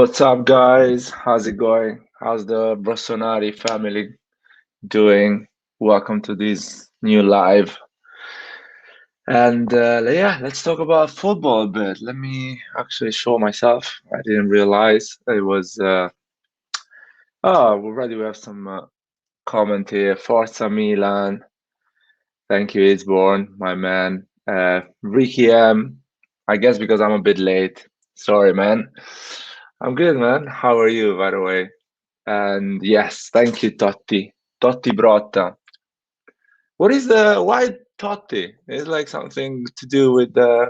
What's up, guys? How's it going? How's the RossonARI family doing? Welcome to this new live. And yeah, let's talk about football a bit. Let me actually show myself. I didn't realize it was. Oh, already we have some comment here. Forza Milan. Thank you, Isborn, my man. Ricky M. I guess because I'm a bit late. Sorry, man. I'm good, man. How are you, by the way? And yes, thank you, Totti. Totti Brotta. What is the why Totti? It's like something to do with the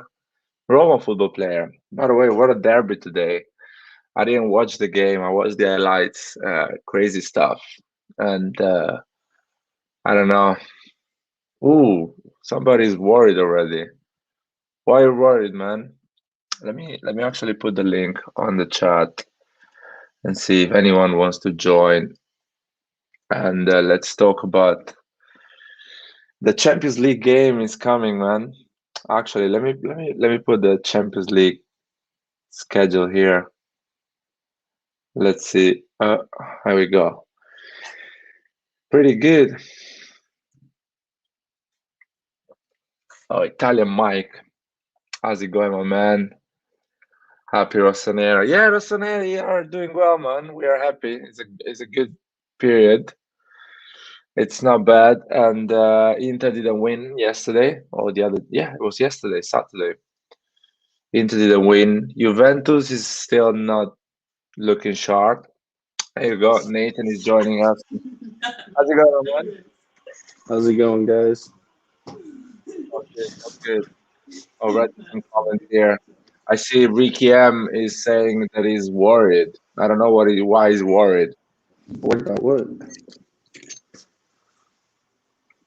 Roma football player. By the way, what a derby today. I didn't watch the game. I watched the highlights. Crazy stuff. And I don't know. Ooh, somebody's worried already. Why are you worried, man? Let me actually put the link on the chat and see if anyone wants to join. And let's talk about the Champions League game is coming, man. Actually, let me put the Champions League schedule here. Let's see. Here we go. Pretty good. Oh, Italian Mike. How's it going, my man? Happy RossonARI. Yeah, RossonARI are doing well, man. We are happy. It's a good period. It's not bad. And Inter didn't win yesterday. Or yeah, it was yesterday, Saturday. Inter didn't win. Juventus is still not looking sharp. There you go. Nathan is joining us. How's it going, man? How's it going, guys? Okay, that's good. Already some comments here. I see Ricky M is saying that he's worried. I don't know why he's worried. What about what?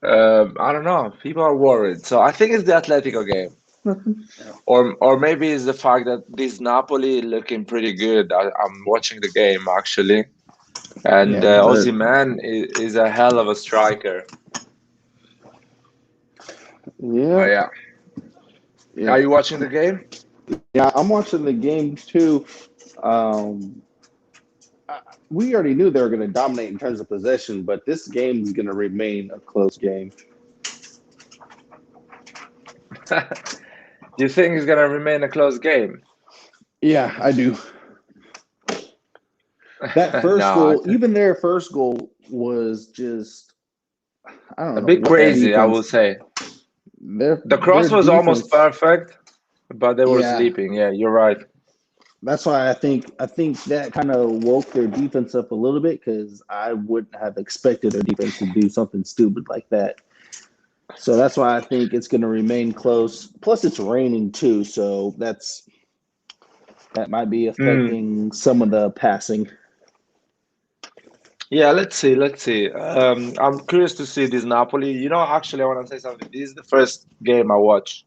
I don't know. People are worried. So I think it's the Atletico game. Nothing. Or maybe it's the fact that this Napoli looking pretty good. I'm watching the game actually. And Yeah, but Osimhen is a hell of a striker. Oh yeah, yeah. yeah, Are you watching the game? yeah. I'm watching the game too. Um, we already knew they were going to dominate in terms of possession, but this game is going to remain a close game. Do you think it's gonna remain a close game? Yeah, I do. That first No, goal, even their first goal, was just I a don't know bit what crazy, I will defense. say. The Their cross was almost defense. perfect, but they were Yeah, sleeping. Yeah, you're right. that's why I think that kind of woke their defense up a little bit because I wouldn't have expected their defense to do something stupid like that. So that's why I think it's going to remain close. Plus, it's raining too, so that might be Mm. affecting some of the passing. Yeah, let's see. Let's see. I'm curious to see this Napoli. Actually, I want to say something. This is the first game I watch.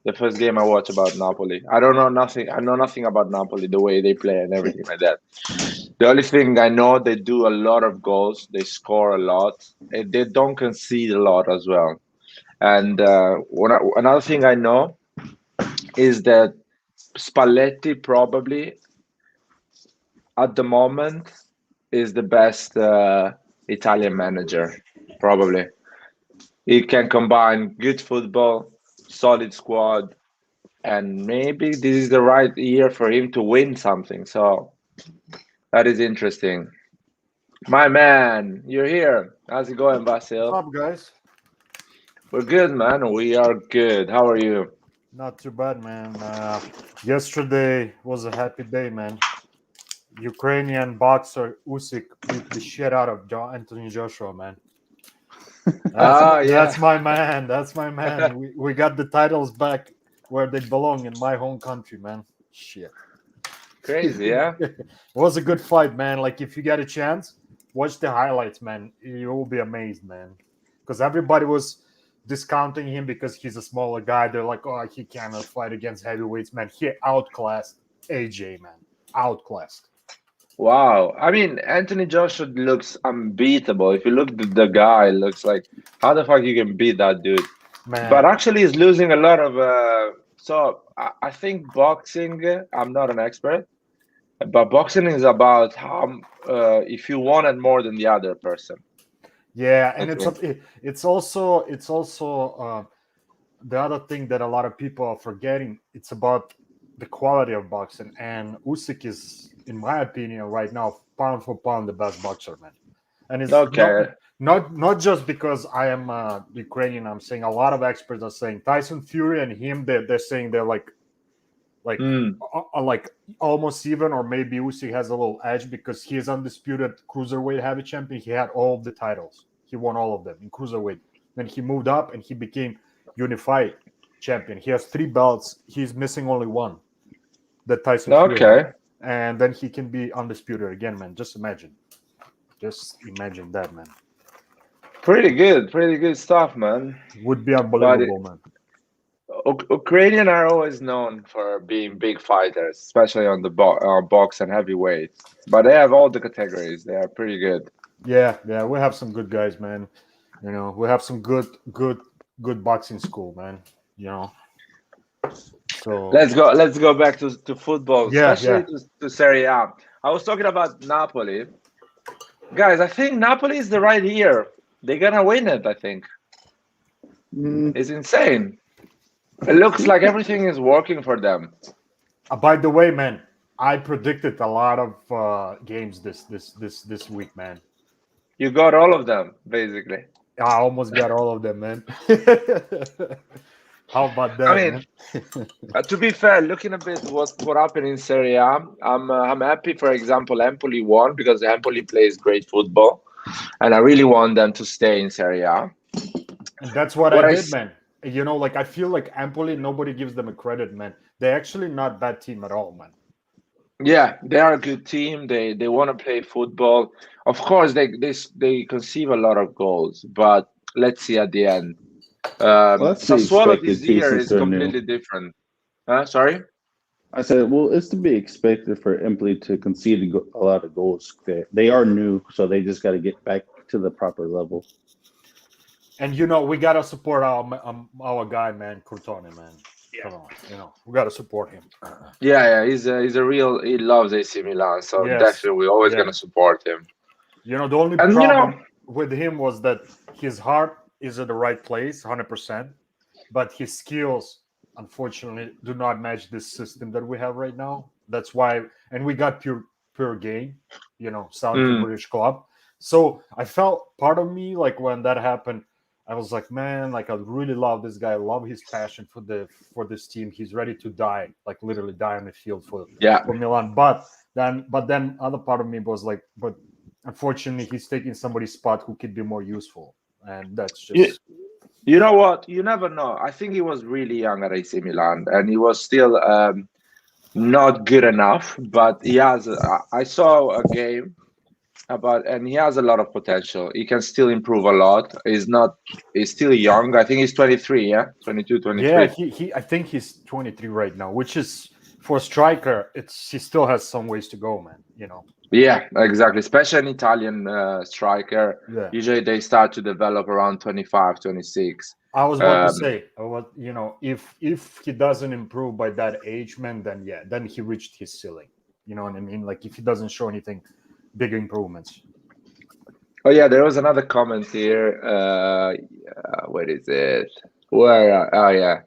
The first game I watch about Napoli. I don't know nothing. I know nothing about Napoli, the way they play and everything like that. The only thing I know, they do a lot of goals. They score a lot. And they don't concede a lot as well. And another thing I know is that Spalletti probably at the moment is the best Italian manager. Probably he can combine good football, solid squad, and maybe this is the right year for him to win something. So that is interesting. My man, you're here. How's it going, What's Vasil? up, guys? We're good, man. We are good. How are you? Not too bad, man. Yesterday was a happy day, man. Ukrainian boxer Usyk beat the shit out of Anthony Joshua, man. That's Ah, that's yeah. my man. That's my man. We got the titles back where they belong in my home country, man. Shit. Crazy, yeah. It was a good fight, man. Like if you get a chance, watch the highlights, man. You will be amazed, man. Because everybody was discounting him because he's a smaller guy. They're like, oh, he cannot fight against heavyweights, man. He outclassed AJ, man. Outclassed. Wow. I mean, Anthony Joshua looks unbeatable. If you look, the guy looks like how the fuck you can beat that dude? But Man, actually, he's losing a lot of. So I think boxing. I'm not an expert, But boxing is about how if you wanted more than the other person. Yeah, I and think. it's also the other thing that a lot of people are forgetting. It's about the quality of boxing, and Usyk is, in my opinion, right now pound for pound the best boxer, man. And it's Okay. not just because I am Ukrainian. I'm saying a lot of experts are saying Tyson Fury and him. They're saying they're like Mm. like almost even, or maybe Usyk has a little edge because he is undisputed cruiserweight heavy champion. He had all of the titles. He won all of them in cruiserweight. Then he moved up and he became unified champion. He has 3 belts. He's missing only one that Tyson Fury had, Okay. and then he can be undisputed again, man. Just imagine that, man. Pretty good. Pretty good stuff, man. Would be But unbelievable, man. Ukrainian are always known for being big fighters, especially on the box and heavyweights. But they have all the categories. They are pretty good. Yeah, we have some good guys, man. You know, we have some good boxing school, man. You know, so Let's go back to football, yeah. especially to Serie A. I was talking about Napoli. Guys, I think Napoli is the right year. They're gonna win it, I think. Mm, It's insane. It looks like everything is working for them. By the way, man, I predicted a lot of games this week, man. You got all of them, basically. I almost got all of them, man. How about I that, mean, man? to be fair, looking a bit what happened in Serie A, I'm happy. For example, Empoli won because Empoli plays great football, and I really want them to stay in Serie A. And that's what I What I did, s- man. You know, like I feel like Empoli, nobody gives them a credit, man. They're actually not bad team at all, man. yeah, they are a good team. They want to play football. Of course, they conceive a lot of goals, but let's see at the end. well, that's to be Sassuolo this expected too, year since is they're new. completely different. Sorry. I said, well, it's to be expected for Empoli to concede a lot of goals. They are new, so they just got to get back to the proper level. And you know, we gotta support our guy, man, Cortone, man. Come on, you know, we gotta support him. Yeah, he's a real. He loves AC Milan, so Yes, definitely we're always yeah. gonna support him. You know, the only And problem with him was that his heart is at the right place, 100%, but his skills, unfortunately, do not match this system that we have right now. That's why, and we got pure gain, you know, selling to mm, British club. So I felt part of me like when that happened, I was like, man, like I really love this guy. I love his passion for this team. He's ready to die, like literally die on the field yeah, for Milan. But then other part of me was like, but unfortunately, he's taking somebody's spot who could be more useful, and that's you just you know what? You never know. I think he was really young at AC Milan, and he was still not good enough. But he has. I saw a game about, and he has a lot of potential. He can still improve a lot. He's not. He's still young. I think he's 23. Yeah, 22, yeah. 23. He I think he's 23 right now, which is for a striker. It's he still has some ways to go, man. You know. Yeah, exactly. Especially an Italian striker. Yeah. Usually they start to develop around 25, 26. I was about to Um, say, you know, if he doesn't improve by that age, man, then yeah, then he reached his ceiling. You know what I mean? Like if he doesn't show anything, big improvements. oh yeah, there was another comment here. Where is it? Where? Oh yeah.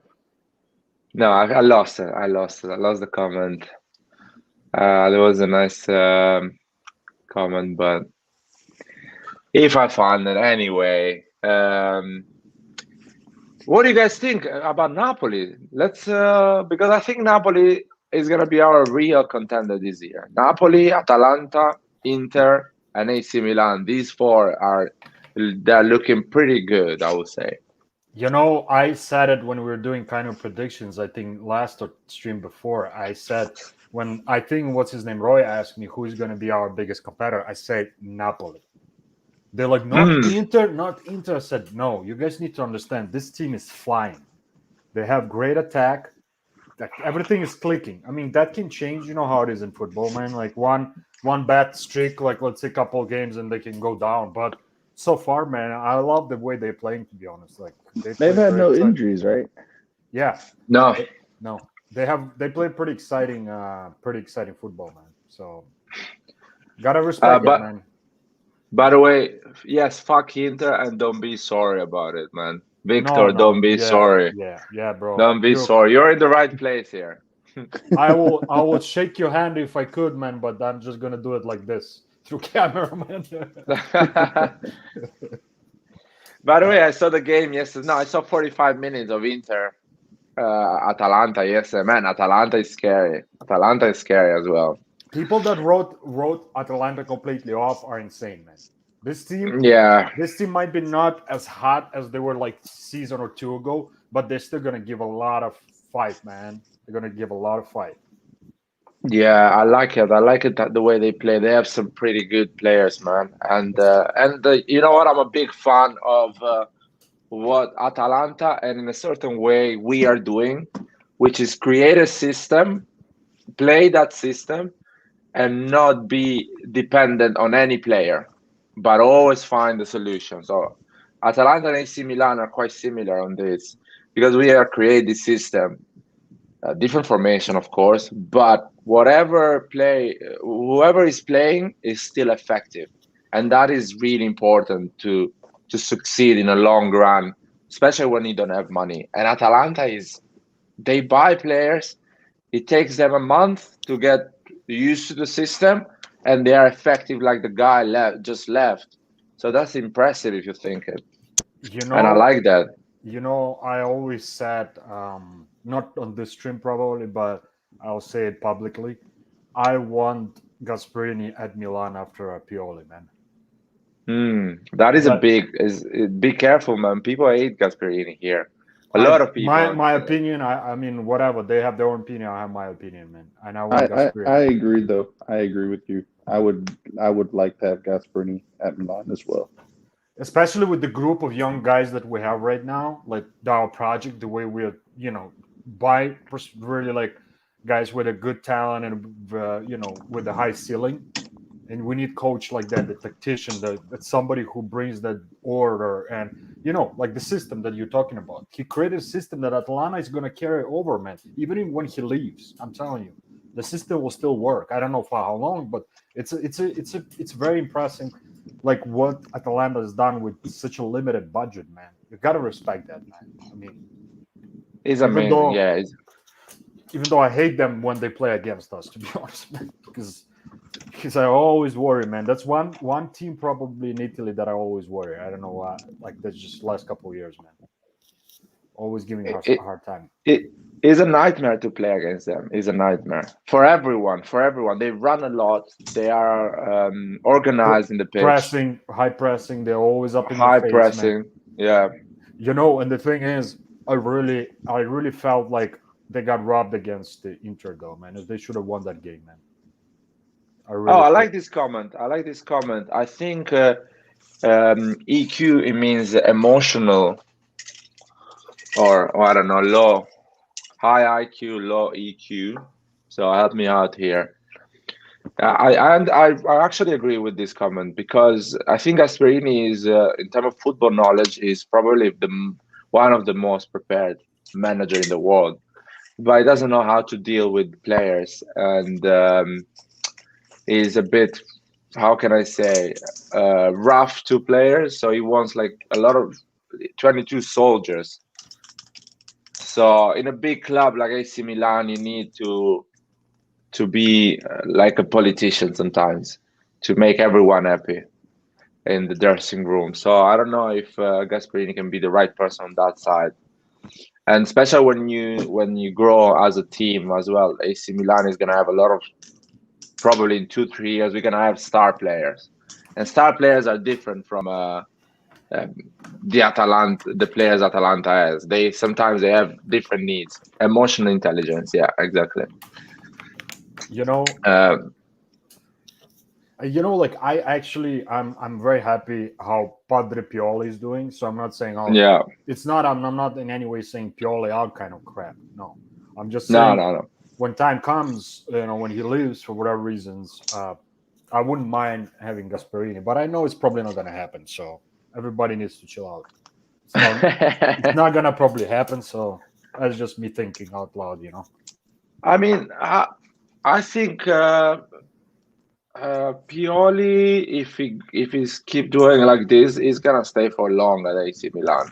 No, I lost it. I lost it. I lost the comment. There was a nice comment, but if I found it anyway. What do you guys think about Napoli? Let's because I think Napoli is gonna be our real contender this year. Napoli, Atalanta, Inter, and AC Milan. These four are they're looking pretty good, I would say. You know, I said it when we were doing kind of predictions. I think last or stream before, I said when I think what's his name, Roy asked me who's going to be our biggest competitor. I said Napoli. They're like, not Mm, Inter, not Inter. I said, no, you guys need to understand this team is flying. They have great attack. Like everything is clicking. I mean, that can change. You know how it is in football, man. Like one bad streak, like let's say a couple games, and they can go down. But so far, man, I love the way they're playing. To be honest, like they They've play had very no exciting. injuries, right? Yeah, no, no, they play pretty exciting football, man. So gotta respect it, But man. by the way, yes, fuck Inter and don't be sorry about it, man. No, Victor, don't no, be yeah, sorry. yeah, bro. Don't be sorry. You're in the right place here. I will shake your hand if I could, man, but I'm just gonna do it like this through camera, man. By the way, I saw the game yesterday. No, I saw 45 minutes of Inter Atalanta yesterday. Man, Atalanta is scary. Atalanta is scary as well. People that wrote Atalanta completely off are insane, man. This team, Yeah, this team might be not as hot as they were like season or two ago, but they're still gonna give a lot of fight, man. They're gonna give a lot of fight. yeah, I like it. I like it that the way they play. They have some pretty good players, man. And you know what? I'm a big fan of what Atalanta and in a certain way we are doing, which is create a system, play that system, and not be dependent on any player, but always find the solution. So Atalanta and AC Milan are quite similar on this because we are create this system, different formation, of course, but whoever is playing is still effective, and that is really important to succeed in a long run, especially when you don't have money. And Atalanta is they buy players. It takes them a month to get used to the system, and they are effective like the guy just left. So that's impressive if you think it, You and I know, like that. I always said, not on this stream probably, but I'll say it publicly. I want Gasperini at Milan after Pioli, man. That is a That big is be careful, man. People hate Gasperini here. A I lot of my people. my opinion. I mean, whatever they have their own opinion. I have my opinion, man, and I want I Gasperini, agree though. I agree with you. I would like to have Gasperini at Milan as well. especially with the group of young guys that we have right now. Like our project, the way we're by really like guys with a good talent and with a high ceiling. And we need coach like that, the tactician, that somebody who brings that order and like the system that you're talking about. He created a system that Atlanta is going to carry over, man. Even when he leaves, I'm telling you, the system will still work. I don't know for how long, but it's very impressive, like what Atalanta has done with such a limited budget, man. You got to respect that, man. I mean, It's even amazing. though Yeah, even though I hate them when they play against us, to be honest, man, because I always worry, man. That's one team probably in Italy that I always worry. I don't know why. Like that's just last couple of years, man. Always giving it, us it a hard time. it is a nightmare to play against them. It's a nightmare for everyone. For everyone, they run a lot. They are organized in the pitch, Pressing, high pressing. They're always up in your high face, man. pressing. Yeah, And the thing is, I really felt like they got robbed against the Inter, though, man. They should have won that game, man. I Oh, really I feel. like this comment. I like this comment. I think EQ it means emotional or I don't know, low, high IQ, low EQ. So help me out here. I actually agree with this comment because I think Gasperini is in terms of football knowledge is probably one of the most prepared manager in the world, but he doesn't know how to deal with players and is a bit, how can I say, rough to players. So he wants like a lot of 22 soldiers. So in a big club like AC Milan, you need to be like a politician sometimes to make everyone happy in the dressing room. So I don't know if Gasperini can be the right person on that side. And especially when you grow as a team as well, AC Milan is gonna have a lot of probably in 2 3 years we're gonna have star players, and star players are different from um, the players Atalanta has. They have different needs, emotional intelligence. Yeah, exactly. You know, Uh, like I'm very happy how Padre Pioli is doing. So I'm not saying yeah, it's not I'm not in any way saying Pioli out kind of crap. No, I'm just no, saying no, no. when time comes, when he leaves for whatever reasons, I wouldn't mind having Gasperini, but I know it's probably not going to happen. So everybody needs to chill out. It's not going to probably happen. So that's just me thinking out loud. I mean, I think. Pioli, if he's keep doing like this, he's gonna stay for long at AC Milan.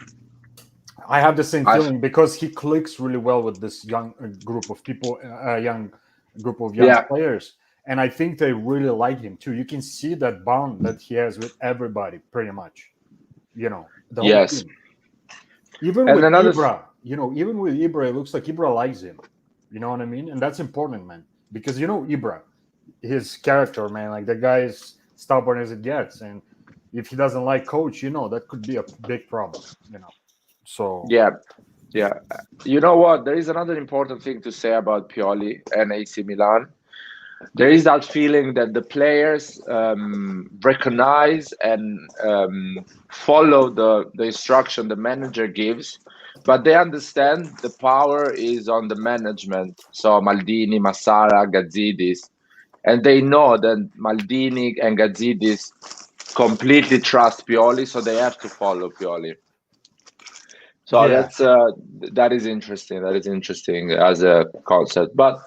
I have the same I feeling because he clicks really well with this young group of people, young group of young yeah, players, and I think they really like him too. You can see that bond that he has with everybody, pretty much. The whole yes. team. Even And with another Ibra, even with Ibra, it looks like Ibra likes him. You know what I mean? And that's important, man, because Ibra, his character, man, like the guy is stubborn as it gets, and if he doesn't like coach, that could be a big problem. So yeah, yeah. You know what? There is another important thing to say about Pioli and AC Milan. There is that feeling that the players recognize and follow the instruction the manager gives, but they understand the power is on the management. So Maldini, Massara, Gazidis, and they know that Maldini and Gazidis completely trust Pioli, so they have to follow Pioli. So yeah, that is interesting. That is interesting as a concept, but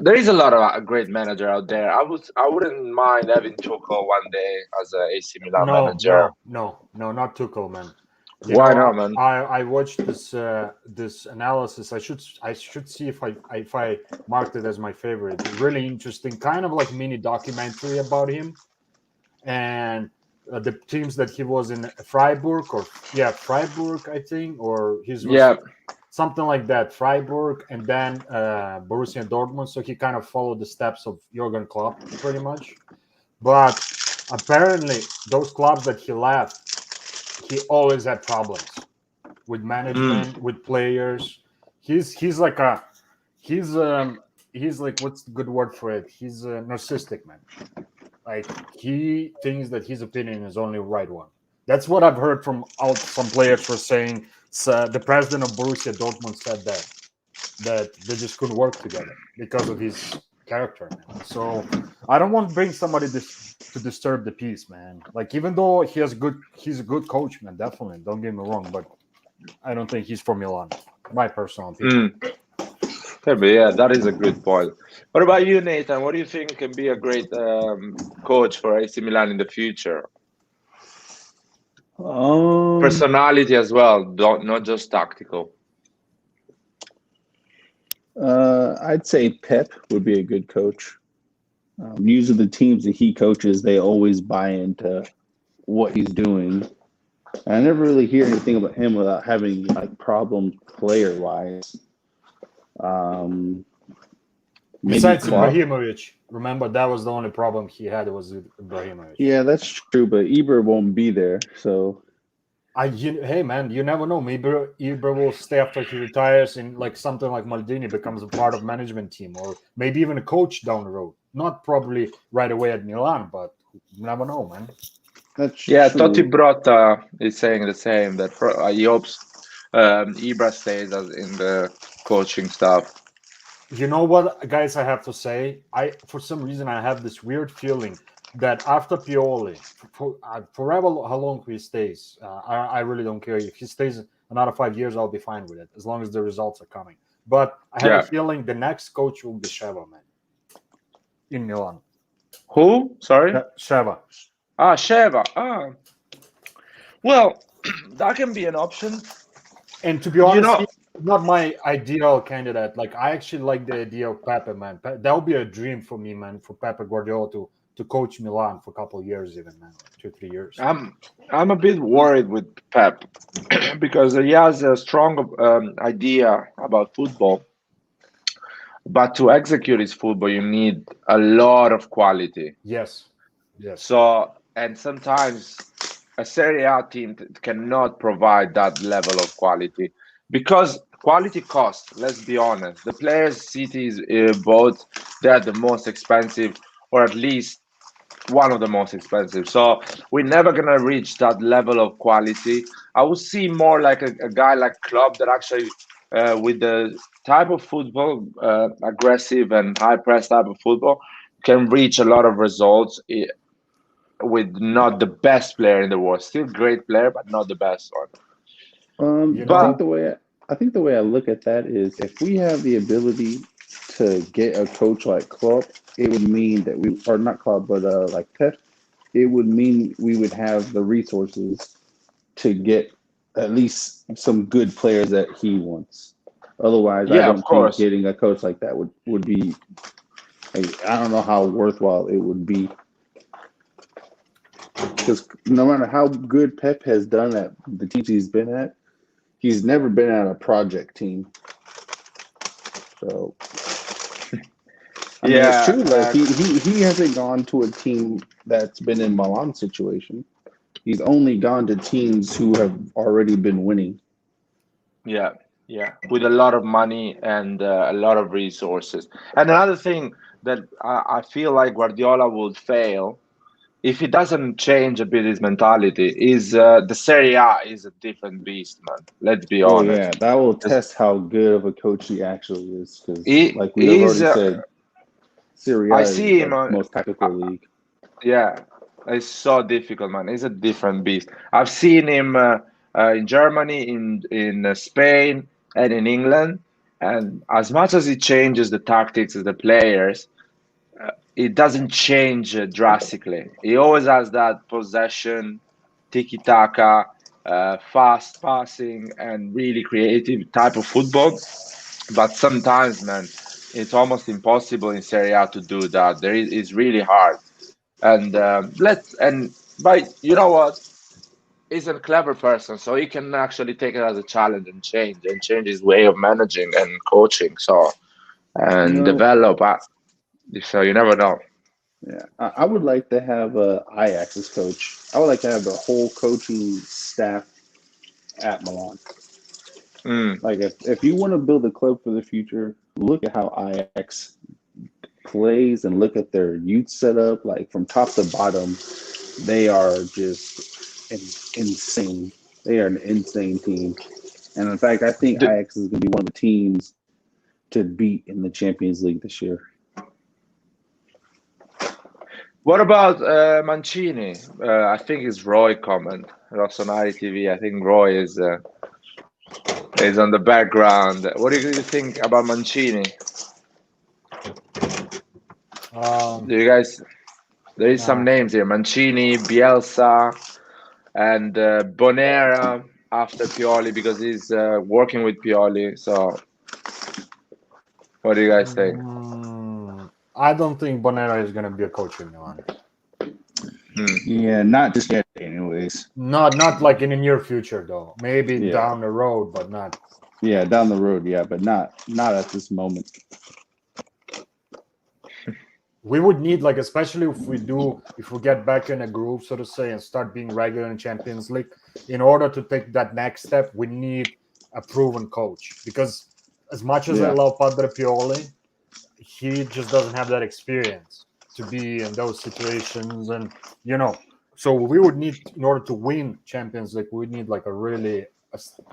there is a lot of great manager out there. I wouldn't mind having Tuchel one day as a AC Milan no, manager. no, no, no, not Tuchel, man. Why not, man? I watched this analysis. I should see if I marked it as my favorite. Really interesting, kind of like mini documentary about him and the teams that he was in Freiburg or Freiburg, I think, or his was Yeah, something like that, Freiburg, and then Borussia Dortmund. So he kind of followed the steps of Jurgen Klopp, pretty much. But apparently, those clubs that he left, he always had problems with mm, management, with players. He's like a he's he's like, what's the good word for it? He's a narcissistic man. Like he thinks that his opinion is only right one. That's what I've heard from out some players were saying. So the president of Borussia Dortmund said that they just couldn't work together because of his character, man. So I don't want to bring somebody to disturb the peace, man. Like even though he's a good coach, man. Definitely, don't get me wrong, but I don't think he's for Milan. My personal opinion. mm. Maybe, yeah, that is a good point. What about you, Nathan? What do you think can be a great coach for AC Milan in the future? Um, Personality as well, don't not just tactical. I'd say Pep would be a good coach. Usually, the teams that he coaches, they always buy into what he's doing. I never really hear anything about him without having like problems player wise. Um, maybe Besides Klopp. Ibrahimovic, remember that was the only problem he had was with Ibrahimovic. Yeah, that's true, but Ibra won't be there. So, Hey man, you never know. Maybe Ibra will stay after he retires, and like something like Maldini becomes a part of management team, or maybe even a coach down the road. Not probably right away at Milan, but you never know, man. that's Yeah, Totti true. Brotta is saying the same. That he hopes Ibra stays as in the coaching staff. You know what, guys? I have to say, for some reason I have this weird feeling that after Pioli, forever how long he stays, I really don't care if he stays another 5 years. I'll be fine with it as long as the results are coming. But I have a Yeah. feeling the next coach will be Sheva, man, in Milan. Who? Sorry. Sheva. Ah, Sheva. Ah, well, that can be an option. And to be You honest, know, he's not my ideal candidate. Like I actually like the idea of Pepe, man. That would be a dream for me, man, for Pepe Guardiola to coach Milan for a couple of years, even, man, like 2 3 years. I'm a bit worried with Pep because he has a strong idea about football, but to execute his football, you need a lot of quality. Yes, yes, So, and sometimes a Serie A team cannot provide that level of quality because quality costs. Let's be honest. The players' cities both they're the most expensive, or at least one of the most expensive. So we're never gonna reach that level of quality. I would see more like a guy like Klopp that actually, with the type of football, aggressive and high press type of football, can reach a lot of results with not the best player in the world. Still great player, but not the best one. you I But think know, the way I look at that is if we have the ability to get a coach like Klopp, it would mean that we, or not Klopp, but like Pep, it would mean we would have the resources to get at least some good players that he wants. Otherwise, I Yeah, of don't think course. getting a coach like that would be. I don't know how worthwhile it would be because no matter how good Pep has done at the teams he's been at, he's never been at a project team. So I mean, it's Yeah, true. Like he hasn't gone to a team that's been in Milan's situation. He's only gone to teams who have already been winning. yeah, yeah. With a lot of money and a lot of resources. And another thing that I feel like Guardiola would fail if he doesn't change a bit his mentality is the Serie A is a different beast, man. Let's be Oh honest. yeah, that will 'Cause test how good of a coach he actually is. Because, He like we have is. already said, Serie I A is see the him. most tactical league. Yeah, it's so difficult, man. He's a different beast. I've seen him in Germany, in Spain, and in England. And as much as he changes the tactics of the players, it doesn't change drastically. He always has that possession, tiki taka, fast passing, and really creative type of football. But sometimes, man, it's almost impossible in Serie A to do that. It's really hard. And but you know what? He's a clever person, so he can actually take it as a challenge and change his way of managing and coaching. So You and know, develop. So you never know. yeah, I would like to have Ajax's coach. I would like to have the whole coaching staff at Milan. Mm. Like if you want to build a club for the future, look at how Ajax plays and look at their youth setup. Like from top to bottom, they are just insane. They are an insane team. And in fact, I think The, Ajax is going to be one of the teams to beat in the Champions League this year. what about Mancini? I think it's Roy comment. RossonARI TV. I think Roy is on the background. What do you think about Mancini? Um, Do you guys? There is some nah. names here: Mancini, Bielsa, and Bonera after Pioli because he's working with Pioli. So, what do you guys think? I don't think Bonera is going to be a coach in Milan. Hmm. Yeah, not just yet, anyways. Not like in the near future though. Maybe Yeah, down the road, but not. yeah, down the road, yeah, but not at this moment. We would need like, especially if we get back in a groove, so to say, and start being regular in Champions League. In order to take that next step, we need a proven coach. Because as much as I Yeah, love Padre Pioli, he just doesn't have that experience to be in those situations, and so we would need, in order to win Champions League, we need like a really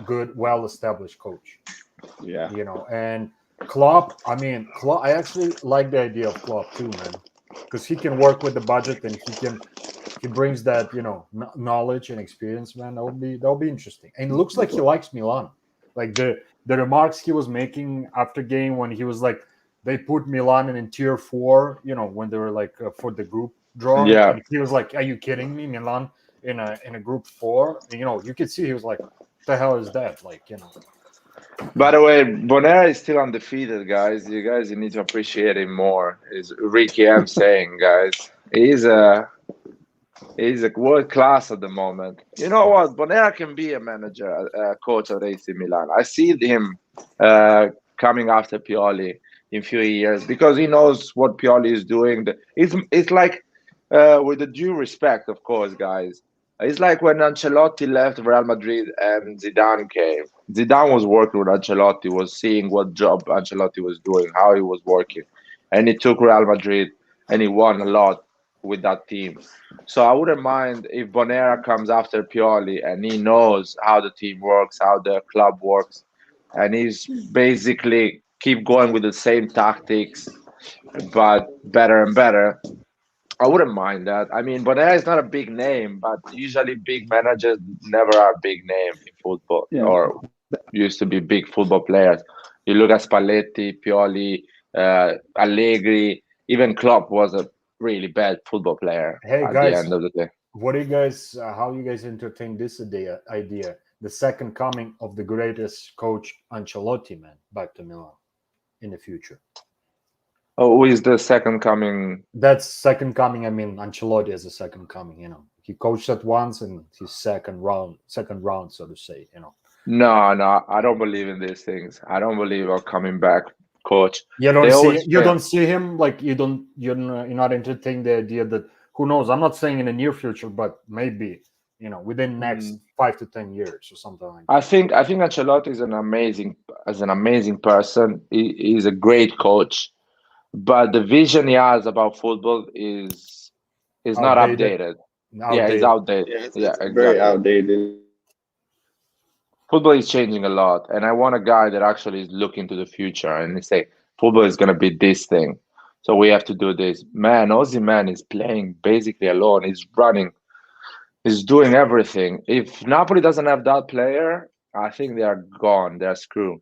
good, well-established coach. yeah, And Klopp, I mean, Klopp, I actually like the idea of Klopp too, man, because he can work with the budget and he brings that knowledge and experience, man. That would be interesting. And it looks like he likes Milan. Like the remarks he was making after game, when he was like, they put Milan in tier 4, when they were like for the group drawing, Yeah. and he was like, "Are you kidding me, Milan in a group 4?" And, you could see he was like, "What the hell is that?" Like. By the way, Bonera is still undefeated, guys. You need to appreciate him more. Is Ricky M saying, guys? He's a world class at the moment. You know what? Bonera can be a manager, a coach at AC Milan. I see him uh, coming after Pioli in few years because he knows what Pioli is doing. It's like, with the due respect, of course, guys. It's like when Ancelotti left Real Madrid and Zidane came. Zidane was working with Ancelotti, was seeing what job Ancelotti was doing, how he was working, and he took Real Madrid and he won a lot with that team. So I wouldn't mind if Bonera comes after Pioli and he knows how the team works, how the club works, and he's basically keep going with the same tactics, but better and better. I wouldn't mind that. I mean, Bonera is not a big name, but usually big managers never are a big name in football yeah, or used to be big football players. You look at Spalletti, Pioli, Allegri, even Klopp was a really bad football player Hey at the guys, end of the day. what do you guys? How you guys entertain this idea? The second coming of the greatest coach Ancelotti, man, back to Milan in the future. Oh, who is the second coming? That's second coming. I mean, Ancelotti as a second coming. He coached at once and his second round, so to say. No, no, I don't believe in these things. I don't believe of coming back, coach. You They don't see always you fail. don't see him like you're not entertaining the idea that who knows. I'm not saying in the near future, but maybe within next 5 to 10 years or something like that. I think Ancelotti is an amazing person. He's a great coach, but the vision he has about football is not Outdated, updated. Yeah, it's outdated. outdated. Yeah, it's, Yeah, it's very exactly. outdated. Football is changing a lot, and I want a guy that actually is looking to the future and they say football is gonna be this thing, so we have to do this. Man, Ozzy man is playing basically alone. He's running. He's doing everything. If Napoli doesn't have that player, I think they are gone. They're screwed.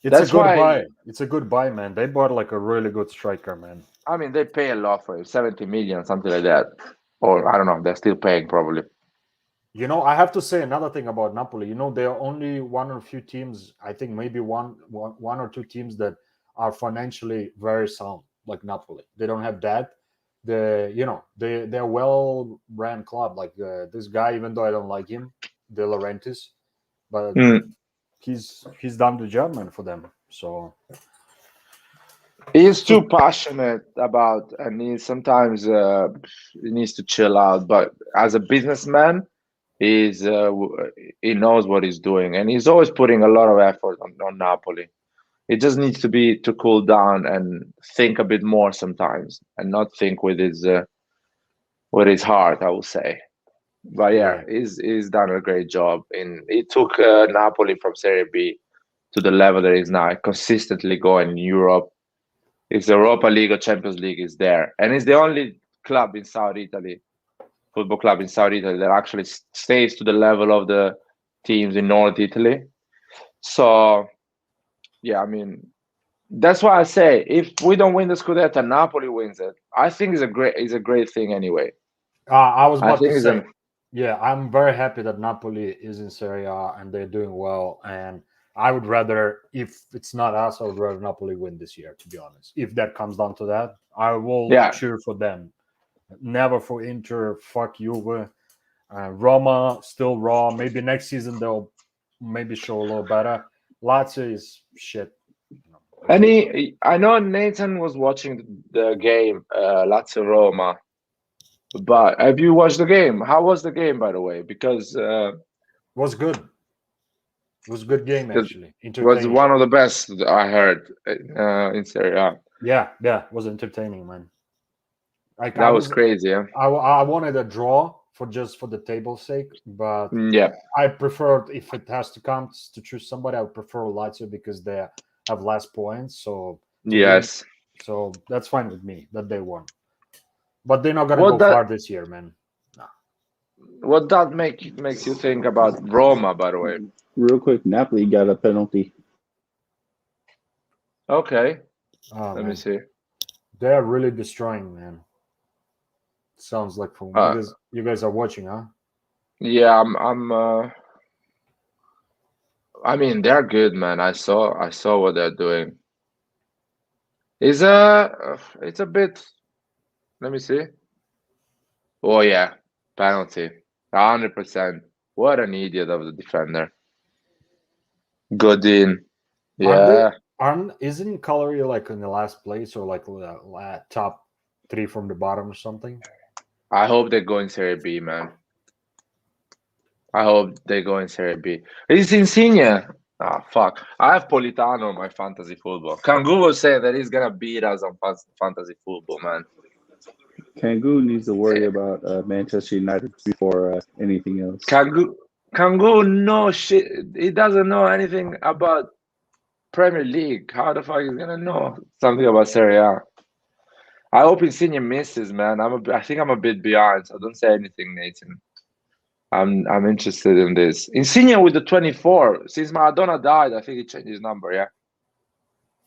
It's a That's good why buy. It's a good buy, man. They bought like a really good striker, man. I mean they pay a lot for him, 70 million, something like that, or I don't know. They're still paying probably. I have to say another thing about Napoli. There are only one or few teams. I think maybe one or two teams that are financially very sound, like Napoli. They don't have that. They're well ran club. Like this guy, even though I don't like him, De Laurentiis, but Mm. he's done the job, man, for them. So He's too so passionate about, and he sometimes he needs to chill out. But as a businessman, he knows what he's doing, and he's always putting a lot of effort on Napoli. He just needs to cool down and think a bit more sometimes, and not think with his heart, I would say. But yeah, yeah, he's done a great job. He took Napoli from Serie B to the level that is now, consistently going in Europe. It's Europa League or Champions League is there, and it's the only club in South Italy, football club in South Italy that actually stays to the level of the teams in North Italy. So yeah, I mean that's why I say if we don't win the Scudetto, Napoli wins it. I think it's a great thing anyway. I was I about to think it's say, an yeah, I'm very happy that Napoli is in Serie A and they're doing well. And I would rather, if it's not us, I would rather Napoli win this year, to be honest. If that comes down to that, I will yeah. cheer for them. Never for Inter, fuck Juve. Roma, still raw. Maybe next season they'll maybe show a little better. Lazio is shit. And As usual. I know Nathan was watching the game, Lazio Roma. But have you watched the game? How was the game, by the way? Because Was good. It was a good game, it actually. was Entertaining. one of the best I heard in Serie A. Yeah, yeah, it was entertaining, man. Like That was crazy. Yeah. I wanted a draw for the table's sake, but Yeah. I preferred if it has to come to choose somebody, I would prefer Lazio because they have less points, so to win, Yes. so that's fine with me that they won. But they're not gonna What go that far this year, man. Nah. what that makes you think about Roma, by the way? Real quick, Napoli got a penalty. Okay. Oh Let me man, see. they're really destroying, man. Sounds like from Uh, you guys are watching, huh? yeah, I mean, they're good, man. I saw what they're doing. It's a bit. Let me see. Oh yeah, penalty. 100%. What an idiot of the defender. Godin. Aren't they? Yeah. Aren't isn't Cagliari like in the last place or like top three from the bottom or something? I hope they go in Serie B, man. I hope they go in Serie B. It's Insigne. Ah, fuck. I have Politano on my fantasy football. Kangu will say that he's gonna beat us on fantasy football, man. Kangu needs to worry Eh, about Manchester United before anything else. Kangu, no shit. He doesn't know anything about Premier League. How the fuck is he gonna know something about Serie A? I hope Insigne misses, man. I think I'm a bit behind, so don't say anything, Nathan. I'm interested in this. Insigne with the 24. Since Maradona died, I think he changed his number, yeah.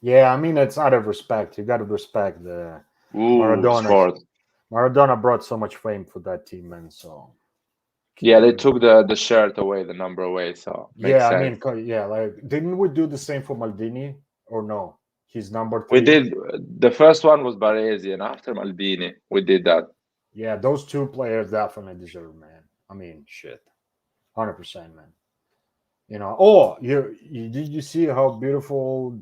Yeah, I mean it's out of respect. You got to respect the Ooh, Maradona. sport. Maradona brought so much fame for that team, man. So Yeah, they keep it. took the shirt away, the number away, so makes Yeah, I sense. mean, yeah, like didn't we do the same for Maldini or no? He's number We three. did the first one was Baresi, and after Maldini, we did that. Yeah, those two players definitely deserve, man. I mean, shit, 100%, man. You know. Oh, did you see how beautiful,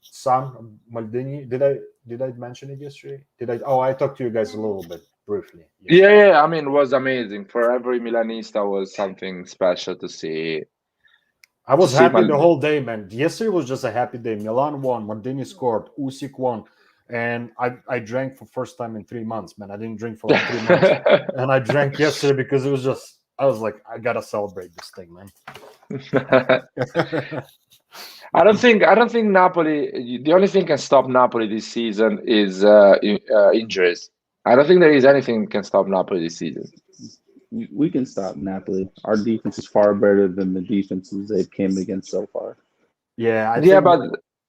son of Maldini? Did I mention it yesterday? Did I? Oh, I talked to you guys a little bit briefly Yeah, yesterday. yeah. I mean, it was amazing for every Milanista. Was something special I to was see happy Mal. the whole day, man. Yesterday was just a happy day. Milan won, Maldini scored, Usyk won, and I drank for first time in 3 months, man. I didn't drink for like 3 months, and I drank yesterday because it was just I was like I gotta celebrate this thing, man. I don't think Napoli. The only thing can stop Napoli this season is injuries. I don't think there is anything can stop Napoli this season. We can stop Napoli. Our defense is far better than the defenses they've came against so far. Yeah, I Yeah, think but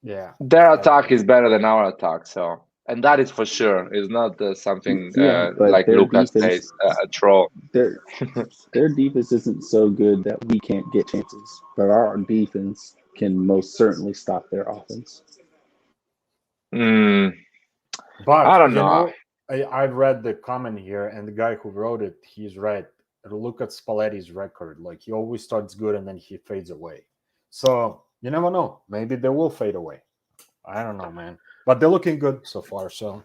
yeah. their attack is better than our attack. So, and that is for sure. It's not something Yeah, but like Lucas says, a troll. their their defense isn't so good that we can't get chances. But our defense can most certainly stop their offense. Mm, I But don't know. I read the comment here, and the guy who wrote it, he's right. Look at Spalletti's record; like he always starts good and then he fades away. So you never know. Maybe they will fade away. I don't know, man. But they're looking good so far. So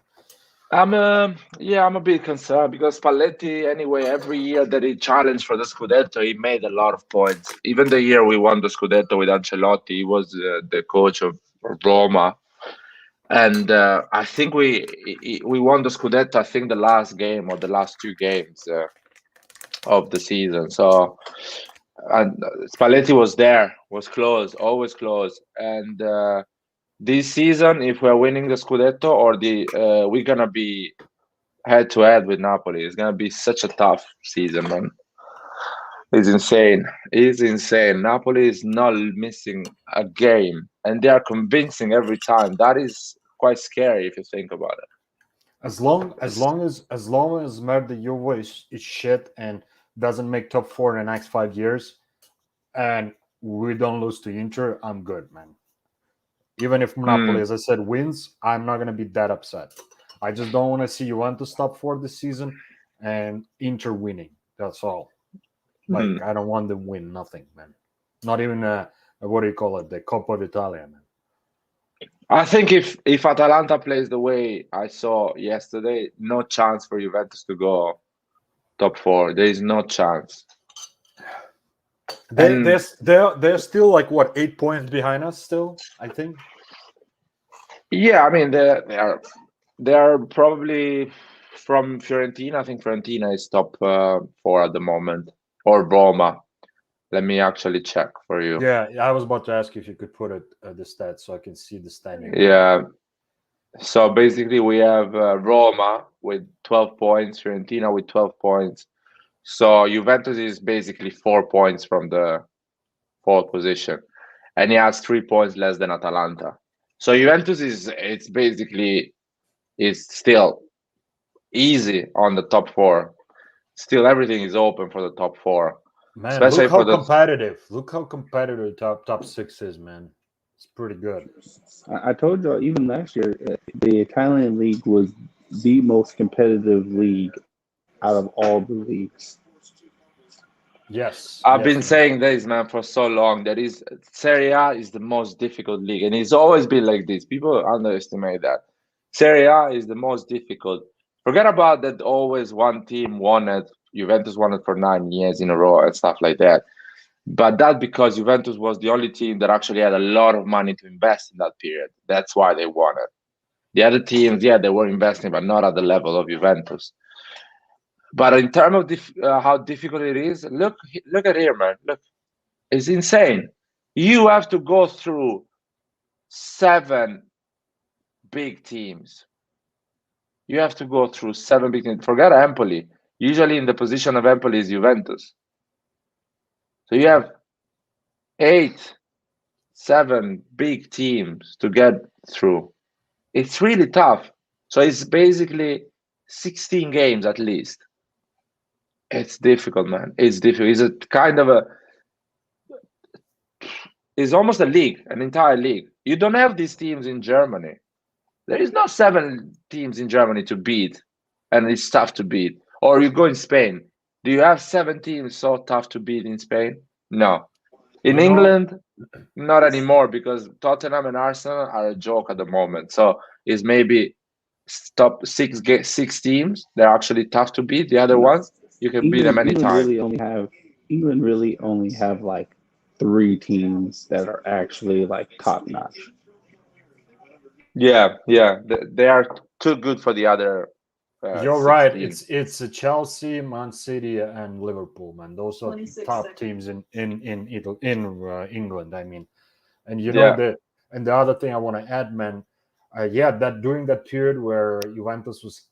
I'm a bit concerned because Spalletti, anyway, every year that he challenged for the Scudetto, he made a lot of points. Even the year we won the Scudetto with Ancelotti, he was the coach of Roma, and I think we won the Scudetto. I think the last game or the last two games of the season. So, and Spalletti was there, was close, always close, and. This season, if we're winning the Scudetto or we're gonna be head to head with Napoli. It's gonna be such a tough season, man. It's insane. It's insane. Napoli is not missing a game, and they are convincing every time. That is quite scary if you think about it. as long as Merde Juve is shit and doesn't make top four in the next 5 years, and we don't lose to Inter, I'm good, man. Even if Napoli, Mm, as I said, wins, I'm not gonna be that upset. I just don't want to see Juventus top four this season and Inter winning. That's all. Like mm. I don't want them win nothing, man. Not even what do you call it, the Coppa d'Italia, man. I think if Atalanta plays the way I saw yesterday, no chance for Juventus to go top four. There is no chance. They And they're still like what 8 points behind us still. I think. yeah, I mean they are probably from Fiorentina. I think Fiorentina is top four at the moment, or Roma. Let me actually check for you. Yeah, I was about to ask you if you could put it the stats so I can see the standing right now. Yeah. So basically, we have Roma with 12 points, Fiorentina with 12 points. So Juventus is basically 4 points from the fourth position, and he has 3 points less than Atalanta. So Juventus it's basically is still easy on the top four. Still, everything is open for the top four, Man, especially look how for the. competitive. Look how competitive top six is, man. It's pretty good. I told y'all even last year, the Italian league was the most competitive league out of all the leagues. Yes, I've yes, been man. saying this, man, for so long. That is, Serie A is the most difficult league, and it's always been like this. People underestimate that. Serie A is the most difficult. Forget about that. Always one team won it. Juventus won it for 9 years in a row and stuff like that. But that because Juventus was the only team that actually had a lot of money to invest in that period. That's why they won it. The other teams, yeah, they were investing, but not at the level of Juventus. But in terms of how difficult it is, look at here, man. Look, it's insane. You have to go through 7 big teams. You have to go through 7 big teams. Forget Empoli. Usually in the position of Empoli is Juventus. So you have 8 seven big teams to get through. It's really tough. So it's basically 16 games at least. It's difficult, man. It's difficult. It's a kind of a, it's almost a league, an entire league. You don't have these teams in Germany. There is no seven teams in Germany to beat, and it's tough to beat. Or you go in Spain. Do you have seven teams so tough to beat in Spain? No. In You know, England, not anymore because Tottenham and Arsenal are a joke at the moment. So it's maybe top six teams. They're actually tough to beat. The other No, ones, you can beat them anytime. England really only have like three teams that are actually like top notch. Yeah, yeah. They are too good for the other you're right. 16. It's a Chelsea, Man City, and Liverpool, man. Those are top teams in England. I mean, and you know Yeah. the other thing I want to add, man. Yeah, that during that period where Juventus was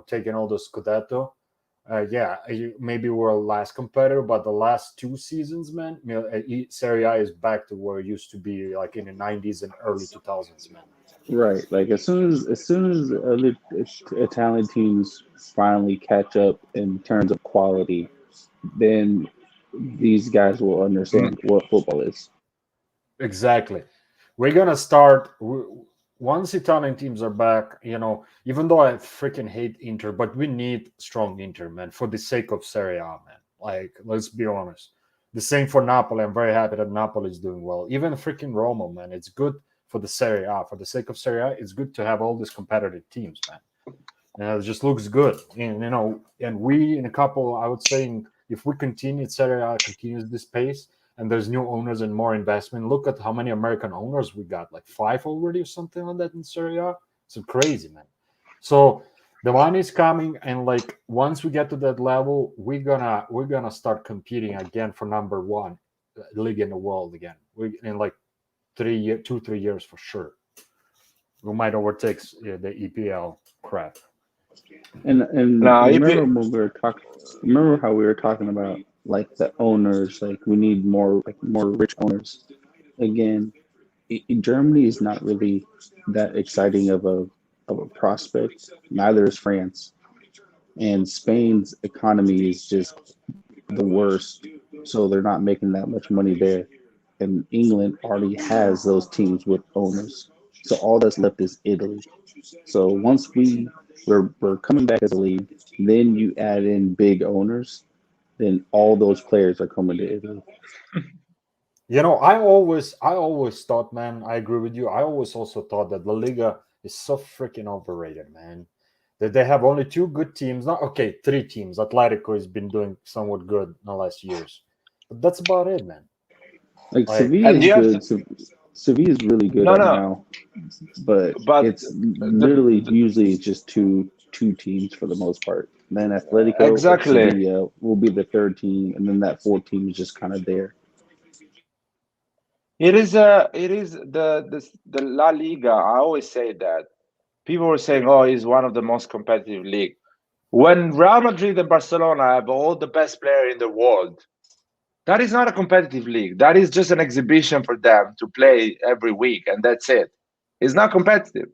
taking all the Scudetto, yeah, maybe we're a last competitor, but the last two seasons, man, Serie A is back to where it used to be, like in the '90s and early 2000s, man. Right. Like as soon as other Italian teams finally catch up in terms of quality, then these guys will Mm. understand what football is. Exactly. We're gonna start once Italian teams are back. Even though I freaking hate Inter, but we need strong Inter, man, for the sake of Serie A, man. Like, let's be honest. The same for Napoli. I'm very happy that Napoli is doing well. Even freaking Roma, man. It's good for the Serie A. For the sake of Serie A, it's good to have all these competitive teams, man. And it just looks good. And we in a couple, I would say, if we continue Serie A continues this pace, and there's new owners and more investment. Look at how many American owners we got, like 5 already or something like that in Serie A. It's crazy, man. So the money is coming, and like once we get to that level, we're gonna start competing again for number one league in the world again. We in like 3 years for sure. We might overtake the EPL crap. And Now, if remember you, when we were talking. Remember how we were talking about like the owners. Like we need more rich owners. Again, Germany is not really that exciting of a prospect. Neither is France. And Spain's economy is just the worst. So they're not making that much money there. And England already has those teams with owners. So all that's left is Italy. So once we're coming back as a league, then you add in big owners, then all those players are coming to Italy. I always thought, man, I agree with you. I always also thought that La Liga is so freaking overrated, man. That they have only two good teams. Not okay, three teams. Atletico has been doing somewhat good in the last years, but that's about it, man. Like Like, Sevilla and is you have good. Sevilla is really good no, right no, now, but but it's literally usually it's just two teams for the most part. Then Atletico or exactly. Sevilla will be the third team, and then that fourth team is just kind of there. It is the La Liga. I always say that people were saying, "Oh, it's one of the most competitive league." When Real Madrid and Barcelona have all the best player in the world, that is not a competitive league. That is just an exhibition for them to play every week, and that's it. It's not competitive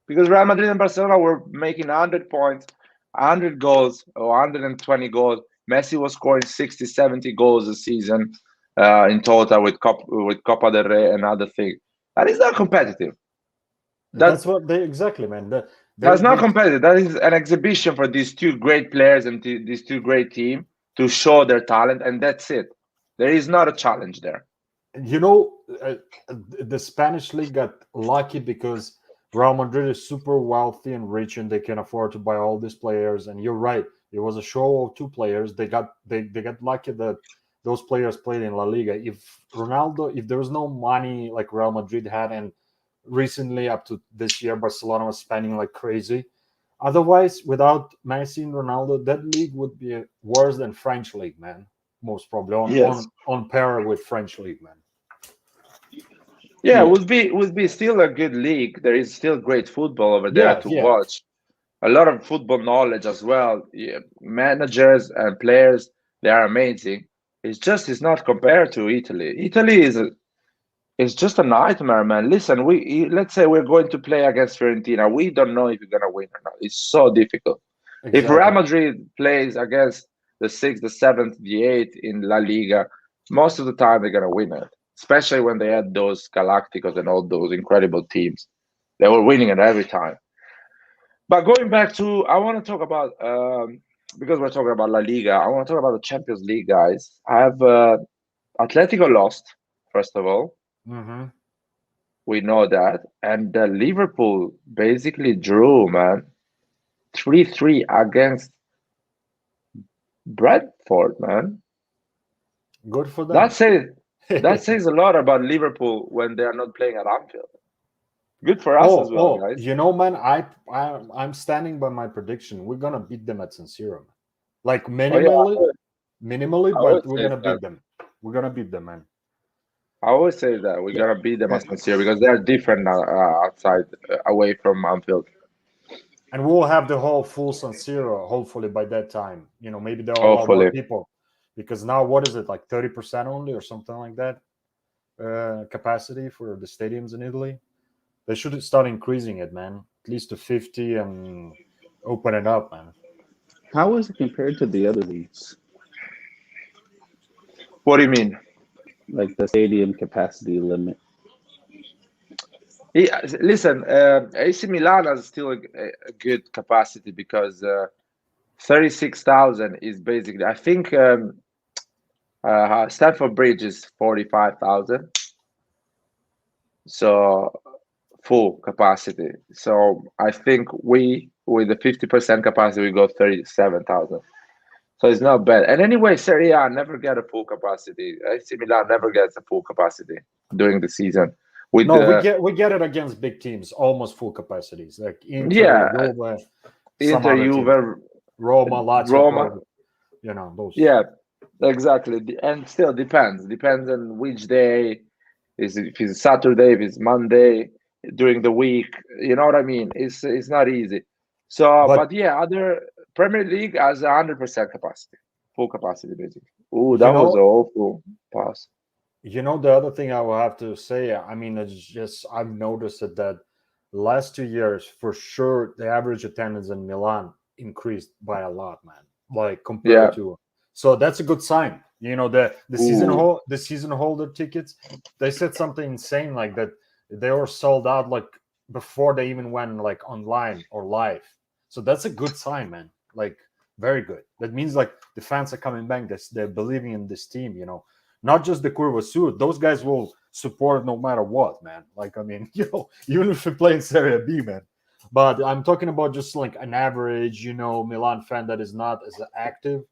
because Real Madrid and Barcelona were making 100 points, 100 goals, or 120 goals. Messi was scoring 60, 70 goals a season in total with Copa del Rey and other things. That is not competitive. That that's what they exactly, man. that's not They competitive. That is an exhibition for these two great players and these two great teams to show their talent, and that's it. There is not a challenge there. you know uh, the Spanish league got lucky because Real Madrid is super wealthy and rich, and they can afford to buy all these players. And you're right, it was a show of two players. They got lucky that those players played in La Liga. If there was no money like Real Madrid had, and recently up to this year Barcelona was spending like crazy. Otherwise, without Messi and Ronaldo, that league would be worse than French league, man. Most probably on Yes. on on par with French league, man. Yeah, Yeah, would be still a good league. There is still great football over there Yeah, to yeah. watch. A lot of football knowledge as well. Yeah, managers and players, they are amazing. It's not compared to Italy. Italy is it's just a nightmare, man. Listen, let's say we're going to play against Fiorentina. We don't know if you're gonna win or not. It's so difficult. If Real Exactly. Madrid plays against the sixth, the seventh, the eighth in La Liga, most of the time they're gonna win it. Especially when they had those Galacticos and all those incredible teams. They were winning it every time. But going back to, I want to talk about because we're talking about La Liga. I want to talk about the Champions League, guys. I have Atletico lost first of all. Hmm. We know that, and Liverpool basically drew, man, 3-3 against Bradford, man. Good for That them. says that says a lot about Liverpool when they are not playing at Anfield. Good for us as well, Oh, guys. you know, man, I'm standing by my prediction. We're gonna beat them at San Siro, man. Like Oh yeah, minimally, I but always we're say gonna that. beat them. We're gonna beat them, man. I always say that we're Yeah. gonna beat them Uh, at San Siro because they're different outside, away from Anfield. And we'll have the whole full San Siro hopefully by that time. You know, maybe they'll allow more Hopefully, people because now what is it like 30% only or something like that capacity for the stadiums in Italy? They should start increasing it, man, at least to 50 and open it up, man. how is it compared to the other leagues? what do you mean? Like the stadium capacity limit. Yeah, listen, AC Milan has still a good capacity because 36,000 is basically, I think Stamford Bridge is 45,000, so full capacity. So I think we, with the 50% capacity, we got 37,000. So it's not bad. And anyway, Serie A never get a full capacity. AC Milan never gets a full capacity during the season. With No, the we get it against big teams, almost full capacities like Inter, yeah, Juve, some Inter, other teams, Juve, Roma, Lazio, Roma, probably. You know those. yeah, exactly. And still depends on which day. Is if it's Saturday, if it's Monday, during the week. You know what I mean? It's not easy. So, But but yeah, other Premier League has 100% capacity, full capacity basically. Oh, you that was know, an awful pass. the other thing I will have to say, I mean, it's just I've noticed that last 2 years for sure the average attendance in Milan increased by a lot, man. Like compared Yeah. to, so that's a good sign. You know, Ooh. the season holder tickets, they said something insane like that they were sold out like before they even went like online or live. So that's a good sign, man. Like very good. That means like the fans are coming back. They're believing in this team. You know, not just the Curva Sud. Those guys will support no matter what, man. Like, I mean, you know, even if we play in Serie B, man. But I'm talking about just like an average, you know, Milan fan that is not as active,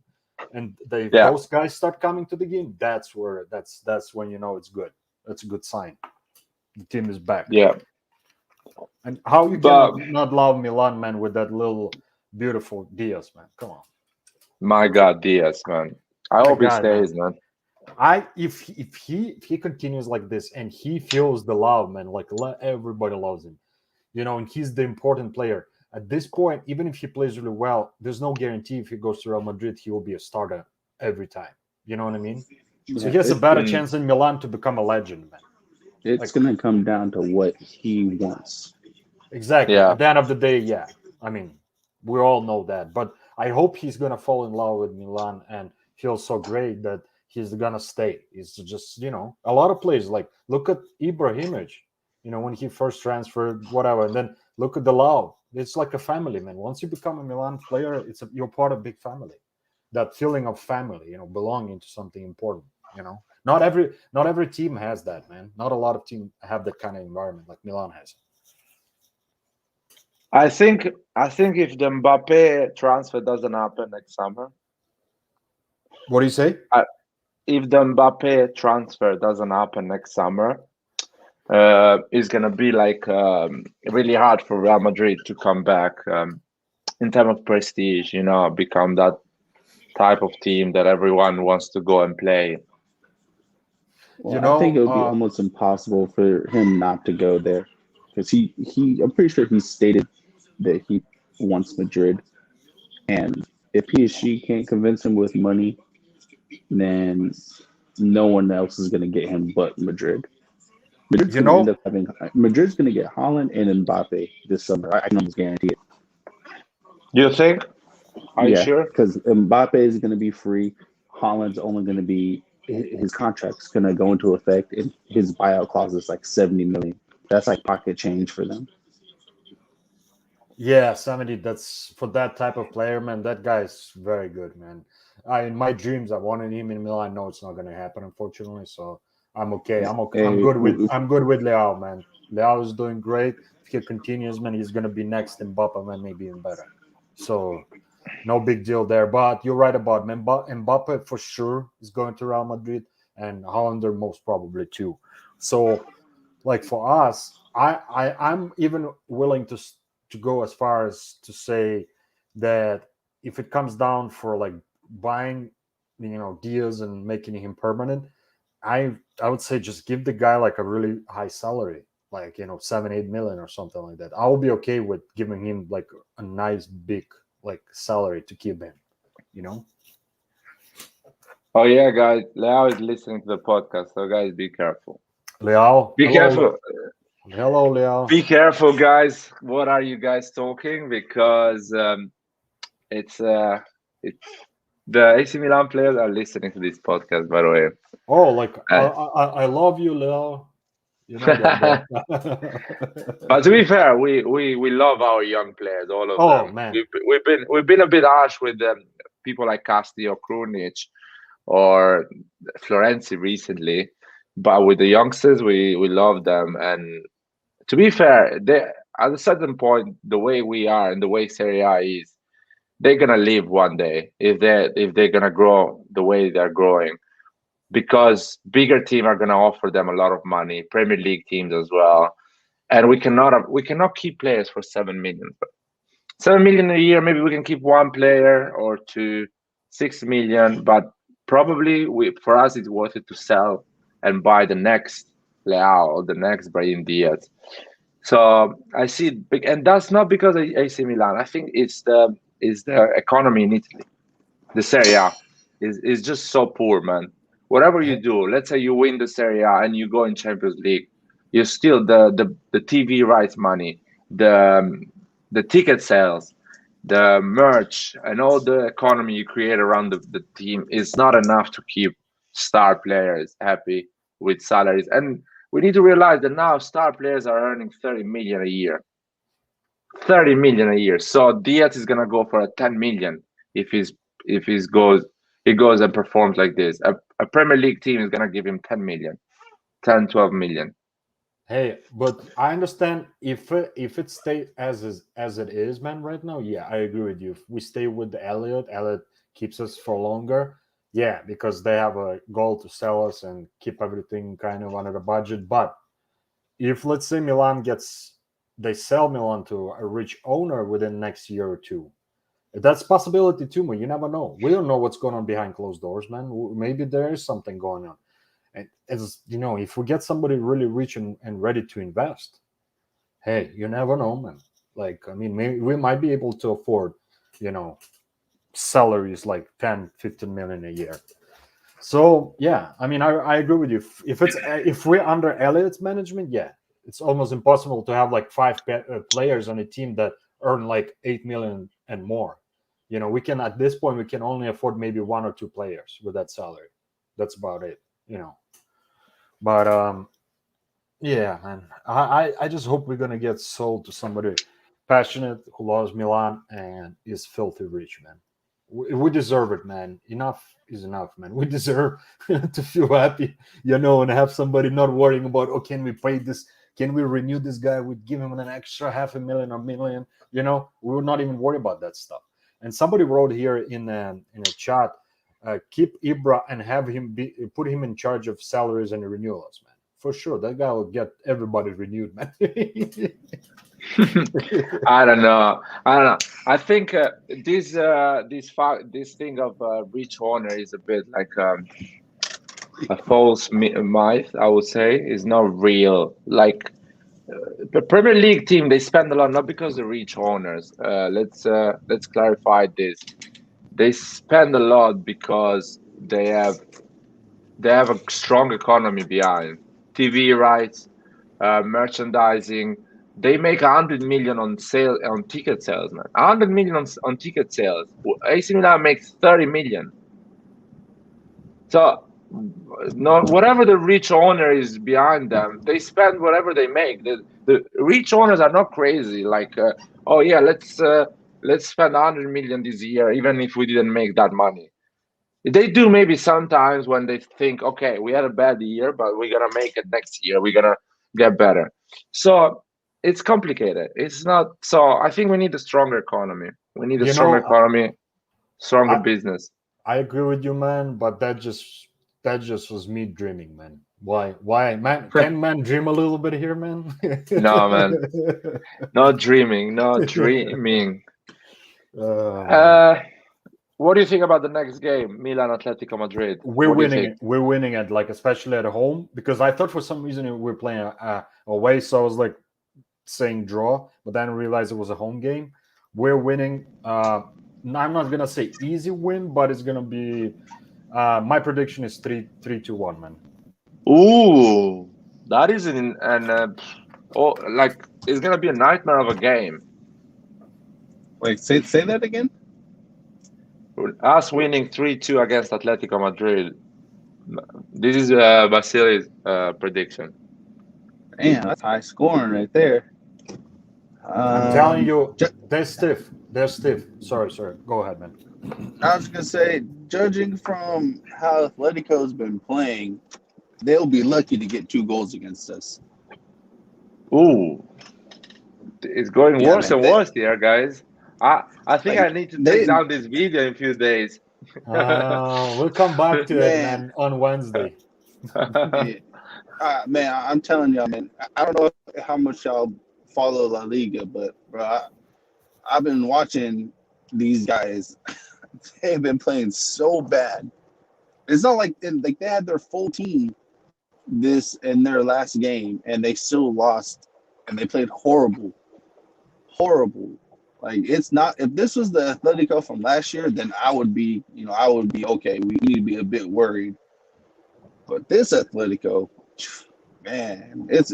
and Yeah. those guys start coming to the game. That's when you know it's good. That's a good sign. The team is back. Yeah. And how you But can not love Milan, man, with that little beautiful Diaz, man? Come on, my God, Diaz, man. I my hope he God, man. stays, man. If he continues like this and he feels the love, man, like everybody loves him, you know, and he's the important player at this point. Even if he plays really well, there's no guarantee if he goes to Real Madrid he will be a starter every time. You know what I mean? So Yeah, he has a better Mm, chance in Milan to become a legend, man. it's Like gonna come down to what he wants. exactly. yeah. At the end of the day, yeah. I mean, we all know that. But I hope he's gonna fall in love with Milan and feel so great that he's gonna stay. It's just, you know, a lot of players like look at Ibrahimovic, you know, when he first transferred, whatever, and then look at the Lau. It's like a family, man. Once you become a Milan player, you're part of big family. That feeling of family, you know, belonging to something important, you know. Not every team has that, man. Not a lot of teams have that kind of environment like Milan has. I think if the Mbappe transfer doesn't happen next summer, What do you say? I, if the Mbappe transfer doesn't happen next summer, it's gonna be like really hard for Real Madrid to come back in terms of prestige. You know, become that type of team that everyone wants to go and play. You Well, I think it know, would be almost impossible for him not to go there because I'm pretty sure he stated that he wants Madrid, and if PSG can't convince him with money, then no one else is going to get him but Madrid. Madrid's You going to end know, up having Madrid's going to get Haaland and Mbappe this summer. I can almost guarantee it. You think? Are you Yeah, sure? because Mbappe is going to be free. Haaland's only going to be his contract's going to go into effect, and his buyout clause is like 70 million. That's like pocket change for them. yeah, 70. That's for that type of player, man. That guy is very good, man. In my dreams, I wanted him in Milan. No, it's not going to happen, unfortunately. So I'm okay. I'm okay. I'm Hey, good with. I'm good with Leao, man. Leao is doing great. If he continues, man, he's going to be next in Mbappe, man, maybe even better. So no big deal there. But you're right about Mbappe for sure is going to Real Madrid, and Hollander most probably too. So like for us, I'm even willing to go as far as to say that if it comes down for like buying, Diaz and making him permanent, I would say just give the guy like a really high salary, like 7-8 million or something like that. I will be okay with giving him like a nice big like salary to keep him, you know. Oh yeah, guys. Leo is listening to the podcast, so guys, be careful. Leo, Be hello, careful. hello, Leo. Be careful, guys. What are you guys talking? Because it's it's the AC Milan players are listening to this podcast, by the way. Oh, like Uh, I love you, Leo. You know that, bro. but to be fair, we love our young players, all of Oh them. man. We've been a bit harsh with them, people like Castillo, Krunic, or Florenzi recently. But with the youngsters, we love them. And to be fair, they at a certain point, the way we are and the way Serie A is, they're gonna leave one day if they're gonna grow the way they're growing. Because bigger teams are gonna offer them a lot of money, Premier League teams as well. And we cannot keep players for 7 million. 7 million a year, maybe we can keep one player or two, 6 million, but probably for us it's worth it to sell and buy the next Leao or the next Brahim Diaz. So I see and that's not because of AC Milan. I think it's the economy in Italy. The Serie A is just so poor, man. Whatever you do, let's say you win the Serie A and you go in Champions League, you still the TV rights money, the the ticket sales, the merch, and all the economy you create around the team is not enough to keep star players happy with salaries. And we need to realize that now star players are earning 30 million a year. 30 million a year. So Diaz is gonna go for a 10 million if he goes and performs like this. A Premier League team is gonna give him 10 million, 10, 12 million. Hey, but I understand if it stay as it is, man. Right now, yeah, I agree with you. If we stay with Elliot keeps us for longer. Yeah, because they have a goal to sell us and keep everything kind of under the budget. But if let's say they sell Milan to a rich owner within next year or two, that's a possibility too, man. You never know. We don't know what's going on behind closed doors, man. Maybe there is something going on. And as you know, if we get somebody really rich and ready to invest, hey, you never know, man. Like, I mean, maybe we might be able to afford, you know, salaries like 10, 15 million a year. So yeah, I mean, I agree with you. If we're under Elliot's management, yeah, it's almost impossible to have like five players on a team that earn like 8 million and more. We can at this point we can only afford maybe one or two players with that salary. That's about it. But yeah, man, I just hope we're gonna get sold to somebody passionate who loves Milan and is filthy rich, man. We deserve it, man. Enough is enough, man. We deserve to feel happy, and have somebody not worrying about, oh, can we pay this? Can we renew this guy? We give him an extra 500,000 or million. We will not even worry about that stuff. And somebody wrote here in a chat, keep Ibra and have him put him in charge of salaries and renewals, man. For sure, that guy will get everybody renewed, man. I don't know. I think this thing of rich owner is a bit like a false myth. I would say is not real. Like the Premier League team, they spend a lot not because they're rich owners. Let's clarify this. They spend a lot because they have a strong economy behind TV rights, merchandising. They make 100 million on ticket sales, man. 100 million on ticket sales. AC Milan makes 30 million. So, no, whatever the rich owner is behind them, they spend whatever they make. The rich owners are not crazy. Like, oh yeah, let's spend 100 million this year, even if we didn't make that money. They do maybe sometimes when they think, okay, we had a bad year, but we're gonna make it next year. We're gonna get better. So it's complicated. It's not. So I think we need a stronger economy. We need a stronger economy, stronger business. I agree with you, man. But that just was me dreaming, man. Why, man? Can man dream a little bit here, man? No, man. Not dreaming. Not dreaming. What do you think about the next game, Milan Atletico Madrid? We're winning. We're winning at, like, especially at home, because I thought for some reason we're playing away, so I was like saying draw, but then I realized it was a home game. We're winning. I'm not gonna say easy win, but it's gonna be. My prediction is 3-1, man. Ooh, that is like it's gonna be a nightmare of a game. Wait, say that again. Us winning 3-2 against Atletico Madrid. This is Vasily's prediction. Damn, that's high scoring right there. I'm telling you, they're stiff. They're stiff. Sorry. Go ahead, man. I was gonna say, judging from how Atletico's been playing, they'll be lucky to get 2 goals against us. Ooh, it's going worse and worse here, guys. I think I need to take down this video in a few days. We'll come back to it, man, on Wednesday. Man, I'm telling y'all, man. I don't know how much y'all follow La Liga, but bro, I've been watching these guys. They've been playing so bad. It's not like they had their full team in their last game, and they still lost, and they played horrible. Like, it's not. If this was the Atletico from last year, then I would be okay. We need to be a bit worried. But this Atletico, man, it's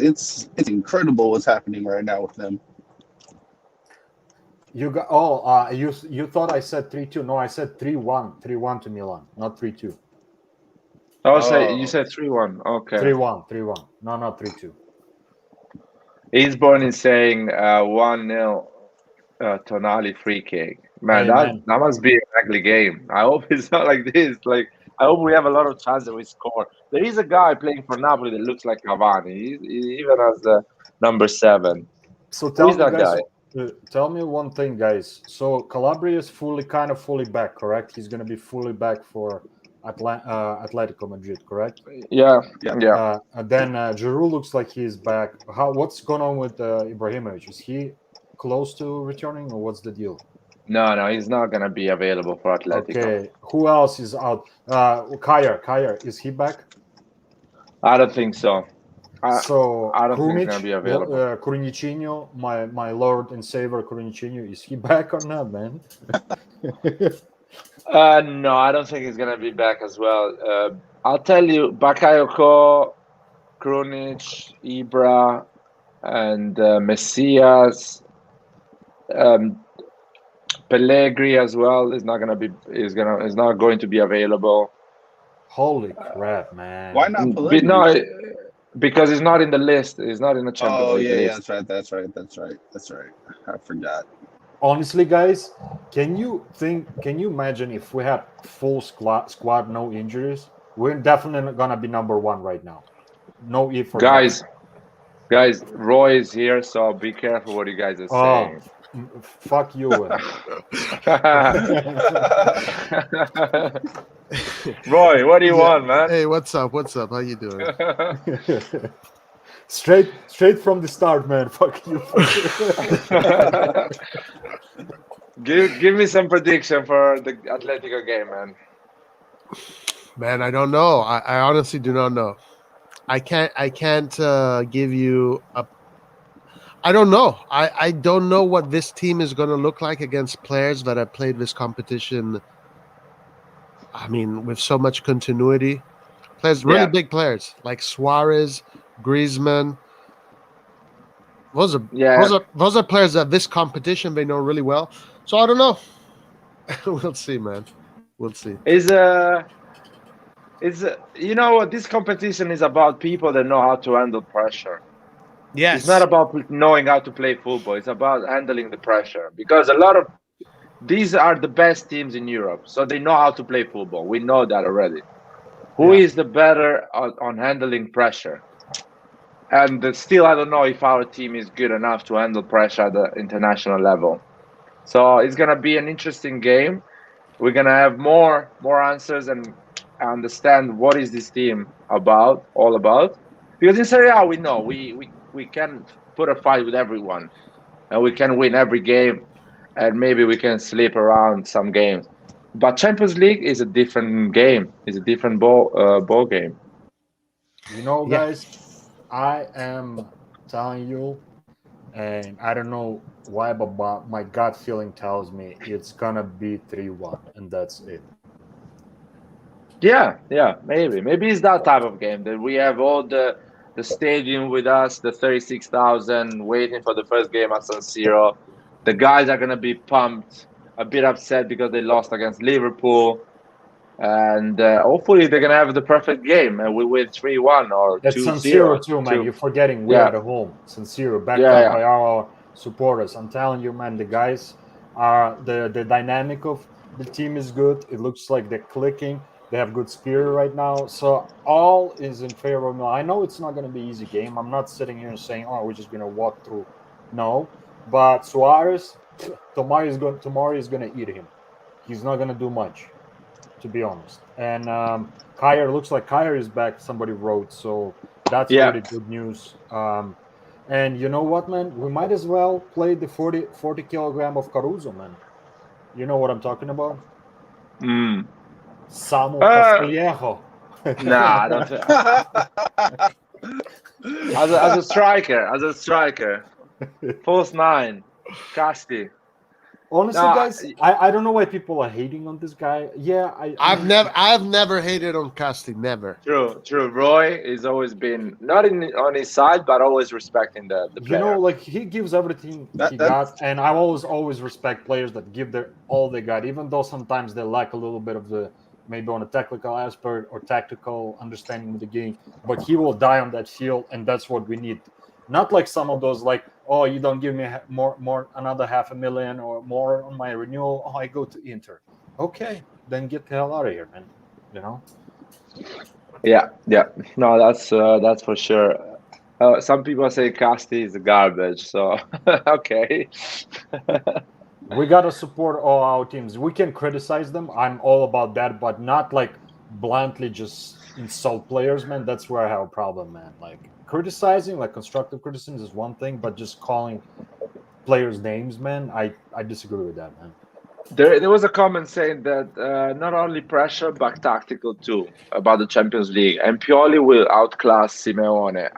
incredible what's happening right now with them. You got you thought I said 3-2. No, I said 3-1. 3-1 to Milan, not 3-2. You said 3-1. Okay. 3-1. No, not 3-2. Eastbourne is saying 1-0 Tonali free kick. Man, that must be an ugly game. I hope it's not like this. Like, I hope we have a lot of chances we score. There is a guy playing for Napoli that looks like Cavani. He even has number 7. So tell me, guys. Tell me one thing, guys. So Calabria is fully back, correct? He's going to be fully back for Atletico Madrid, correct? Yeah. And then Giroud looks like he's back. What's going on with Ibrahimovic? Is he close to returning, or what's the deal? No, he's not going to be available for Atletico. Okay, who else is out? Kyer, is he back? I don't think so. So I don't think he's going to be available. Kurnicinho, my lord and savior Kurnicinho, is he back or not, man? No, I don't think he's going to be back as well. I'll tell you, Bakayoko, Krunic, Ibra, and Messias, Pellegrini as well is not going to be available. Holy crap, man! Why not Pellegrini? No, because he's not in the list. He's not in the Champions League list. That's right. I forgot. Honestly, guys, can you imagine if we had full squad, no injuries? We're definitely gonna be number 1 right now. No if for guys. Roy is here, so be careful what you guys are saying. Fuck you. Roy, what do you want, man? Hey, what's up? How you doing? Straight from the start, man. Fuck you. Give me some prediction for the Atletico game, man. Man, I don't know. I honestly do not know. I can't give you a. I don't know. I don't know what this team is going to look like against players that have played this competition. I mean, with so much continuity, players, really big players like Suarez, Griezmann, Those are Yeah, those are players that this competition they know really well. So I don't know. We'll see, man. We'll see. is you know what, this competition is about people that know how to handle pressure. It's not Yes. about knowing how to play football. It's about handling the pressure, because a lot of these are the best teams in Europe, so they know how to play football. We know that already. Who Yeah. is the better on handling pressure? And still, I don't know if our team is good enough to handle pressure at the international level. So it's gonna be an interesting game. We're gonna have more answers and understand what is this team all about. Because in Serie A, we know we can put a fight with everyone, and we can win every game, and maybe we can sleep around some games. But Champions League is a different game. It's a different ball game. You know, Yeah. guys, I am telling you, and I don't know why, but my gut feeling tells me it's gonna be 3-1, and that's it. Yeah, maybe it's that type of game that we have all the stadium with us, the 36,000 waiting for the first game at San Siro. The guys are gonna be pumped, a bit upset because they lost against Liverpool, and hopefully they're gonna have the perfect game and we win 3-1 or It's two San Siro zero. too, man. Two. You're forgetting we are Yeah, at home. San Siro, backed yeah, up yeah. by our supporters. I'm telling you, man, the guys are the dynamic of the team is good. It looks like they're clicking. They have good spirit right now. So all is in favor of me. I know it's not going to be easy game. I'm not sitting here and saying, "Oh, we're just going to walk through." No, but Suarez, tomorrow is going to eat him. He's not going to do much, to be honest. And Kyer looks like Kyer is back. Somebody wrote, so that's Yeah. already good news. And you know what, man? We might as well play the 40 kilogram of Caruso, man. You know what I'm talking about? Mm. Samu Uh, Castillejo. nah, I don't. As a striker, false nine, Casti. Honestly, No, guys, I don't know why people are hating on this guy. Yeah, I mean, I've never hated on Casti. Never. true. Roy has always been not on his side, but always respecting the you know, player. like he gives everything he got, That's and I always respect players that give their all they got, even though sometimes they lack a little bit of the maybe on a technical aspect or tactical understanding of the game. But he will die on that field, and that's what we need. Not like some of those, like, oh, you don't give me more another 500,000 or more on my renewal. Oh, I go to Inter. Okay, then get the hell out of here, man. You know. Yeah. No, that's for sure. Some people say Casti is garbage, so okay. We gotta support all our teams. We can criticize them. I'm all about that, but not like bluntly just insult players, man. That's where I have a problem, man. Like criticizing, like constructive criticism is one thing, but just calling players names, man, I disagree with that, man. There was a comment saying that not only pressure but tactical too about the Champions League, and Pioli will outclass Simeone.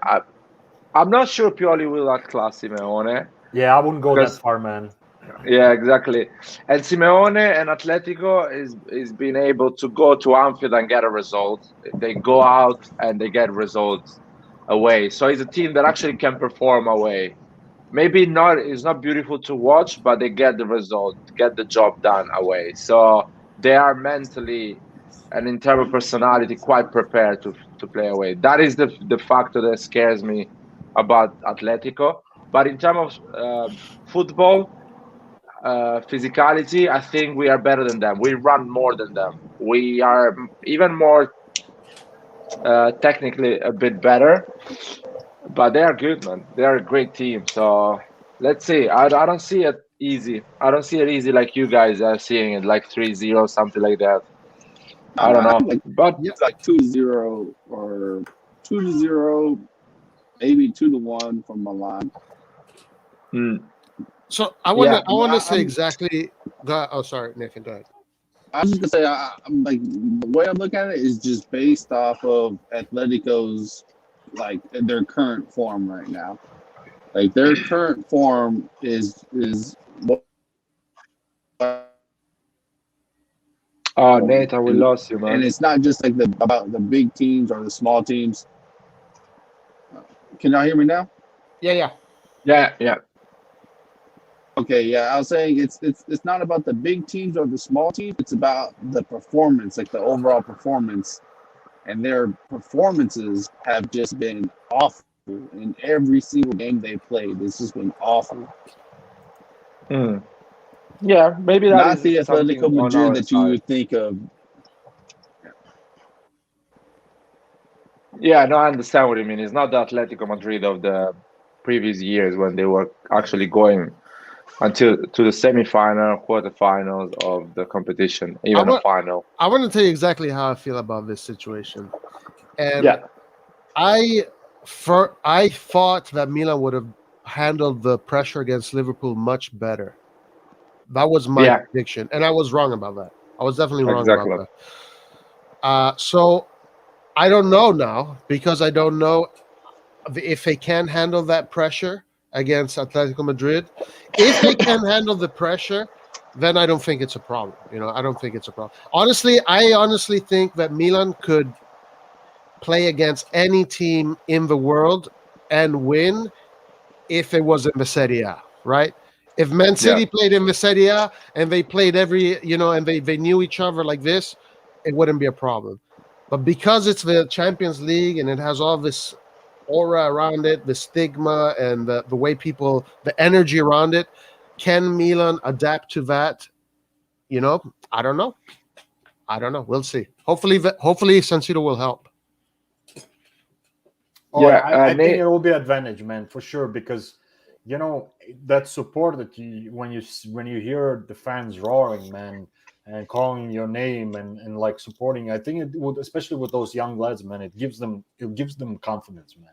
I'm not sure Pioli will outclass Simeone Yeah, I wouldn't go that because far, man. yeah, exactly. And Simeone and Atletico is being able to go to Anfield and get a result. They go out and they get results away. So it's a team that actually can perform away. Maybe not, it's not beautiful to watch, but they get the result, get the job done away. So they are mentally and in terms of personality quite prepared to play away. That is the factor that scares me about Atletico. But in terms of football, physicality, I think we are better than them. We run more than them. We are even more technically a bit better, but they are good, man. They are a great team. So let's see. I don't see it easy. I don't see it easy like you guys are seeing it, like 3-0, something like that. I don't I have know. like But Yeah. it's like 2-0 or 2-0, maybe 2-1 from Milan. mm, So yeah, I want to say I'm exactly. Oh, sorry, Nick. Go ahead. I was just gonna say I'm like the way I look at it is just based off of Atletico's like their current form right now. Like their current form is what oh, form, Nathan, we lost you, and man. it's not just like the about the big teams or the small teams. Can y'all hear me now? Yeah, yeah. Yeah, yeah, Okay, yeah, I was saying it's not about the big teams or the small teams. It's about the performance, like the overall performance, and their performances have just been awful in every single game they played. It's just been awful. mm. Yeah. Maybe that Not the is something Atletico on Madrid our that you side. would think of. Yeah, no, I understand what you mean. It's not the Atletico Madrid of the previous years when they were actually going until to the semi-final, quarterfinals of the competition, I even a want final. I want to tell you exactly how I feel about this situation, and Yeah, I I thought that Milan would have handled the pressure against Liverpool much better. That was my yeah, prediction, and I was wrong about that. I was definitely wrong about exactly. that. So I don't know now because I don't know if they can handle that pressure against Atletico Madrid. If they can handle the pressure, then I don't think it's a problem. I don't think it's a problem. Honestly, I honestly think that Milan could play against any team in the world and win if it was in the Serie A, right? If Man Yeah, City played in the Serie A and they played and they knew each other like this, it wouldn't be a problem. But because it's the Champions League and it has all this aura around it, the stigma and the way the energy around it, can Milan adapt to that? I don't know. I don't know. We'll see. Hopefully San Siro will help. Oh, yeah. I think Nate, it will be advantage, man, for sure, because that support that when you hear the fans roaring, man, and calling your name and like supporting, I think it would, especially with those young lads, man, it gives them confidence, man.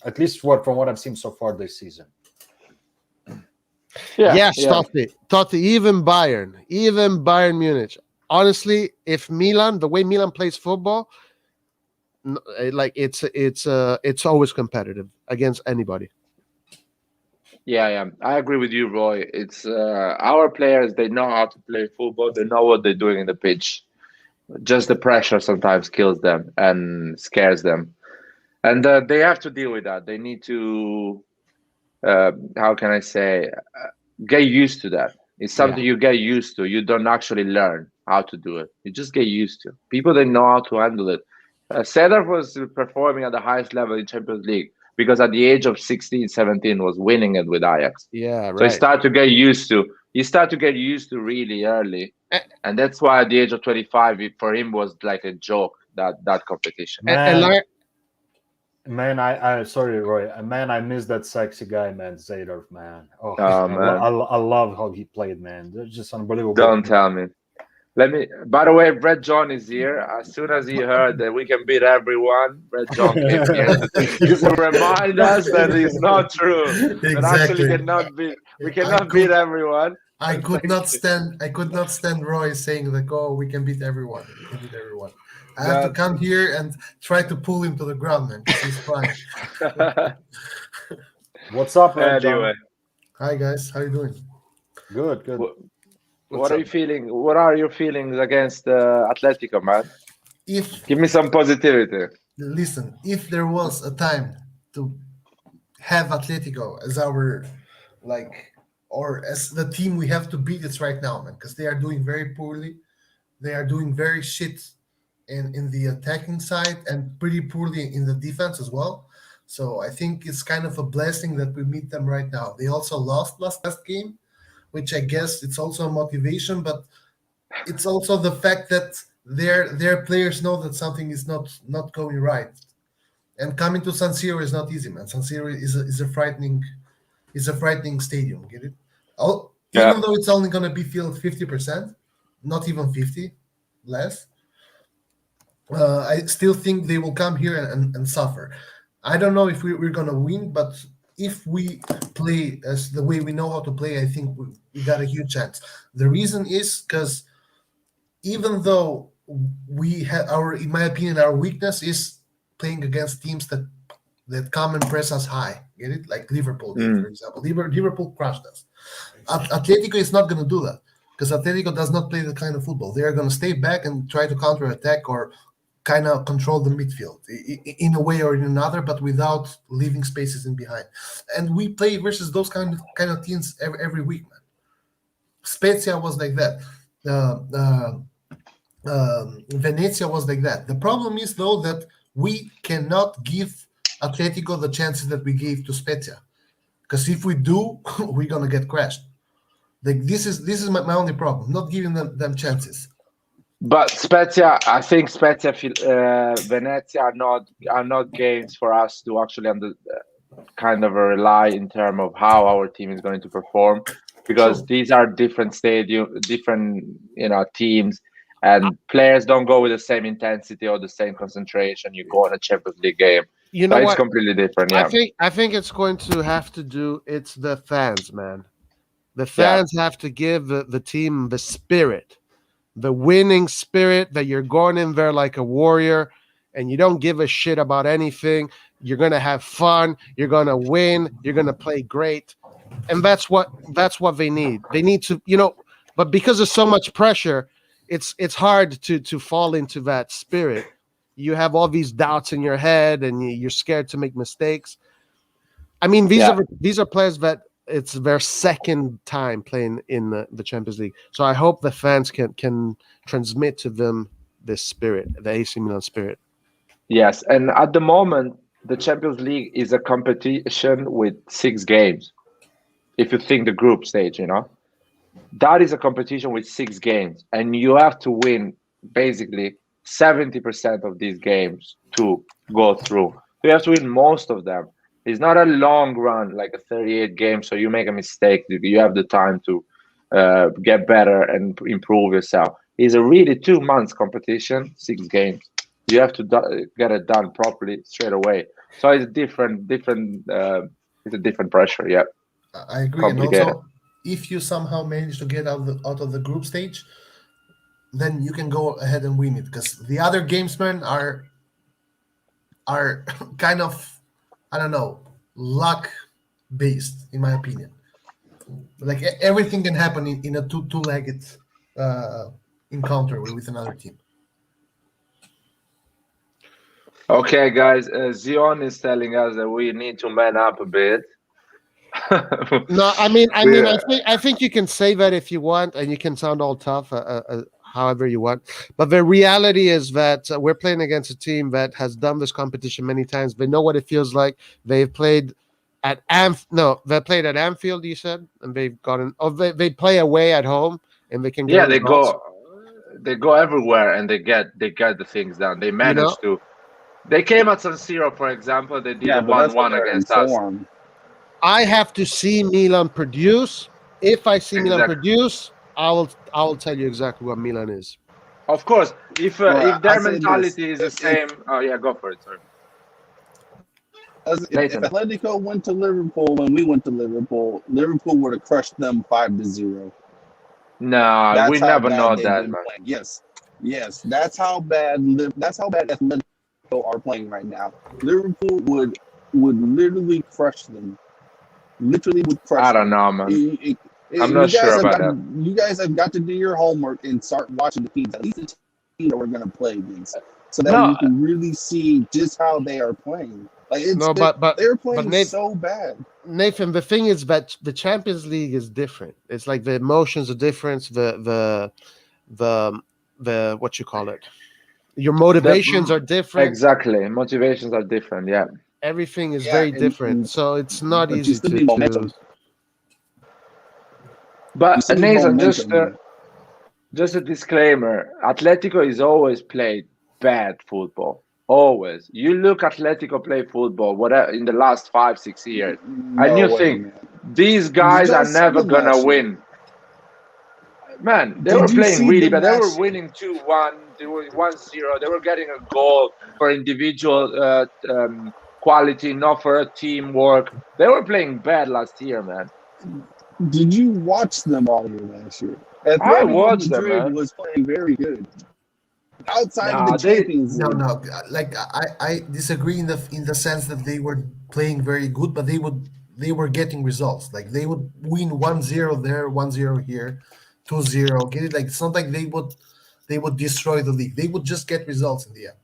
At least from what I've seen so far this season. yeah, Yes, yeah, Totti, even Bayern Munich. Honestly, if Milan, the way Milan plays football, like it's always competitive against anybody. yeah, yeah. I agree with you, Roy. It's our players. They know how to play football. They know what they're doing in the pitch. Just the pressure sometimes kills them and scares them, and they have to deal with that. They need to, how can I say, get used to that. It's Yeah, something you get used to. You don't actually learn how to do it. You just get used to. People they know how to handle it. Seedorf was performing at the highest level in Champions League because at the age of 16, 17 was winning it with Ajax. yeah, So right. you start to get used to really early. And, And that's why at the age of 25, for him was like a joke, that competition. and Man, like, man, I sorry, Roy. Man, I miss that sexy guy, man, Zadorf, man. Oh, Oh I, lo- man, I, lo- I love how he played, man. They're just unbelievable. don't tell me. Let me. By the way, Red John is here. As soon as he heard that we can beat everyone, Red John came here to remind us that it's not true. That actually Exactly. we I cannot beat could everyone. I could Thank not you. stand I could not stand Roy saying like, oh, we can beat everyone. We can beat everyone. I have to That. come here and try to pull him to the ground, man, because he's crying. What's up, Red Anyway, John? Hi guys, how you doing? Good, good. what what's are up? you feeling? What are your feelings against Atletico, man? If Give me some positivity. Listen, if there was a time to have Atletico as our like or as the team we have to beat, it's right now, man, because they are doing very poorly. They are doing very shit in the attacking side and pretty poorly in the defense as well. So I think it's kind of a blessing that we meet them right now. They also lost last game, which I guess it's also a motivation, but it's also the fact that their players know that something is not going right. And coming to San Siro is not easy, man. San Siro is a frightening stadium. Get it? Yeah, Even though it's only gonna be filled 50%, not even 50, less. I still think they will come here and suffer. I don't know if we're gonna win, but if we play as the way we know how to play, I think we got a huge chance. The reason is because even though we have in my opinion, our weakness is playing against teams that come and press us high. Get it? Like Liverpool did, for mm, example. Liverpool crushed us. Atletico is not going to do that because Atletico does not play the kind of football. They are going to stay back and try to counter attack or kind of control the midfield in a way or in another, but without leaving spaces in behind. And we play versus those kind of teams every week, man. Spezia was like that. Uh, Venezia was like that. The problem is though that we cannot give Atletico the chances that we gave to Spezia, because if we do, we're gonna get crashed. Like this is my only problem, not giving them chances. But Spezia, I think Spezia, Venezia are not games for us to actually kind of rely in terms of how our team is going to perform, because True. these are different stadium, different teams, and players don't go with the same intensity or the same concentration you go on a Champions League game. You So know it's what? completely different. I Yeah, think it's going to have to do. It's the fans, man. The yeah, fans have to give the team the spirit, the winning spirit, that you're going in there like a warrior and you don't give a shit about anything. You're going to have fun. You're going to win. You're going to play great. And that's what they need. They need to, but because of so much pressure, it's hard to fall into that spirit. You have all these doubts in your head and you're scared to make mistakes. I mean, yeah. these are players that it's their second time playing in the Champions League. So I hope the fans can transmit to them this spirit, the AC Milan spirit. Yes, and at the moment, the Champions League is a competition with 6 games. If you think the group stage, that is a competition with 6 games, and you have to win basically 70% of these games to go through. You have to win most of them. It's not a long run like a 38 game, so you make a mistake, you have the time to get better and improve yourself. It's a really 2 months competition, 6 games. You have to get it done properly straight away. So it's it's a different pressure. Yeah, I agree, and complicated. also if you somehow manage to get out of the group stage, then you can go ahead and win it, because the other games, man, are kind of, I don't know, luck based, in my opinion. Like everything can happen in a two-legged encounter with another team. Okay, guys, Zion is telling us that we need to man up a bit. No, I mean, We, I think you can say that if you want, and you can sound all tough, however you want. But the reality is that we're playing against a team that has done this competition many times. They know what it feels like. They've played at they played at Anfield, you said, and they've gotten. Oh, they play away at home, and they can get yeah, results. they go everywhere and they get the things done. They You know, manage to. They came at San Siro, for example. They did Yeah, a but that's when 1-1 they're in against us. form. I have to see Milan produce. If I see Milan Exactly. produce, I will tell you exactly what Milan is. Of course, if Well, I their say this: mentality is the same, oh yeah, go for it. Sorry, if Nathan. Atletico went to Liverpool when we went to Liverpool, Liverpool would have crushed them 5-0. No, we That's how never bad know they've that, been man. playing. Yes, that's how bad. That's how bad Atletico are playing right now. Liverpool would literally crush them. Literally would crush I don't them. know, man. I'm You not sure guys have about got that. you guys have got to do your homework and start watching the teams. At least the teams that we're going to play against, so that No, you can really see just how they are playing. Like No, they're but playing Nathan, so bad. Nathan, the thing is that the Champions League is different. It's like the emotions are different. The what you call it. Your motivations are different. exactly. Motivations are different. Yeah. Everything is Yeah, very different. So it's not but you easy still need to. momentum. You But still need Nathan, momentum. just a disclaimer: Atletico is always played bad football. Always. You look Atletico play football. Whatever in the last 5-6 years, and No you way, think man. these You guys are guys saw never them gonna last year. win. Man, they were Did you playing see really them bad. They were last year? winning 2-1. They were 1-0. They were getting a goal for individual quality, not for a teamwork. They were playing bad last year, man. Did you watch them all year last year? I Atletico watched them, Madrid man. was playing very good outside of the Nah, they. Champions No, League. no, like I disagree in the sense that they were playing very good, but they were getting results. Like they would win 1-0 there, 1-0 here, 2-0. Get it? Like it's not like they would destroy the league. They would just get results in the end.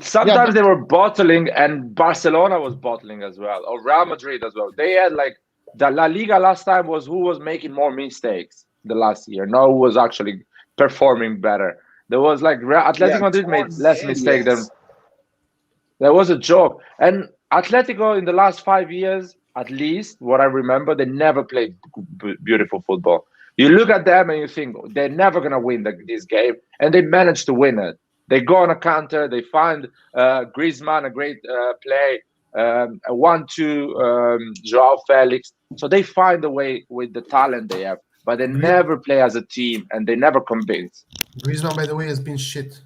sometimes they were bottling, and Barcelona was bottling as well, or Real Madrid as well. They had like the La Liga last time was who was making more mistakes the last year. No, who was actually performing better. There was like Yeah, Atletico Madrid made towards less the end, mistake than yes. there was a joke. And Atletico in the last 5 years, at least what I remember, they never played beautiful football. You look at them and you think they're never gonna win this game, and they managed to win it. They go on a counter, they find Griezmann a great play, a 1-2 Joao Felix. So they find a way with the talent they have, but they never play as a team and they never convince. Griezmann, by the way, has been shit.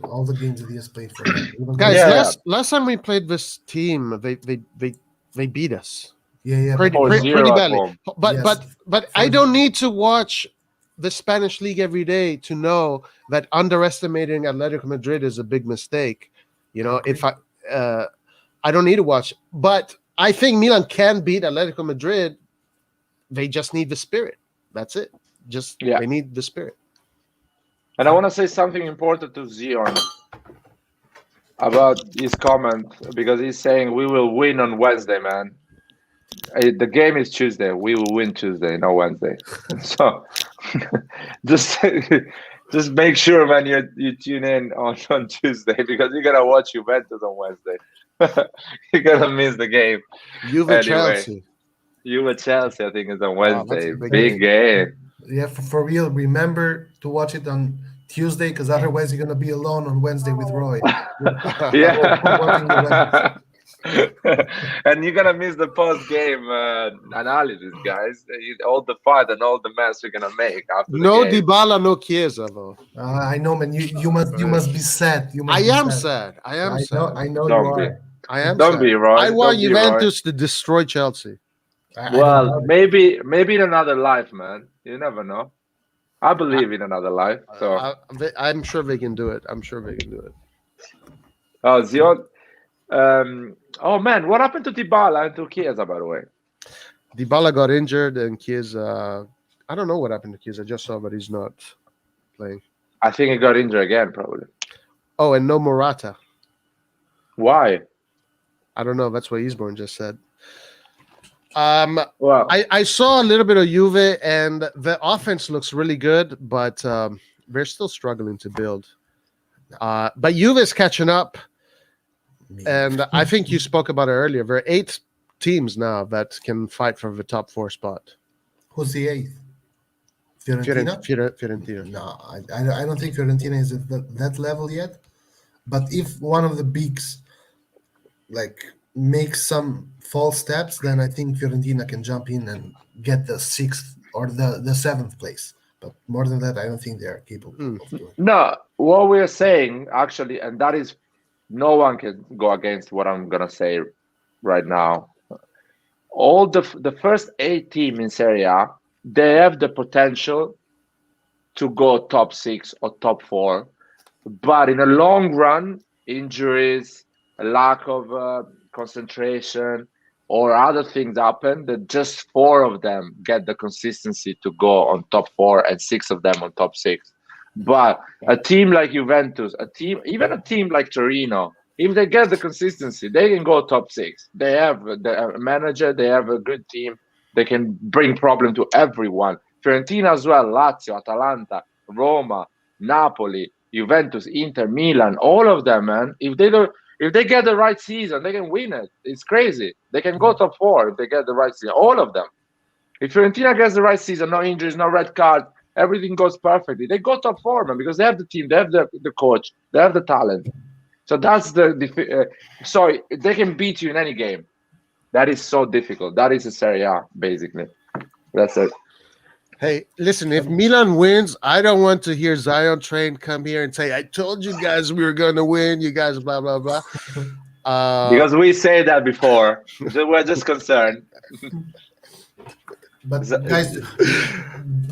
All the games that he has played for them. Guys, Yeah, last time we played this team, they beat us yeah, pretty but 4-0 at badly. home. But Yes. but I don't need to watch the Spanish league every day to know that underestimating Atletico Madrid is a big mistake. You know, if I don't need to watch, but I think Milan can beat Atletico Madrid. They just need the spirit. That's it. They need the spirit. And I want to say something important to Zion about his comment, because he's saying we will win on Wednesday, man. The game is Tuesday. We will win Tuesday, no Wednesday. So just just make sure, man, you tune in on Tuesday, because you're gonna watch Juventus on Wednesday. You're gonna miss the game. Juve Anyway, Chelsea. Chelsea, I think, is on Wow, that's Wednesday. a big Big game. Yeah, for real. Remember to watch it on Tuesday, because otherwise you're gonna be alone on Wednesday with Roy. Watching Yeah. And you're gonna miss the post game analysis, guys. All the fight and all the mess we're gonna make after No the game. Dybala, no Chiesa, though. I know, man. You must be sad. You must I be am sad. sad. I am sad. I know you Don't be. are. I am Don't sad. be, Roy. I want Don't be, Roy. Juventus to destroy Chelsea. I don't Well, doubt it. maybe in another life, man. You never know. I believe in another life. So, I'm sure they can do it. I'm sure they can do it. oh, Zion. Oh man, what happened to Dybala and to Chiesa, by the way? Dybala got injured and Chiesa, I don't know what happened to Chiesa. I just saw that he's not playing. I think he got injured again, probably. Oh, and no Morata. Why? I don't know. That's what Eastbourne just said. Well, I saw a little bit of Juve, and the offense looks really good, but they're still struggling to build. But Juve is catching up, and I think you spoke about it earlier. There are 8 teams now that can fight for the top 4 spot. Who's the 8th? Fiorentina? Fiorentina. No, I don't think Fiorentina is at that level yet. But if one of the bigs like makes some false steps, then I think Fiorentina can jump in and get the 6th or the 7th place. But more than that, I don't think they are capable of doing. no, what we're saying actually, and that is, no one can go against what I'm gonna say right now. All the first 8 teams in Serie A, they have the potential to go top 6 or top 4, but in a long run, injuries, a lack of concentration, or other things happen that just 4 of them get the consistency to go on top 4 and 6 of them on top 6. But a team like Juventus, even a team like Torino, if they get the consistency, they can go top 6. They have the manager, they have a good team, they can bring problem to everyone. Fiorentina as well, Lazio, Atalanta, Roma, Napoli, Juventus, Inter, Milan, all of them, man. If they get the right season, they can win it. It's crazy. They can go top 4 if they get the right season. All of them. If Fiorentina gets the right season, no injuries, no red card, everything goes perfectly, they go top 4, man, because they have the team, they have the coach, they have the talent. So that's so they can beat you in any game. That is so difficult. That is a Serie A, basically. That's it. Hey, listen, if Milan wins, I don't want to hear Zion Train come here and say, I told you guys we were going to win, you guys, blah, blah, blah. Because we say that before. We're just concerned. But guys,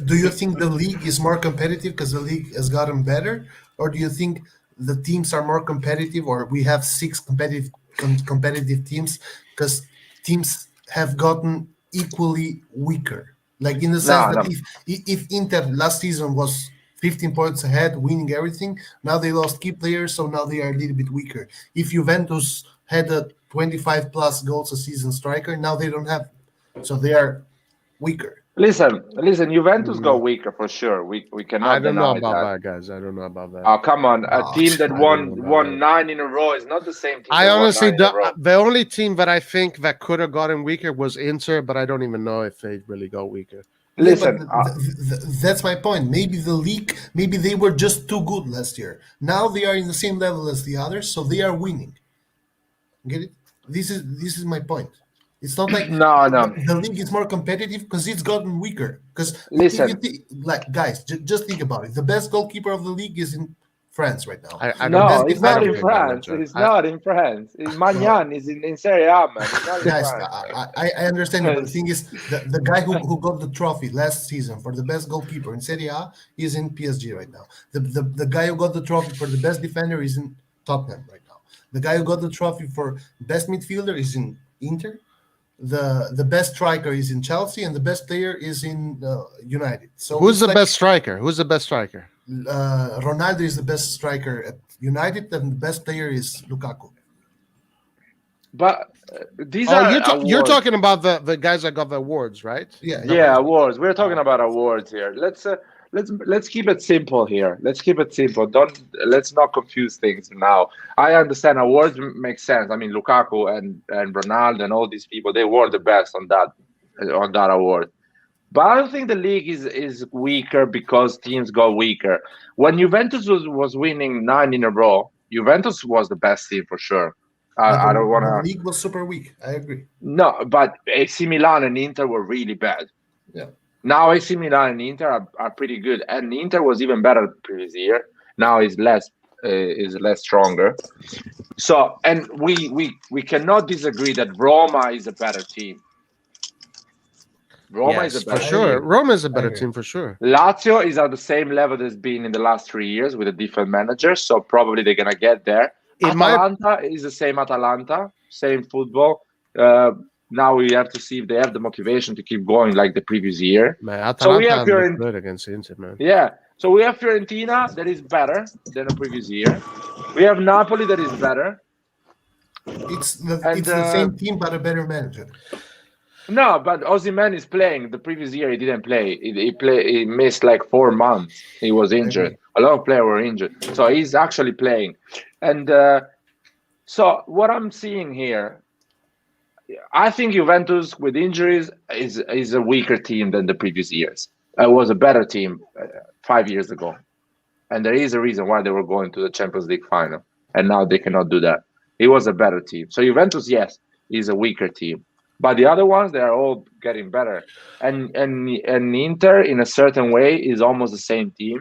do you think the league is more competitive because the league has gotten better? Or do you think the teams are more competitive, or we have 6 competitive teams because teams have gotten equally weaker? Like in the sense that if Inter last season was 15 points ahead, winning everything. Now they lost key players, so now they are a little bit weaker. If Juventus had a 25 plus goals a season striker, now they don't have, so they are weaker. Listen. Juventus go Mm, weaker for sure. We I cannot don't know deny about that. that, guys. I don't know about that. Oh, come on. A Oh, team that I don't know about won that. 9 in a row is not the same team I that won honestly, 9 in a row. the only team that I think that could have gotten weaker was Inter, but I don't even know if they really got weaker. yeah, but Listen, that's my point. Maybe the league, maybe they were just too good last year. Now they are in the same level as the others, so they are winning. Get it? This is my point. It's not like no, no. the league is more competitive because it's gotten weaker. Because if you Listen, think, like guys, just think about it. The best goalkeeper of the league is in France right now. I The don't no, best think it's I not defender, don't in think that France. much. It's not in France. well, Magnan is in Serie A, man. It's not in guys, France. I understand you, but the thing is, the guy who got the trophy last season for the best goalkeeper in Serie A is in PSG right now. The guy who got the trophy for the best defender is in Tottenham right now. The guy who got the trophy for best midfielder is in Inter. The best striker is in Chelsea, and the best player is in United. So Who's it's the like best striker? Who's the best striker? Ronaldo is the best striker at United, and the best player is Lukaku. But these Oh, are you're awards. talking about the guys that got the awards, right? Yeah, no, Yeah, awards. We're talking about awards here. Let's keep it simple here. Let's keep it simple. Don't Let's not confuse things now. I understand awards make sense. I mean, Lukaku and Ronaldo and all these people, they were the best on that award. But I don't think the league is weaker because teams got weaker. When Juventus was winning 9 in a row, Juventus was the best team for sure. but I don't want the to. league was super weak. I agree. No, but AC Milan and Inter were really bad. Yeah. Now AC Milan and Inter are pretty good, and Inter was even better the previous year. Now is less stronger. So, and we cannot disagree that Roma is a better team. Roma is a Yes, for better I sure. agree. team. Roma is a I better agree. team for sure. Lazio is at the same level that's been in the last 3 years with a different manager, so probably they're gonna get there. In my Atalanta is the same Atalanta, same football. Uh, Now we have to see if they have the motivation to keep going like the previous year. man, So we have Atalanta looked Fiorentina. good against Inter, man. Yeah. So we have Fiorentina that is better than the previous year. We have Napoli that is better. It's And the same team but a better manager. no, but Osimhen is playing. The previous year he didn't play. He missed like 4 months. He was injured. A lot of players were injured, so he's actually playing. And so what I'm seeing here, I think Juventus with injuries is a weaker team than the previous years. It was a better team 5 years ago, and there is a reason why they were going to the Champions League final, and now they cannot do that. It was a better team. So Juventus, yes, is a weaker team, but the other ones they are all getting better. And Inter, in a certain way, is almost the same team,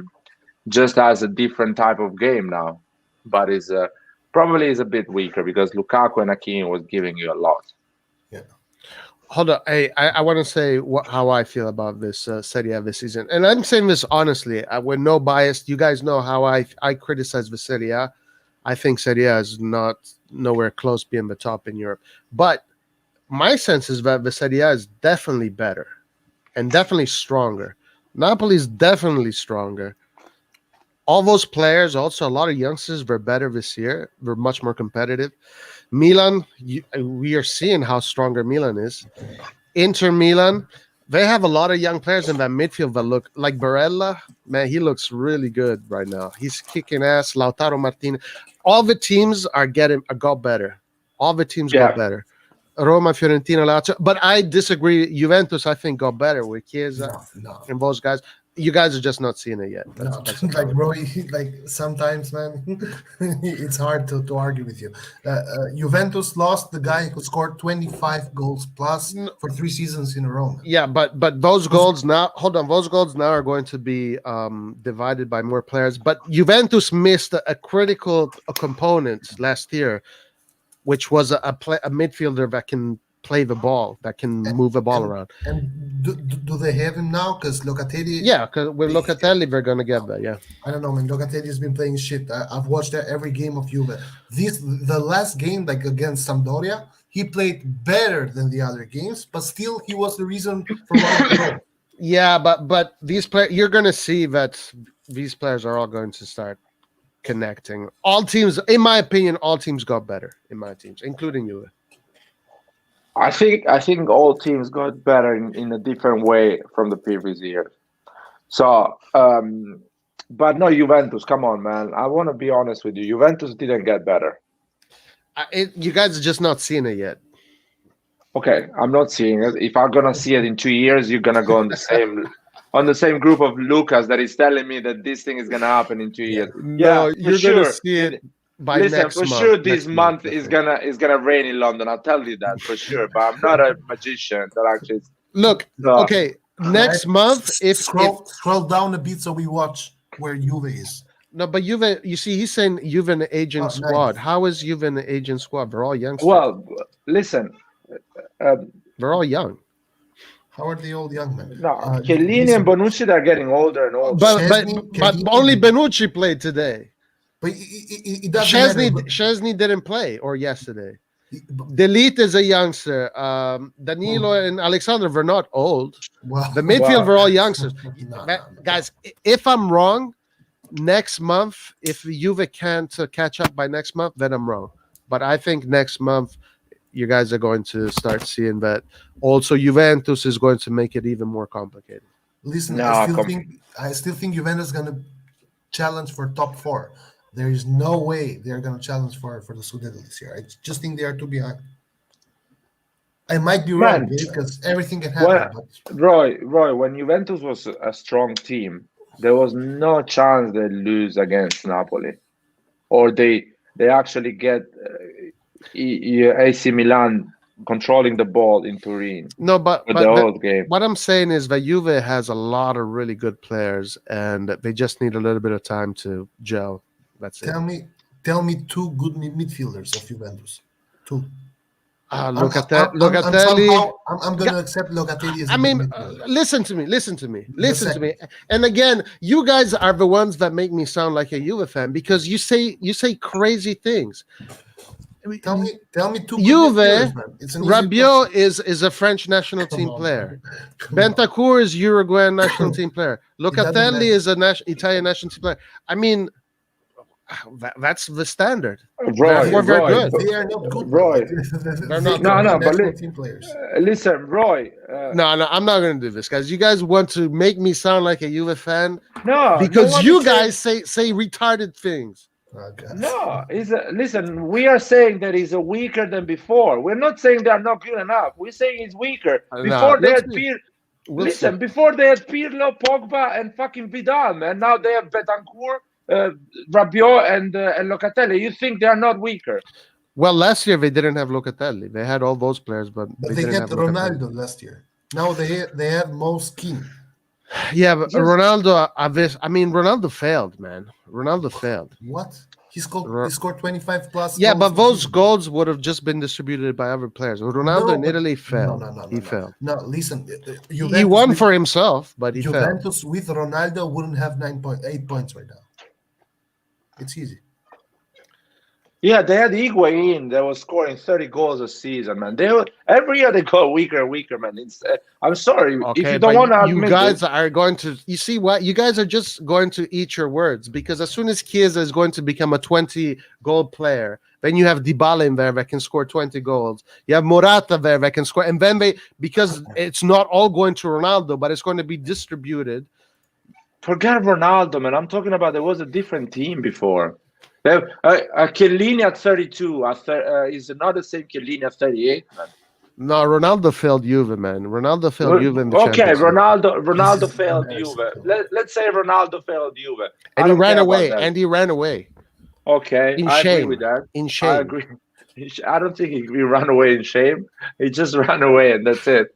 just as a different type of game now, but is probably is a bit weaker because Lukaku and Hakimi was giving you a lot. Yeah. Hold on. Hey, I want to say how I feel about this Serie A this season. And I'm saying this honestly, with no bias. You guys know how I criticize the Serie A. I think Serie A is not nowhere close being the top in Europe. But my sense is that the Serie A is definitely better and definitely stronger. Napoli is definitely stronger. All those players, also a lot of youngsters, were better this year. We're much more competitive. Milan, we are seeing how stronger Milan is. Inter Milan, they have a lot of young players in that midfield that look like Barella. Man, he looks really good right now. He's kicking ass. Lautaro Martinez. All the teams got better. All the teams got better. Roma, Fiorentina, Lazio. But I disagree. Juventus, I think, got better with Chiesa No. and those guys. You guys are just not seeing it yet. No, That's like bro, like sometimes, man, it's hard to argue with you. Juventus lost the guy who scored 25 goals plus for 3 seasons in a row. Man. Yeah, but those goals now, hold on, those goals now are going to be divided by more players. But Juventus missed a critical component last year, which was a midfielder that can play the ball, that can move the ball around. And do they have him now? Because Locatelli. Yeah, because with Locatelli, they're going to get that. Yeah. I don't know, man. Locatelli has been playing shit. I've watched every game of Juve. The last game, like against Sampdoria, he played better than the other games, but still, he was the reason for one goal. Yeah, but these players, you're going to see that these players are all going to start connecting. All teams, in my opinion, all teams got better. In my teams, including you. I think all teams got better in a different way from the previous year. So, but no, Juventus. Come on, man. I want to be honest with you. Juventus didn't get better. You guys are just not seeing it yet. Okay, I'm not seeing it. If I'm gonna see it in 2 years, you're gonna go on the same group of Lucas that is telling me that this thing is gonna happen in 2 years. No, Yeah, for you're sure. gonna see it by Listen, next for month. sure this Next month I is think. gonna rain in London. I'll tell you that for sure. But I'm not a magician that actually. Look, No. okay, next month if scroll down a bit so we watch where Juve is. no, but Juve, you see, he's saying Juve in the agent Oh, squad. nice. How is Juve in the agent squad? They're all youngsters. Well, listen. They're all young. How are they all young men? No, Chiellini and Bonucci, they're getting older and older. But Szczęsny, only Benucci played today. But it doesn't matter. Szczęsny didn't play or yesterday. Delete is a youngster. Danilo and Alexander were not old. Well, The midfield were all youngsters. no. Guys, if I'm wrong, next month, if Juve can't catch up by next month, then I'm wrong. But I think next month, you guys are going to start seeing that. Also, Juventus is going to make it even more complicated. Listen, No, I still think Juventus is gonna challenge for top 4. There is no way they're gonna challenge for the Scudetto this year. I just think they are too behind. I might be wrong Man, because everything can happen. But Roy, when Juventus was a strong team, there was no chance they lose against Napoli, or they actually get AC Milan controlling the ball in Turin No, but for the whole game. what I'm saying is that Juve has a lot of really good players, and they just need a little bit of time to gel. That's it. tell me 2 good midfielders of Juventus. 2. Locatelli. I'm going to accept Locatelli as I a mean, good midfielder. listen to me. And again, you guys are the ones that make me sound like a Juve fan because you say crazy things. Tell me 2 good Juve, midfielders, man. It's an easy Rabiot is a French national team player. Bentancur is Uruguayan national team player. Locatelli is a Italian national team player. I mean, that's the standard. Therefore, they're good. They are not good. Roy. They're not No, but national team players. listen, Roy. No, I'm not going to do this, guys. You guys want to make me sound like a Juve fan No, because no one you is guys say retarded things. Okay. No, listen. We are saying that he's weaker than before. We're not saying they are not good enough. We're saying he's weaker. Before they had before they had Pirlo, Pogba, and fucking Vidal, man. Now they have Bentancur, Rabiot, and Locatelli. You think they are not weaker? Well, last year they didn't have Locatelli. They had all those players, but But they they didn't had have Locatelli. Ronaldo last year. Now they have most Keane. Yeah, but Ronaldo. Ronaldo failed, man. Ronaldo failed. What? He scored 25 plus. Yeah, goals but this those season. goals would have just been distributed by other players. Ronaldo in but- Italy failed. No, He failed. No, listen. He won for himself, but he failed. Juventus with Ronaldo wouldn't have 9.8 points right now. It's easy. Yeah, they had Higuain that was scoring 30 goals a season, man. Every year they go weaker and weaker, man. I'm sorry if you don't want to admit you guys it. are going to. You see what? You guys are just going to eat your words because as soon as Chiesa is going to become a 20-goal player, then you have Dybala in there that can score 20 goals. You have Morata there that can score, and then because it's not all going to Ronaldo, but it's going to be distributed. Forget Ronaldo, man. I'm talking about there was a different team before. Chiellini at 32 is not the same Chiellini at 38, man. No, Ronaldo failed Juve, man. Ronaldo failed Juve in the Okay, Champions League. Ronaldo failed Juve. Let's say Ronaldo failed Juve. And he ran away. Okay, In I shame. agree with that. In shame. I agree. I don't think he ran away in shame. He just ran away and that's it.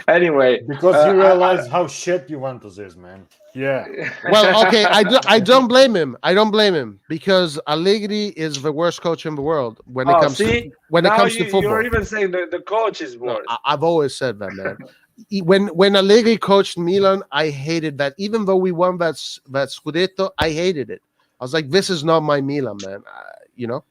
Anyway, Because you realize how shit Juventus is, man. Yeah. Well, okay, I don't blame him. I don't blame him because Allegri is the worst coach in the world when it comes to football. You're even saying the coach is worse. No, I've always said that, man. When Allegri coached Milan, I hated that. Even though we won that Scudetto, I hated it. I was like, this is not my Milan, man. You know.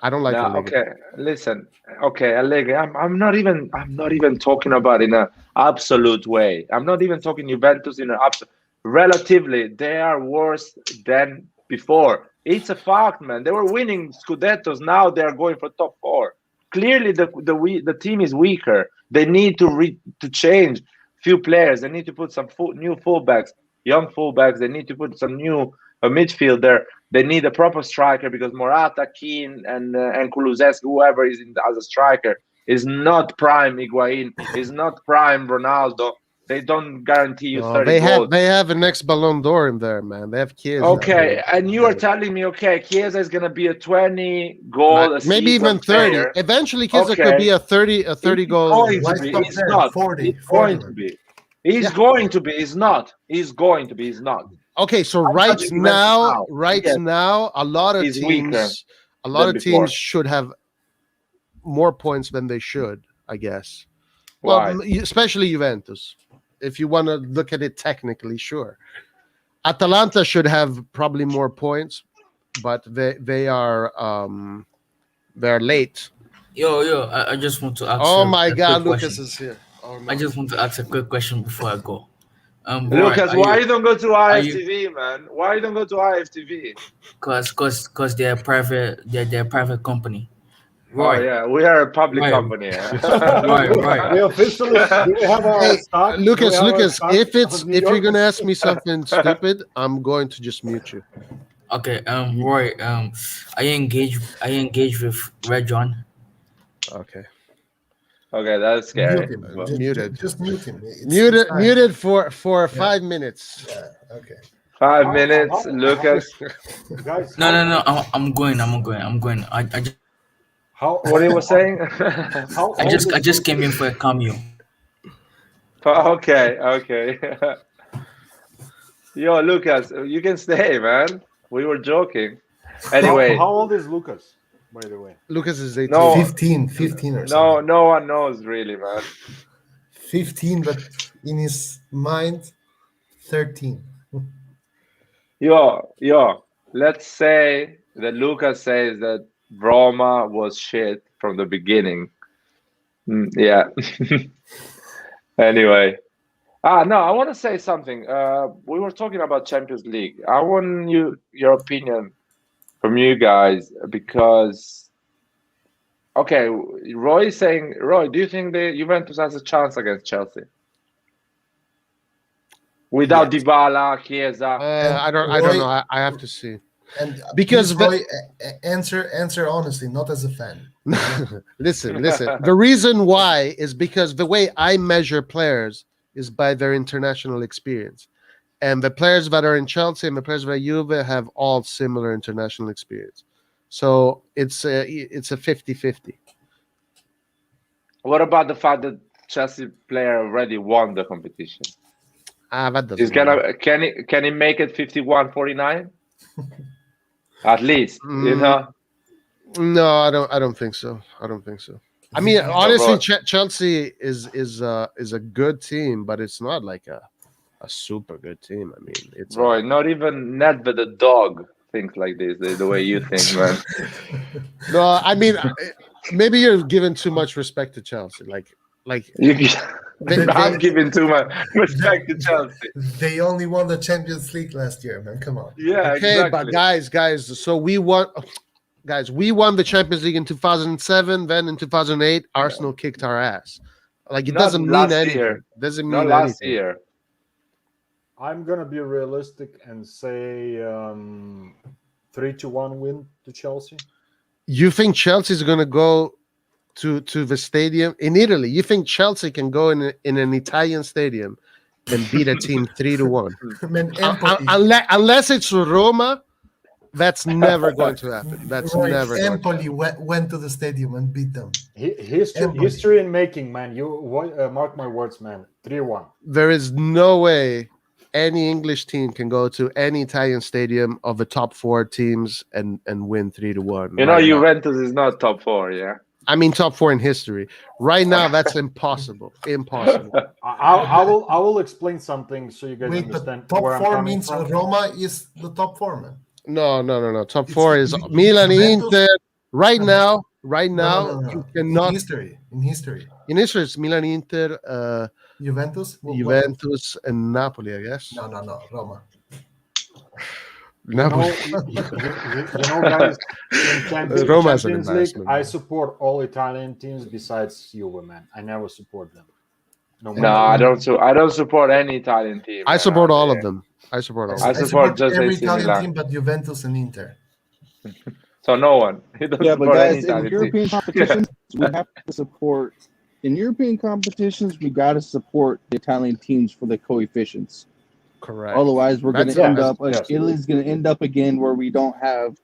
I don't like No, Allegri. okay. Listen, okay, Allegri. I'm not even talking about in a absolute way. I'm not even talking Juventus in an absolute. Relatively, they are worse than before. It's a fact, man. They were winning Scudettos. Now they are going for top four. Clearly, the team is weaker. They need to change few players. They need to put some new fullbacks, young fullbacks. They need to put some new midfielder. They need a proper striker because Morata, Keane, and Kulusevski, whoever is as a striker, is not prime Higuain, is not prime Ronaldo. They don't guarantee you No, 30 goals. they have an ex Ballon d'Or in there, man. They have Chiesa. Okay, and you are telling me, okay, Chiesa is gonna be a 20 goal a Maybe season even 30. player. Eventually, Chiesa could Okay. be a 30 He's goals. going to Why be. stop He's there? not. 40, He's 40, going to man. be. He's Yeah. going to be. He's not. He's going to be. He's not. Okay, so I'm right judging Juventus now, Yes. a lot of He's weaker teams, than before. should have more points than they should, I guess. Why? Well, especially Juventus. If you want to look at it technically, sure. Atalanta should have probably more points, but they're late. Yo, I just want to ask. Oh a my quick God, question. Lucas is here. Oh no. I just want to ask a quick question before I go. Roy, Lucas, are why you? you don't go to Are you? IFTV, man? Why you don't go to IFTV? Cause they're private. They're a private company. Oh Roy, yeah, we are a public Roy, company. Yeah. Roy. We officially do we have our Hey, stock? Do we Lucas, have our Lucas, stock if on New you're York? gonna ask me something stupid, I'm going to just mute you. Okay. Roy. I engage with Red John. Okay. Okay, that's scary. Mute him. Well, Muted. Just mute him. It's time. Muted for 5 minutes. Yeah. Okay. 5 minutes, Lucas. Guys, No. I'm going. I How What he was saying? how I old just is came in Lucas? for a cameo. Okay. Yo, Lucas, you can stay, man. We were joking. Anyway, How old is Lucas, by the way? Lucas is 18. No. 15 or something. no one knows really, man. 15, but in his mind, 13. Yo, let's say that Lucas says that Roma was shit from the beginning. Yeah. Anyway. No, I want to say something. We were talking about Champions League. I want your opinion from you guys because, okay, Roy is saying, Roy, do you think the Juventus has a chance against Chelsea? Without Yes. Dybala, Chiesa. I don't Roy- know. I have to see. And Because please, Roy, answer honestly, not as a fan. Listen. The reason why is because the way I measure players is by their international experience. And the players that are in Chelsea and the players that are Juve have all similar international experience. So it's a 50-50. What about the fact that Chelsea player already won the competition? That doesn't Is matter. can he make it 51-49? At least, you know. No, I don't think so. I mean, honestly, Chelsea is a good team, but it's not like a super good team. I mean, it's Roy, not even Nedved the dog thinks like this, the way you think, man. no. I mean, maybe you're giving too much respect to Chelsea. Like I'm giving too much respect to Chelsea. They only won the Champions League last year, man. Come on. Yeah, okay, exactly. but guys. So we won the Champions League in 2007. Then in 2008, Arsenal kicked our ass. Like it Not doesn't mean last anything. year. Doesn't Not mean last anything. year. I'm gonna be realistic and say 3-1 win to Chelsea. You think Chelsea's going to go to the stadium in Italy? You think Chelsea can go in an Italian stadium and beat a team 3-1? Man, Empoli, Unless it's Roma, that's never going to happen. That's Roy, never going to Empoli happen. went to the stadium and beat them. Empoli. History in making, man. Mark my words, man. 3-1. There is no way any English team can go to any Italian stadium of the top 4 teams and win 3-1. You know, right now. Juventus is not top 4, yeah. I mean, top 4 in history. Right now, that's impossible. Impossible. I will explain something so you guys Wait, but understand top where I'm 4 coming means from. Roma is the top 4, man. No. Top It's 4 is Juventus, Milan, Inter, Right now, No. you In cannot. history. In history, it's Milan, Inter, Juventus. Juventus, and Napoli, I guess. No. Roma. Napoli. Guys, in Roma is an Champions League, embarrassment. I support all Italian teams besides Juve, man. I never support them. No No, matter. I don't support any Italian team. I man, support out all there. of them. I support all. I Of them. support just every AC Italian Milan. team but Juventus and Inter. So no one. He doesn't Yeah, but support any guys, in Italian team. European competitions, we have to support. In European competitions, we got to support the Italian teams for the coefficients. Correct. Otherwise, we're going That's to end yes, up. yes. Italy's going to end up again where we don't have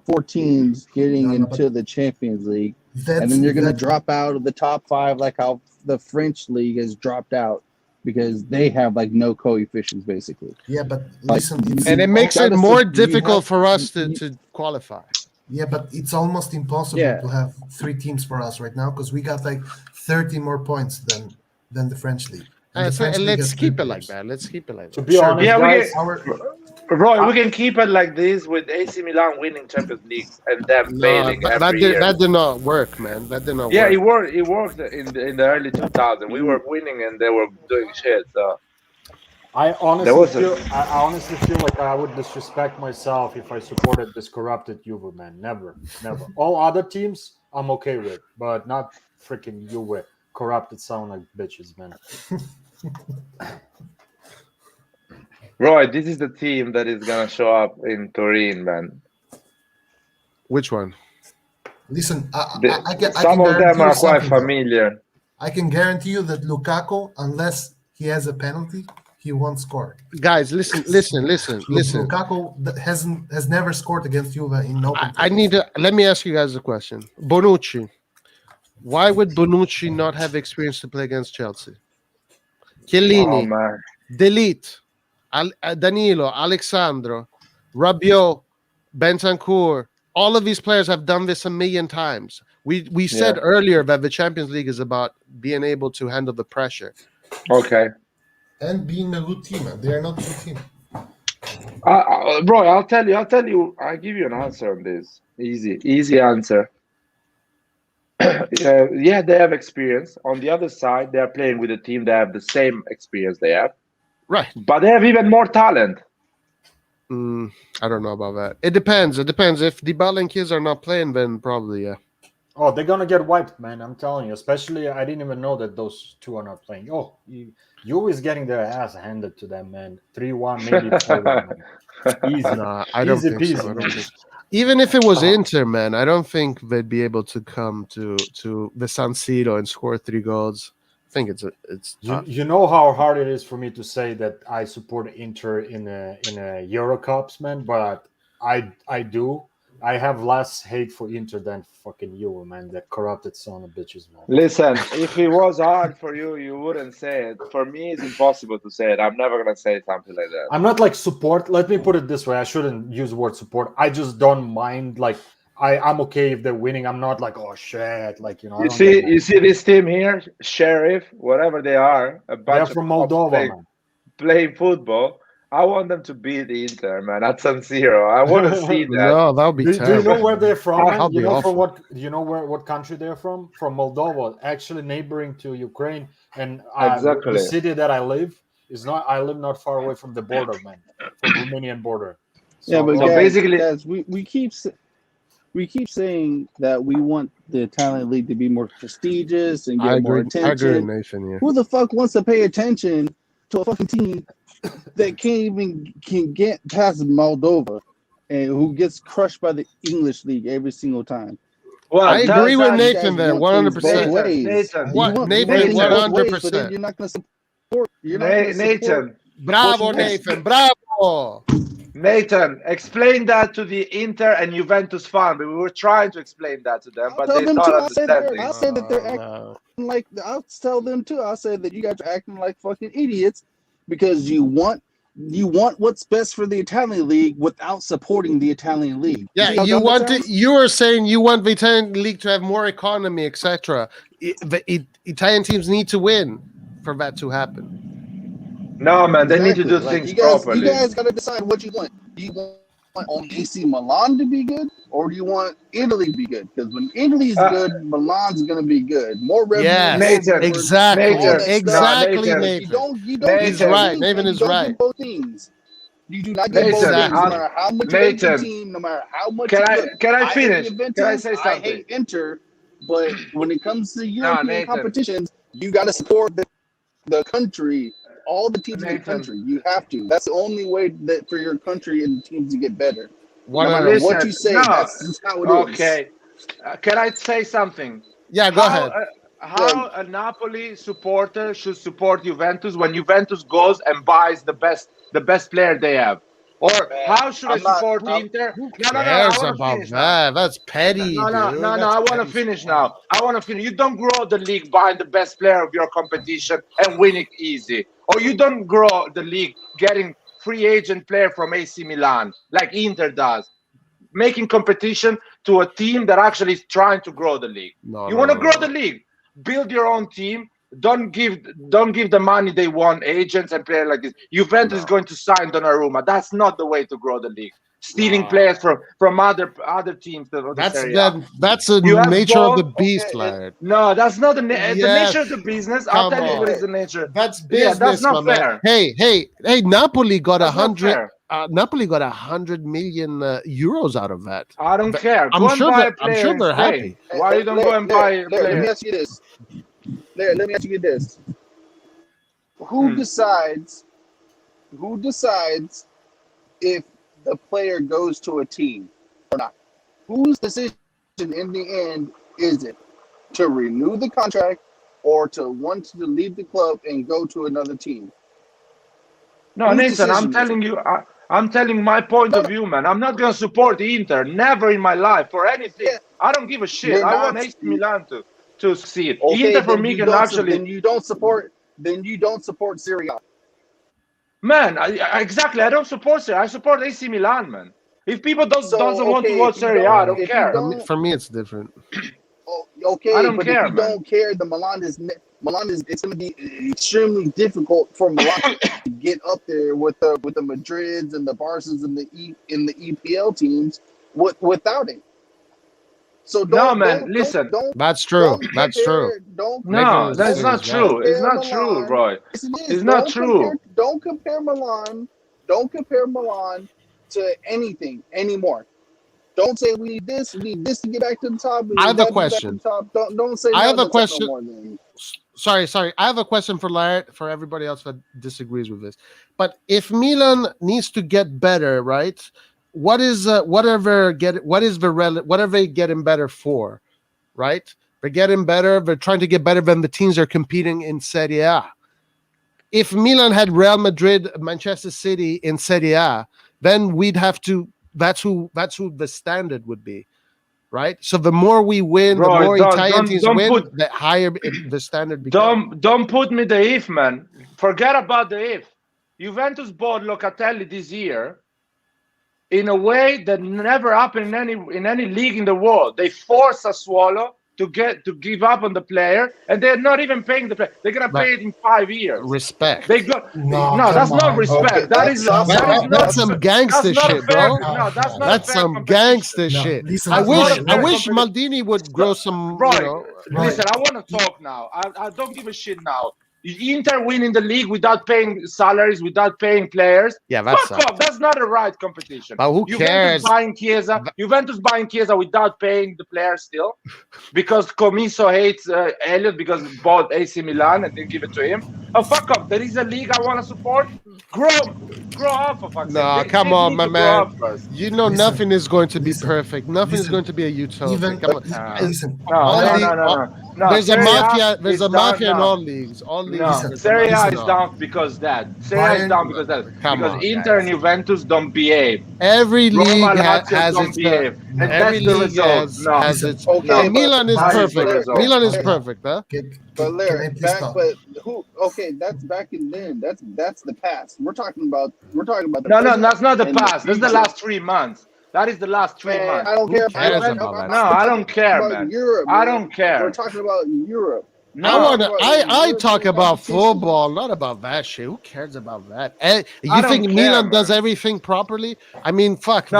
4 teams getting No, but into the Champions League, That's, and then you're going to that- drop out of the top 5, like how the French league has dropped out because they have like no coefficients, basically. Yeah, but Like, listen, it's And it makes gotta it more you difficult have- for us you- to qualify. yeah, but it's almost impossible Yeah. to have 3 teams for us right now because we got like 30 more points than the French league. And the French league Let's has 3 keep it like players. that. Let's keep it like To that. be Sure, honest, Yeah, we guys, Roy, we can keep it like this with AC Milan winning Champions League and them No, failing that every year. that did not work, man. That did not Yeah, work. it worked in the early 2000s. We were winning and they were doing shit. So I There was a- I honestly feel like I would disrespect myself if I supported this corrupted Juve, man. Never. All other teams I'm okay with, but not freaking Juve. Corrupted sound like bitches, man. Roy, this is the team that is gonna show up in Turin, man. Which one? Listen, I can Some of them guarantee you are quite something, though. familiar. I can guarantee you that Lukaku, unless he has a penalty, he won't score. Guys, listen. Lukaku has never scored against Juve in open. I need to let me ask you guys a question. Bonucci. Why would Bonucci not have experience to play against Chelsea? Oh Chiellini, man. Delete, Danilo, Alexandro, Rabiot, Bentancur. All of these players have done this a million times. We said earlier that the Champions League is about being able to handle the pressure. Okay. And being a good team. They are not a good team. Roy, I'll tell you. I'll give you an answer on this. Easy answer. Yeah, they have experience. On the other side, they are playing with a team that have the same experience they have, Right. but they have even more talent. I don't know about that. It depends. If Dybala and Chiesa are not playing, then probably, yeah. Oh, they're gonna get wiped, man. I'm telling you. Especially, I didn't even know that those two are not playing. Oh, you always getting their ass handed to them, man. 3-1, maybe 4-1, man. Easy. Nah, I don't Easy think so. peasy, I don't man. think so. Even if it was Inter, man, I don't think they'd be able to come to the San Siro and score 3 goals. I think it's tough. You know how hard it is for me to say that I support Inter in a Euro Cups, man, but I do. I have less hate for Inter than fucking you, man. That corrupted son of bitches, man. Listen, if it was hard for you, you wouldn't say it. For me, it's impossible to say it. I'm never gonna say something like that. I'm not like support. Let me put it this way. I shouldn't use the word support. I just don't mind. Like I'm okay if they're winning. I'm not like, oh shit, like I You don't get mad. see this team here, Sheriff, whatever they are, a They're bunch from of cops Moldova, playing football. I want them to beat Inter, man, at San Siro. I want to see that. No, that would be Do you terrible. know where they're from? man? That'll be You know awful. from what? You know what country they're from? From Moldova, actually neighboring to Ukraine. And Exactly. the city that I live is not. I live not far away from the border, man, from Romanian border. Yeah, but So guys, basically- we keep saying that we want the Italian league to be more prestigious and I get more agree with attention. Nathan here. Who the fuck wants to pay attention to a fucking team that can get past Moldova and who gets crushed by the English league every single time? Well, I tell agree with us- Nathan there, want things 100%. both ways. Nathan, What? You want Nathan, things both ways, 100%. but then you're not going to support. You're not gonna support. Nathan, Bravo, What you want? Nathan. Bravo. Nathan, explain that to the Inter and Juventus fan. We were trying to explain that to them, I'll but tell they're them not too. I'll say understanding. that they're acting like. I'll tell them too. I'll say that you guys are acting like fucking idiots because you want what's best for the Italian league without supporting the Italian league. Yeah, See how you dumb want that to. sounds? You are saying you want the Italian league to have more economy, etc. Italian teams need to win for that to happen. No, man, they need to do Exactly. Like, things you guys, properly. You guys got to decide what you want. Do you want only AC Milan to be good, or do you want Italy to be good? Because when Italy's good, Milan's gonna be good. More revenue, Yes, more Nathan, board, exactly, all that stuff. exactly, Nathan, You Nathan. don't get He's Nathan, both right. things, Nathan man. You is don't right. get both things. You do not get both Nathan, things, no Exactly. matter how much you hate your Nathan, team, no matter how much. can Look, I I hate finish? Can I Juventus, say I something? hate Inter, but when it comes to No, European Nathan, competitions, you got to support the country, all the teams in the Nathan. country. You have to. That's the only way that for your country and teams to get better. No matter 100. what you Listen, say, no, that's just how it is. okay. Can I say something? Yeah, go How ahead. how a Napoli supporter should support Juventus when Juventus goes and buys the best player they have? Or Man, how should I I'm not. support Inter? Who No. I cares want to about finish now. that? That's petty, No. dude. I That's want to petty finish stuff. now. I want to finish. You don't grow the league buying the best player of your competition and winning easy. Or you don't grow the league getting free agent player from AC Milan like Inter does, making competition to a team that actually is trying to grow the league. No, You no, want to no, grow no. the league, build your own team. Don't give the money they want agents and players like this. Juventus is No. going to sign Donnarumma. That's not the way to grow the league. Stealing No. players from other teams of the That's Serie A. that's a You have nature of the ball. beast, Okay, lad. No, that's not the Yes. nature of the business. I'll Come tell you what on. is the nature. That's Yeah, that's business, my not man. fair. Hey, Napoli got That's not 100. fair. Napoli got 100 million euros out of that. I don't care. I'm Go and sure buy a that I'm player sure and they're stay. happy. Why you don't go and buy a Let me player? ask you this. Let me ask you this. Who Hmm. decides? Who decides if the player goes to a team or not? Whose decision in the end is it to renew the contract or to want to leave the club and go to another team? No, Whose Nathan, I'm decision is it? telling you, I'm telling my point No, of view, man. I'm not gonna support Inter, never in my life for anything. yeah, I don't give a shit. you're I want not. AC Milan to succeed. Okay, Inter for me can actually, then you don't support. Then you don't support Serie A. man. Exactly. I don't support Serie. I support AC Milan, man. If people doesn't So want to okay, watch Serie A, I don't if you care. don't, For me, it's different. oh, I okay, don't but if care, you man. don't care, the Milan is it's going to be extremely difficult for Milan to get up there with the Madrids and the Barças and the EPL teams without it. So No, man. Listen. That's true. don't That's true. compare don't No, Nathan that's is not right. true. It's compare not true, Milan. Roy. Yes, it is. It's not true. Don't compare Milan. Don't compare Milan to anything anymore. Don't say we need this to get back to the top. We I need have a that to get back to question. the top. Don't say I have no a to the top no question. more. Then Sorry. I have a question for Larry, for everybody else that disagrees with this. But if Milan needs to get better, right? What is whatever getting better for, right? They're getting better. They're trying to get better than the teams they're competing in Serie A. If Milan had Real Madrid, Manchester City in Serie A, then we'd have to. That's who the standard would be. Right, so the more we win, the Roy, more Italian teams don't win, put the higher the standard becomes. don't put me the if, man. Forget about the if. Juventus bought Locatelli this year in a way that never happened in any league in the world. They forced Sassuolo to give up on the player, and they're not even paying the player. They're gonna But pay it in 5 years. respect. They got No, no. That's come not on. respect. okay, That is that's that is not That's some gangster that's not a shit, fair. bro. No, that's not a That's fair some competition. gangster No, shit. listen, I That's not wish a fair Maldini competition. would grow some, Roy, Roy, listen, I want to talk now. I don't give a shit now. Inter winning the league without paying salaries, without paying players. Yeah, that's Fuck off. That's not a right competition. But who cares? Juventus buying Chiesa without paying the players still, because Comiso hates Elliott because he bought AC Milan and didn't give it to him. Oh, fuck off. There is a league I want to support. Grow up, for fuck's sake. No, They come on, need my to grow man. up first. You know, Listen, nothing is going to be listen, perfect. Nothing is listen. going to be a utopia. Even Come on. listen, No, all no, the- no, no, no. No, There's a Serie A mafia. There's is a down mafia in now. all leagues. All leagues. No, there's a Serie A mafia. is down because that. Serie A is Bayern- down because that. Come Because on, Inter and guys. Juventus don't behave. Every Roma, league Lazio has don't its behave. And every that's the league result. No. has Listen, its. okay, No, but Milan is That is the perfect. result. Milan is Larry, perfect, huh? but can I Larry, please back, talk? but who? Okay, that's back in then. That's the past. We're talking about the No, present that's not the and the past. That's the future. last 3 months. That is the last 3 Man, months. I don't Who care. cares I'm about that? No, I don't care, about man. Europe. I Man. don't care. We're talking about Europe. No, I talk about football, not about that shit. Who cares about that? And you I don't think care, Milan does man. everything properly? I mean, fuck. No,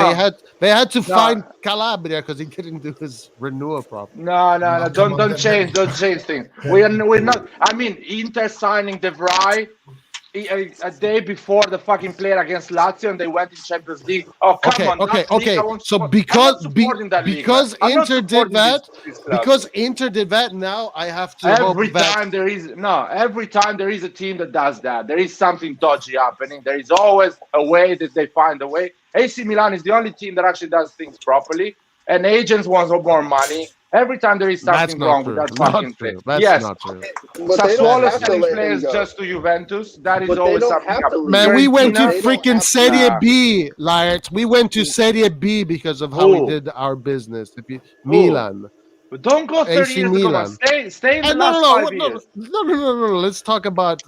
They had to no, find Calabria because he didn't do his renewal properly. no. Come on, Don't change things. We're not. I mean, Inter signing De Vrij a day before the fucking player against Lazio, and they went in Champions League. Oh come on, that league I won't So support. I'm not supporting that league, man. because I'm not Inter did supporting that, these clubs. now I have to hope Every that time there is a team that does that. There is something dodgy happening. There is always a way that they find a way. AC Milan is the only team that actually does things properly, and agents want more money. Every time there is that's something not wrong with true. that Not fucking true. thing. That's Yes, not true. But they don't Sassuolo have to selling let him players go. just to Juventus. That is But they always don't something have to happening. leave. Man, we went to Fiorentina, They don't freaking have to. Serie Nah. B, Liars. We went to Serie B because of how we Who? did our business. Who? Milan, But don't go 30 AC years ago, man. Milan. Stay in the No, last no, no, 5 years. no. Let's talk about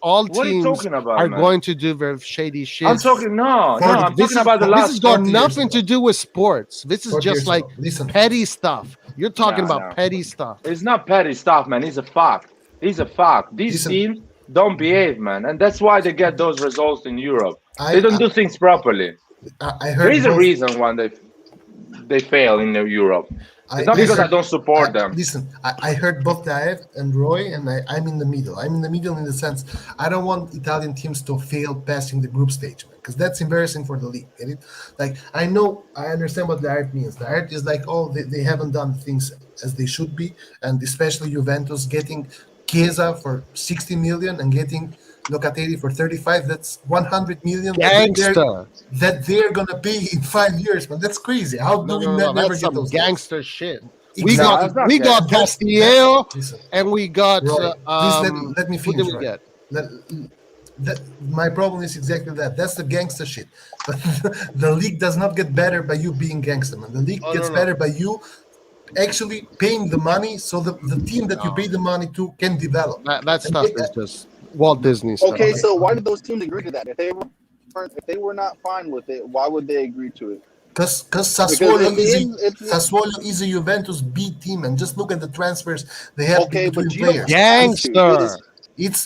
all What are you teams talking about, are man? going to do very shady shit. I'm talking no. I'm This talking is about the this has last. got 40 years nothing ago. to do with sports. This is 40 just years like ago. Listen, petty stuff. You're talking No, about no. petty stuff. It's not petty stuff, man. It's a fact. It's a fact. These listen. teams don't behave, man, and that's why they get those results in Europe. They I don't do things properly. I There heard is a both. reason why they fail in Europe. It's not because I don't support them. Listen, I heard both Diet and Roy, and I'm in the middle. I'm in the middle in the sense I don't want Italian teams to fail passing the group stage, because that's embarrassing for the league. Get it? Like I understand what Diet means. Diet is like, oh, they haven't done things as they should be, and especially Juventus getting Chiesa for 60 million and getting Locatelli for 35. That's 100 million Gangster. that they're gonna pay in 5 years, man. That's crazy. How do we never That's get some those deals? gangster shit. Exactly. No, that's not We got gangster. Castillo Listen, and we got Roy, please let me who finish. did we Roy. get? My problem is exactly that. That's the gangster shit. But the league does not get better by you being gangster, man. The league gets better by you actually paying the money, so the team that you pay the money to can develop. That stuff is just Walt Disney stuff. Okay, so why did those teams agree to that? If they were not fine with it, why would they agree to it? Because Because Sassuolo in the end, Sassuolo is a Juventus B team, and just look at the transfers they have okay, between but you don't players. Gangster.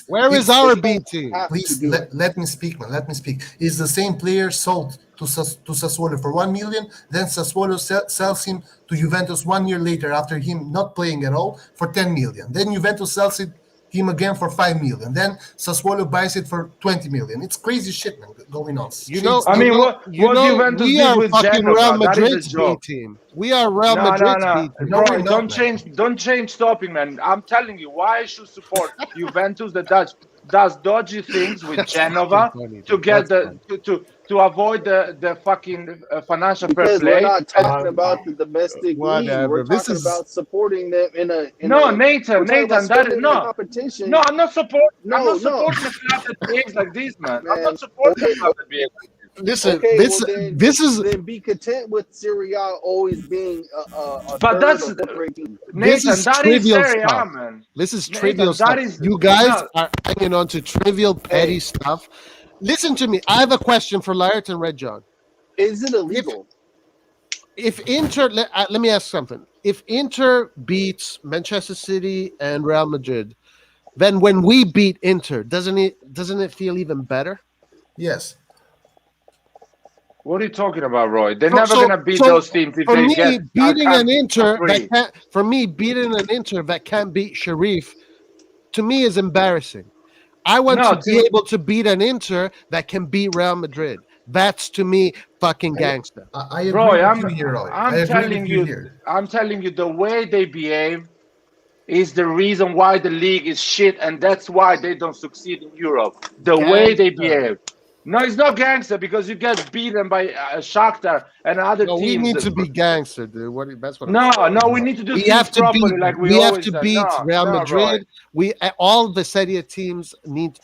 Where is our B team? Please let me speak, man. Let me speak. Is the same player sold to Sassuolo for 1 million? Then Sassuolo sells him to Juventus 1 year later after him not playing at all for 10 million. Then Juventus sells him again for 5 million. Then Sassuolo buys it for 20 million. It's crazy shit, man, going on. I mean, what Juventus we did are with fucking Genova, Real that is a Madrid's B joke. team. We are Real Madrid's B team. No, Roy, we're don't not, man. change topic, man. I'm telling you why I should support Juventus that does dodgy things with Genova funny, to dude. get That's to avoid the fucking financial fair Because play. we're not talking about the domestic league. Whatever. We're This talking is- about supporting them in a. No, we're Nathan, talking about that is supporting them in no. competition. No, I'm not supporting. I'm No, not no. supporting a club that behaves like this, man. I'm Man, not supporting okay. a club that behaves like this. Listen, Okay, this well then, this is then be content with Serie A always being a But third that's- or fourth rate team. This Nathan, is that is trivial Serie A, stuff. man. This is Nathan, trivial that stuff. is- You guys no. are hanging on to trivial, petty stuff. Listen to me. I have a question for Laird and Red John. Is it illegal? If Inter, let me ask something. If Inter beats Manchester City and Real Madrid, then when we beat Inter, doesn't it feel even better? Yes. What are you talking about, Roy? They're So- never so- gonna beat so those teams if For they me, get beating an Inter free. that can't, for me, beating an Inter that can't beat Sharif, to me is embarrassing. I want No, to be able to beat an Inter that can beat Real Madrid. That's to me fucking gangster. I agree Roy, with you here, Roy. I agree telling with you, here. I'm telling you, the way they behave is the reason why the league is shit, and that's why they don't succeed in Europe. The way they behave. No, it's not gangster because you get beaten by Shakhtar and other No, we teams. need to be gangster, dude. That's what. I'm No, saying. no, we need to do We things have to properly, beat. like We have always to say. beat No, Real no, Madrid. All the Serie A teams need.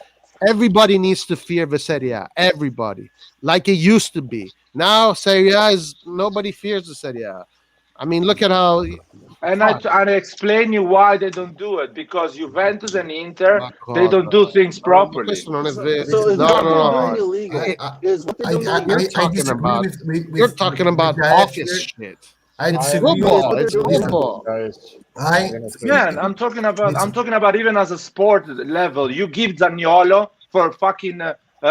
Everybody needs to fear the Serie A. Everybody, like it used to be. Now Serie A is nobody fears the Serie A. I mean, look at how. And I explain you why they don't do it, because Juventus and Inter, they don't do things properly. So is No, what no, they're no. doing illegal? Is what they're doing I illegal? You're talking disagree about. with You're talking about Diet office here. shit. I I disagree. agree Football, what it's they're doing. football. guys. I I'm gonna say. Man, I'm talking about Listen. even as a sport level. You give Zaniolo for fucking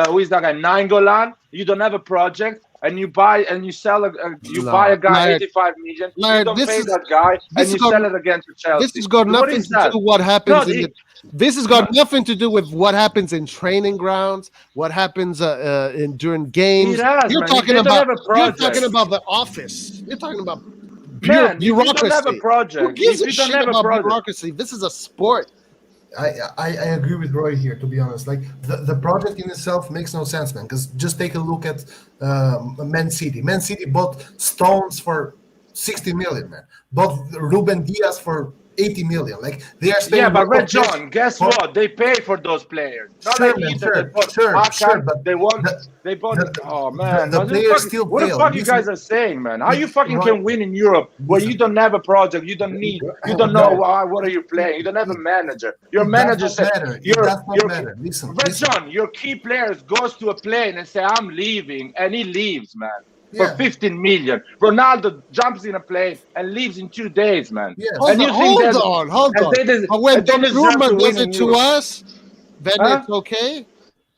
who is that guy? Nainggolan. You don't have a project, and you buy and you sell you buy a No, guy 85 million. You Laird, don't pay that guy, this and is you got sell it again to this Chelsea. has got What nothing is to that? do what No, happens in the. This has got nothing to do with what happens in training grounds, what happens in during games. it has, You're man. If talking they don't about have a project, the office. You're talking about man. If you don't have a bureaucracy. Who project, gives if a you don't shit have a about project, bureaucracy? This is a sport. I agree with Roy here, to be honest. Like the project in itself makes no sense, man. Because just take a look at Man City. Man City bought Stones for 60 million, man. Bought Ruben Diaz for 80 million. Like they are yeah, spending a but lot Red of cash John, guess for. what? They pay for those players. Not Sure, like man. Inter. They bought Sure. Hakan. But They want. the They bought. the, Oh man, the players still what the fail. fuck you Listen, guys are saying, man? How you fucking Roy, can win in Europe where you listen. don't have a project? You don't need. You don't know No, what are you playing. You don't have a manager. Your it does manager not said matter. It does not your matter. Listen, Red listen. John. Your key players goes to a plane and say I'm leaving, and he leaves, man. For Yeah. 15 million. Ronaldo jumps in a plane and leaves in 2 days, man. Yes. And you think that Hold and on. But when they deserve Donnarumma to win does in it to Europe? us, then Huh? it's okay.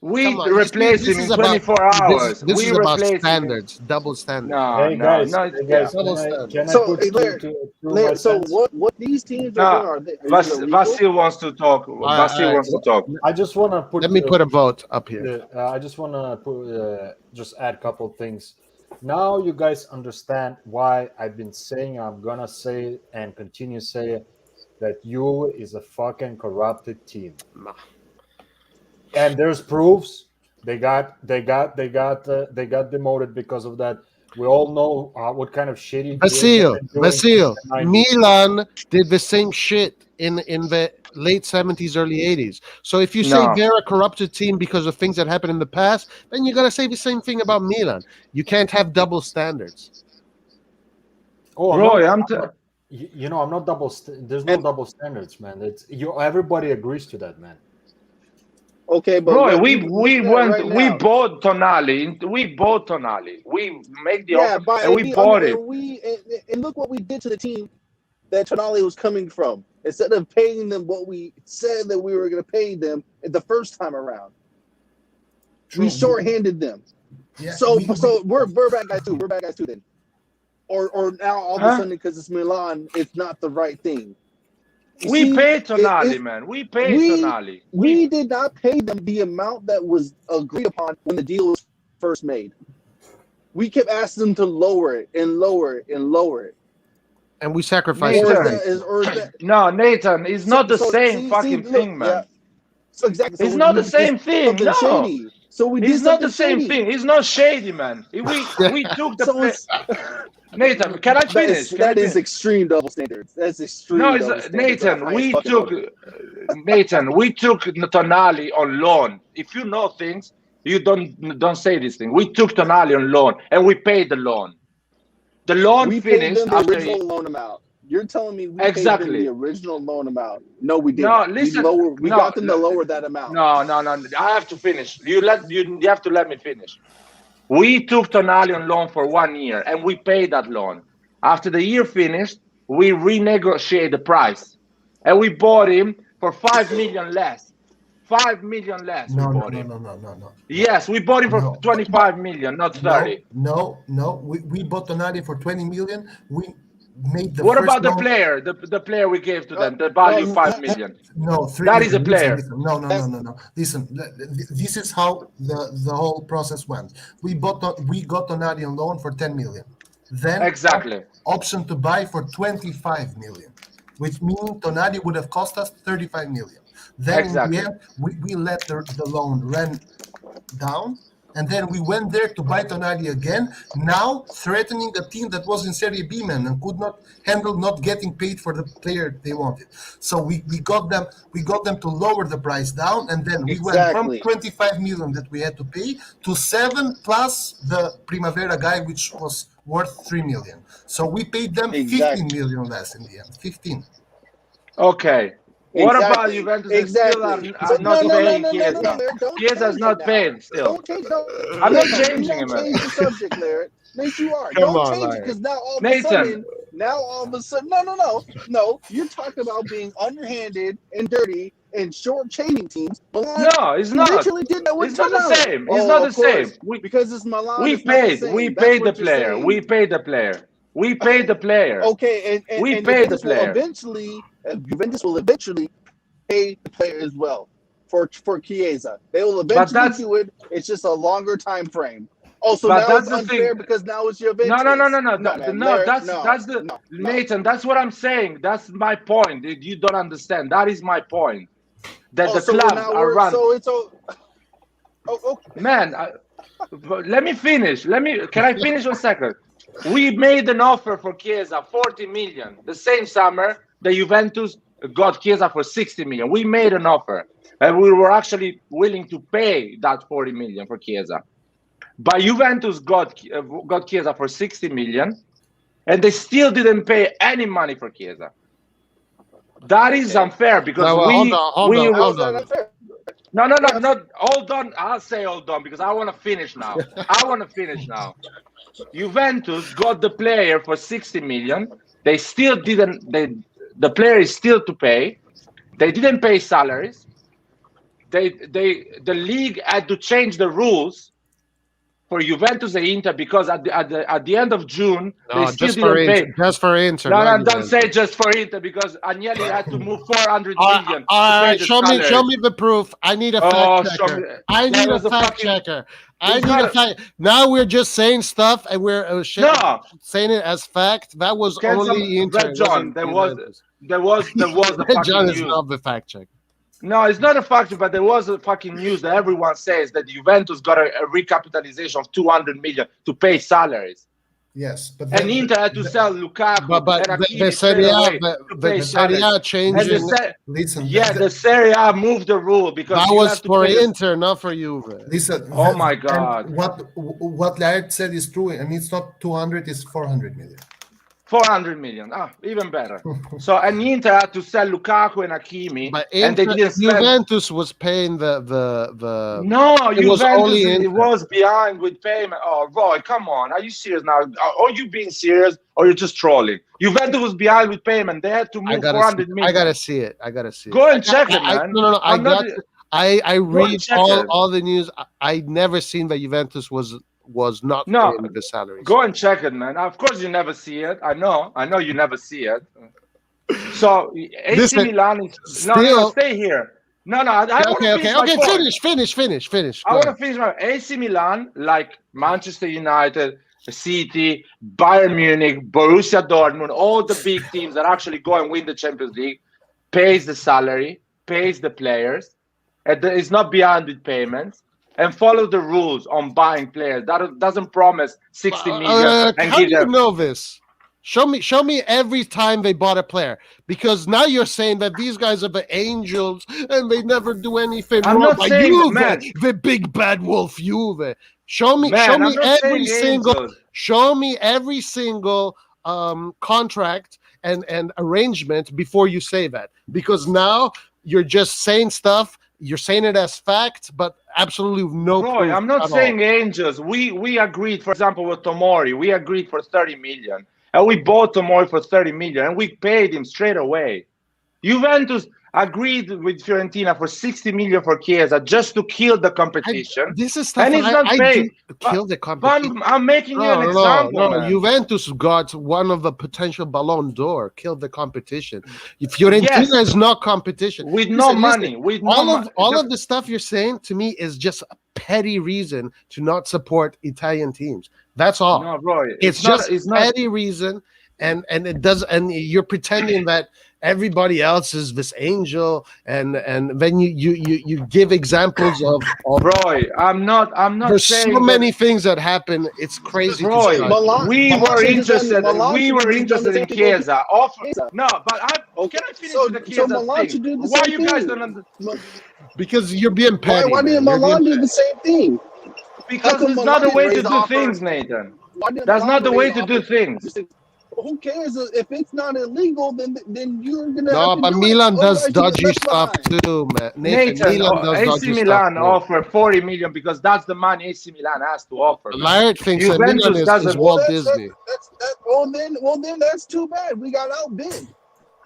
We Come on, you see, replace him in 24 hours. this We is about replace him in standards, double standards. no, Hey no, guys, no. hey Yeah, guys, Double can standards. I So, put hey, Laird, through my So sense? what these teams are doing, no. is it illegal? Vasil wants to talk. All Vasil right. wants to talk. I just want to put Let me put a vote up here. I just want to put just add a couple things. Now you guys understand why I've been saying, I'm gonna say and continue saying that Juve is a fucking corrupted team. And there's proofs. They got demoted because of that. We all know what kind of shitty deals they've Vasil, been doing since the 90s. Milan did the same shit in the late 70s, early 80s. So if you say No, they're a corrupted team because of things that happened in the past, then you gotta say the same thing about Milan. You can't have double standards. Oh, Roy, I'm not double. There's no double standards, man. It's everybody agrees to that, man. Okay, but Roy. what We you we look at went. right We now, bought Tonali. We bought Tonali. We made the yeah, offer by and we bought him. and look what we did to the team that Tonali was coming from. Instead of paying them what we said that we were going to pay them the first time around, we shorthanded them. Yeah, So we're bad guys too. We're bad guys too then. Or now all of a sudden because it's Milan, it's not the right thing. We paid Tonali, man. We paid Tonali. We did not pay them the amount that was agreed upon when the deal was first made. We kept asking them to lower it and lower it and lower it. And we sacrificed Nathan. No, Nathan, it's not the same fucking thing, man. Yeah. So exactly. It's not the same thing. No. Shady. So we did it's not the something same shady. thing. It's not shady, man. We took the Nathan, can I finish? That is extreme double standards. That's extreme. No, double standards. Nathan. We took Tonali on loan. If you know things, you don't say this thing. We took Tonali on loan and we paid the loan. The loan we finished paid them after the original loan amount. You're telling me we exactly paid them the original loan amount? No, we didn't. No, listen. We got them to lower that amount. No. I have to finish. You have to let me finish. We took Tonali on loan for 1 year and we paid that loan. After the year finished, we renegotiated the price and we bought him for 5 million less. 5 million less. No. Yes, we bought him for 25 million, not 30. No. We bought Tonali for 20 million. We made the What first about the loan. player? The player we gave to them, the value 5 million. No, 3 that million. is a player. Listen. No. Listen, this is how the whole process went. We got Tonali on loan for 10 million. Then exactly option to buy for 25 million, which means Tonali would have cost us 35 million. Then exactly. in the end, we let the loan run down, and then we went there to buy Tonali again, now threatening a team that was in Serie B, man, and could not handle not getting paid for the player they wanted. So we got them to lower the price down, and then we went from 25 million that we had to pay to 7 plus the Primavera guy, which was worth 3 million. So we paid them 15 million less in the end. 15. Okay. What about Exactly. Juventus? They still are But not no, paying no, Chiesa. Larry, don't Chiesa's change not it now. paying still. Don't change. No, I'm not Nathan, changing do him. not change the subject, Larry. Yes, you are. Come Don't on, change it Larry. because now all of a Nathan, sudden, no. You're talking about being underhanded and dirty and short-changing teams. Milan no, it's not. literally did that with It's not the Tonali. same. It's not the Of course, same. because it's Milan. We It's not the paid. same. We That's paid the what you're player. saying. We paid the player. We paid the player. Okay, and We and paid the Juventus will player. eventually pay the player as well for Chiesa. They will But eventually that's do it. It's just a longer time frame. Also, but now that's it's the thing. unfair because now it's Juventus. No. No, man. No, Larry, that's the no. Nathan. That's what I'm saying. That's my point. You don't understand. That is my point. That the So clubs are run. So it's okay. Man, let me finish. Can I finish 1 second? We made an offer for Chiesa, 40 million. The same summer, the Juventus got Chiesa for 60 million. We made an offer, and we were actually willing to pay that 40 million for Chiesa. But Juventus got Chiesa for 60 million, and they still didn't pay any money for Chiesa. That is unfair because No, well, hold on. No. Hold on. I'll say hold on because I want to finish now. Juventus got the player for 60 million. They still didn't. The player is still to pay. They didn't pay salaries. The league had to change the rules for Juventus and Inter because at the end of June they still didn't pay. Just for Inter. No, don't say just for Inter because Agnelli had to move 400 million. All right, show me the proof. I need a fact checker. I need a fact checker. Now we're just saying stuff and we're saying it as fact. That was only Inter. Red John, there was a Red fucking John is news. not the fact check. No, it's not a fact, but there was a fucking news that everyone says that Juventus got a recapitalization of 200 million to pay salaries. Yes, but and Inter had to sell Lukaku. But the Serie A changed. The Serie A moved the rule because that was for Inter, not for Juve. Listen, oh my God! What Laird said is true, and it's not 200; it's 400 million. 400 million. Even better. So and Inter had to sell Lukaku and Hakimi, and they didn't spend. Juventus was paying the. No, Juventus was behind with payment. Oh, Roy, come on! Are you serious now? Are you being serious, or you're just trolling? Juventus was behind with payment. They had to move 400 million. I gotta see it. Go and check it, man. No. I read all the news. I never seen that Juventus was not paying the salaries. Go and check it, man. Of course, you never see it. I know you never see it. So AC Milan is no. Stay here. No. Okay. Finish. I want to finish my AC Milan, like Manchester United, City, Bayern Munich, Borussia Dortmund, all the big teams that actually go and win the Champions League, pays the salary, pays the players, and it's not behind with payments. And follow the rules on buying players. That doesn't promise 60 million. How do you know this? Show me every time they bought a player. Because now you're saying that these guys are the angels and they never do anything wrong. Not saying Juve, man. The big bad wolf Juve. Show me every single contract and arrangement before you say that. Because now you're just saying stuff. You're saying it as fact, but absolutely no proof. I'm not saying angels. We agreed, for example, with Tomori. We agreed for 30 million. And we bought Tomori for 30 million. And we paid him straight away. Juventus agreed with Fiorentina for 60 million for Chiesa just to kill the competition. This is stuff and it's not paid. Kill the competition. I'm making you an example. No. Juventus got one of the potential Ballon d'Or. Killed the competition. If Fiorentina is not competition with no money, all of the stuff you're saying to me is just a petty reason to not support Italian teams. That's all. No, Roy, it's just a petty reason, and it does. And you're pretending that everybody else is this angel, and then you give examples of Roy. I'm not there's saying so many things that happen. It's crazy. Roy, we were interested in Chiesa. Can I finish with the Chiesa thing? Why you guys don't understand? Because you're being petty. Why didn't Milan do the same thing? Because it's not the way to do things, Nathan. That's not the way to do things. who cares if it's not illegal? Then you're gonna No, have to but do Milan it. does Otherwise, you get dodgy left stuff behind. too, man. Nathan, Nathan, Milan does AC dodgy Milan stuff. offer 40 million because that's the money AC Milan has to offer, man. Laird thinks that Milan Juventus is doesn't. Walt That's Disney. well then that's too bad. We got outbid.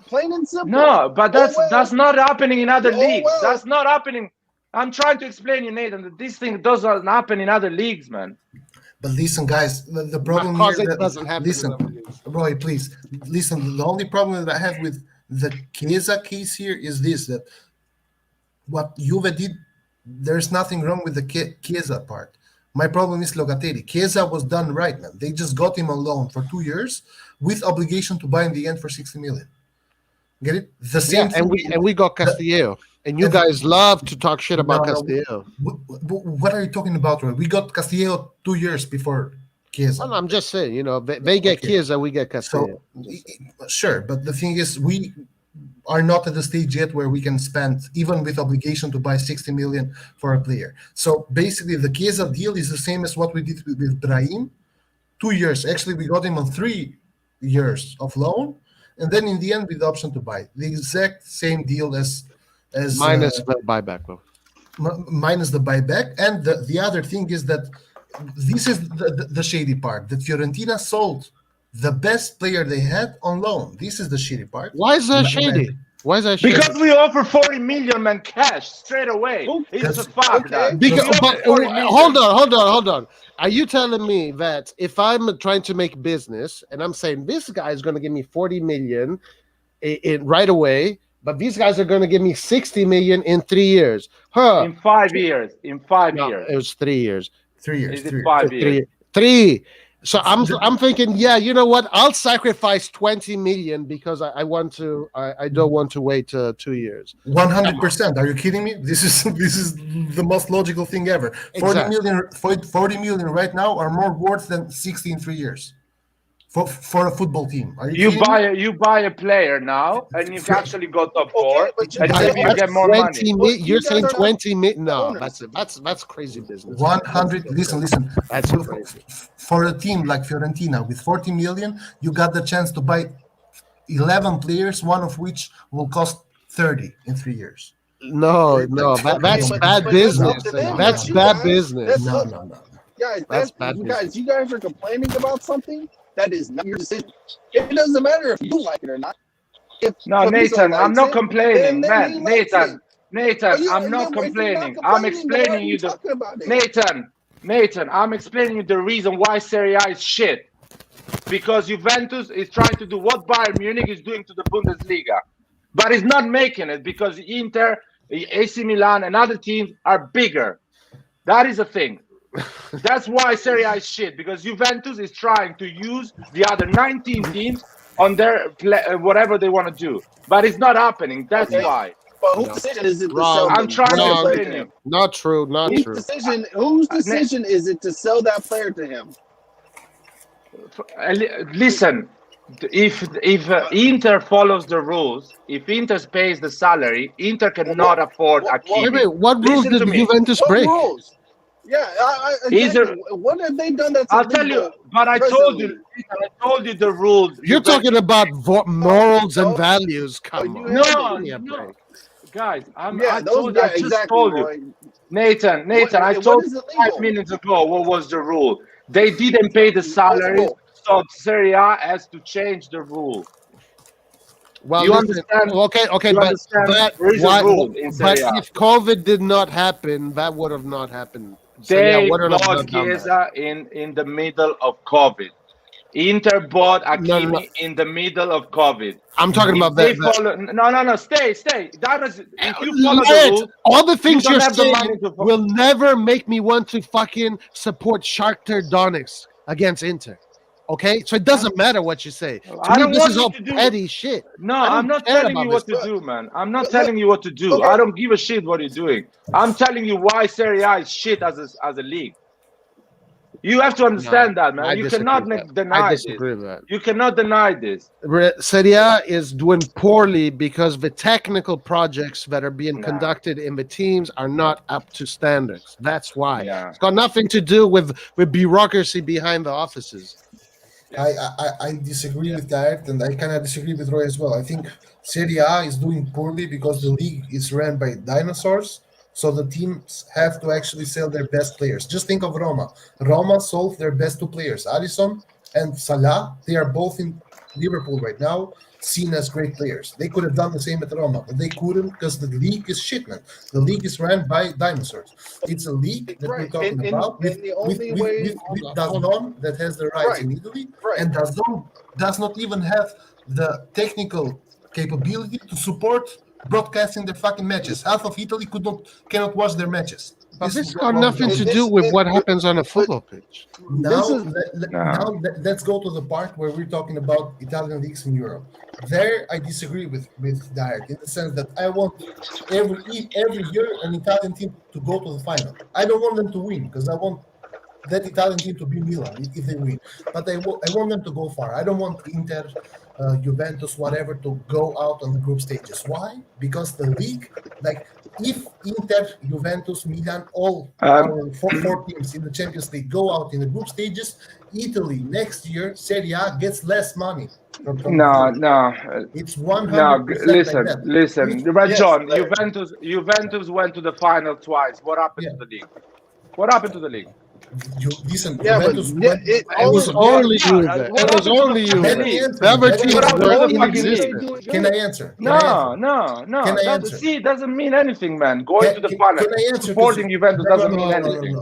Plain and simple. No, but that's not happening in other Oh, leagues. well. That's not happening. I'm trying to explain you, Nathan, that this thing doesn't happen in other leagues, man. But listen, guys, the problem Because here it that doesn't happen. listen, Roy, please listen. The only problem that I have with the Chiesa case here is this: that what Juve did, there's nothing wrong with the Chiesa part. My problem is Locatelli. Chiesa was done right, man. They just got him on loan for 2 years with obligation to buy in the end for 60 million. Get it? The same Yeah, and we got Castillo. And you guys love to talk shit about Castillo. What are you talking about, Roy? We got Castillo 2 years before Chiesa. Well, I'm just saying, you know, they get Chiesa, we get Castillo. So, sure, but the thing is, we are not at the stage yet where we can spend, even with obligation to buy 60 million for a player. So basically, the Chiesa deal is the same as what we did with Brahim. 2 years. Actually, we got him on 3 years of loan, and then in the end, with the option to buy. The exact same deal as minus the buyback, though. Minus the buyback. And the other thing is that this is the shady part, that Fiorentina sold the best player they had on loan. This is the shady part. Why is that shady? Why is that shady? Because we offer 40 million, man, cash straight away. It's a fact. Okay. Hold on. Are you telling me that if I'm trying to make business and I'm saying this guy is going to give me 40 million in right away, but these guys are going to give me 60 million in 3 years? In 5 years. In 5 years. It was 3 years. 3 years. Is it 5 years? Three. So I'm thinking, yeah, you know what? I'll sacrifice 20 million because I don't want to wait 2 years. 100%. Are you kidding me? This is the most logical thing ever. 40 million right now are more worth than 60 in 3 years for a football team. Are you buy a player now, and you've actually got top 4, and maybe you get more money. You're saying 20 million? No, that's crazy business. 100. Listen. That's crazy. For a team like Fiorentina with 40 million, you got the chance to buy 11 players, one of which will cost 30 in 3 years. No, that's bad business. That's bad business. No. Guys, you guys are complaining about something that is not your decision. It doesn't matter if you like it or not. No, Nathan, I'm not complaining, man. Nathan, I'm not complaining. I'm explaining you Nathan, I'm explaining you the reason why Serie A is shit. Because Juventus is trying to do what Bayern Munich is doing to the Bundesliga. But it's not making it because Inter, AC Milan, and other teams are bigger. That is a thing. That's why Serie A is shit, because Juventus is trying to use the other 19 teams on their whatever they want to do. But it's not happening. That's why. But whose decision is it to sell? I'm trying to explain you. Not true. Whose decision is it to sell that player to him? Listen, if Inter follows the rules, if Inter pays the salary, Inter cannot afford Acmilan. Wait, what rules did Juventus break? What rules? Yeah, exactly. What have they done that's I'll tell you, but I told you the rules. You're talking about morals and values. Come on. No. Guys, I just told you. Nathan, I told you 5 minutes ago what was the rule. They didn't pay the salary, so Serie A has to change the rule. Well, you understand? Okay, but if COVID did not happen, that would have not happened. They bought Chiesa in the middle of COVID. Inter bought Acmilan in the middle of COVID. I'm talking about that. No. Stay. That is, if you follow the rules, all the things you're saying will never make me want to fucking support Shakhtar Donetsk against Inter. Okay, so it doesn't matter what you say. To me, this is all petty shit. No, I'm not telling you what to do, man. I'm not telling you what to do. I don't give a shit what you're doing. I'm telling you why Serie A is shit as a league. You have to understand that, man. You cannot deny this. You cannot deny this. Serie A is doing poorly because the technical projects that are being conducted in the teams are not up to standards. That's why. It's got nothing to do with bureaucracy behind the offices. I disagree with that, and I kind of disagree with Roy as well. I think Serie A is doing poorly because the league is ran by dinosaurs. So the teams have to actually sell their best players. Just think of Roma. Roma sold their best two players, Alisson and Salah. They are both in Liverpool right now, seen as great players. They could have done the same at Roma, but they couldn't because the league is shit, man. The league is ran by dinosaurs. It's a league that we're Right, talking and about with the only way, with DAZN that has the rights right, in Italy, right. and DAZN does not even have the technical capability to support broadcasting their fucking matches. Half of Italy cannot watch their matches. But this what got we're nothing talking to about. do with what happens on a football pitch. Now, This is No. let's go to the part where we're talking about Italian leagues in Europe. There, I disagree with Diet in the sense that I want every year an Italian team to go to the final. I don't want them to win because I want that Italian team to be Milan if they win. But I want them to go far. I don't want Inter, Juventus, whatever, to go out on the group stages. Why? Because the league, like if Inter, Juventus, Milan, all our four teams in the Champions League go out in the group stages, Italy next year, Serie A gets less money from the No, league. no, It's no. 100% like Listen, that. listen. With, Red yes, John, Larry. Juventus went to the final twice. What happened yeah, to the league? What happened to the league? listen, Yeah, but Juventus yeah, went. it It was all only Yeah, Juve. what It was happened to only the fucking Let Juve. me league? answer. The other Let me teams What happened answer. to were the fucking league? inexistent. Can I answer? Can I No, answer? no, no. Can I That, answer? see, it doesn't mean anything, man. Going to the final, Can I answer? supporting Juventus doesn't mean No, anything.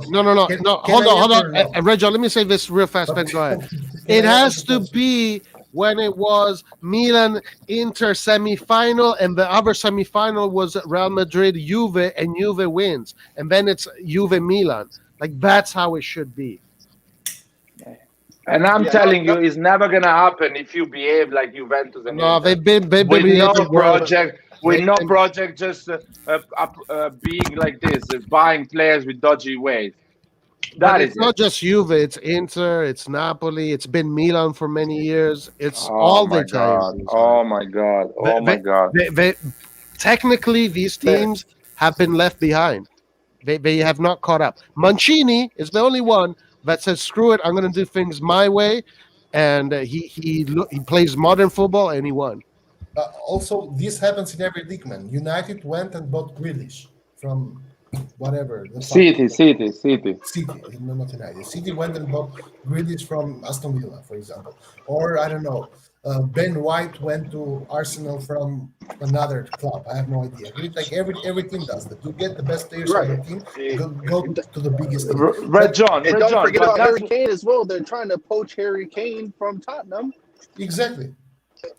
Can, No. can Hold I on, hold on. answer or no? Reggie, let me say this real fast. Ben, go ahead. Can It I has answer to first? be when it was Milan Inter semi-final, and the other semi-final was Real Madrid Juve, and Juve wins, and then it's Juve Milan. Like that's how it should be. And I'm yeah, telling no, you, it's never gonna happen if you behave like Juventus and No, Inter. they've been With no behaving well. project, They, with no project, just being like this, buying players with dodgy ways. but That it's is it. not just Juve. It's Inter. It's Napoli. It's been Milan for many years. It's Oh all the my Italian god! teams, man. Oh my god! They, Oh my they, god! they, technically, these teams have been left behind. They have not caught up. Mancini is the only one that says, "Screw it, I'm going to do things my way," and he plays modern football and he won. Also, this happens in every league, man. United went and bought Grealish from whatever the fuck City. City, no, not United. City went and bought Grealish from Aston Villa, for example, or I don't know. Ben White went to Arsenal from another club. I have no idea. Like every team does that. You get the best players on right. the team. Go to the biggest team. Red John, And Red don't John. forget But about that's Harry Kane as well. They're trying to poach Harry Kane from Tottenham. Exactly.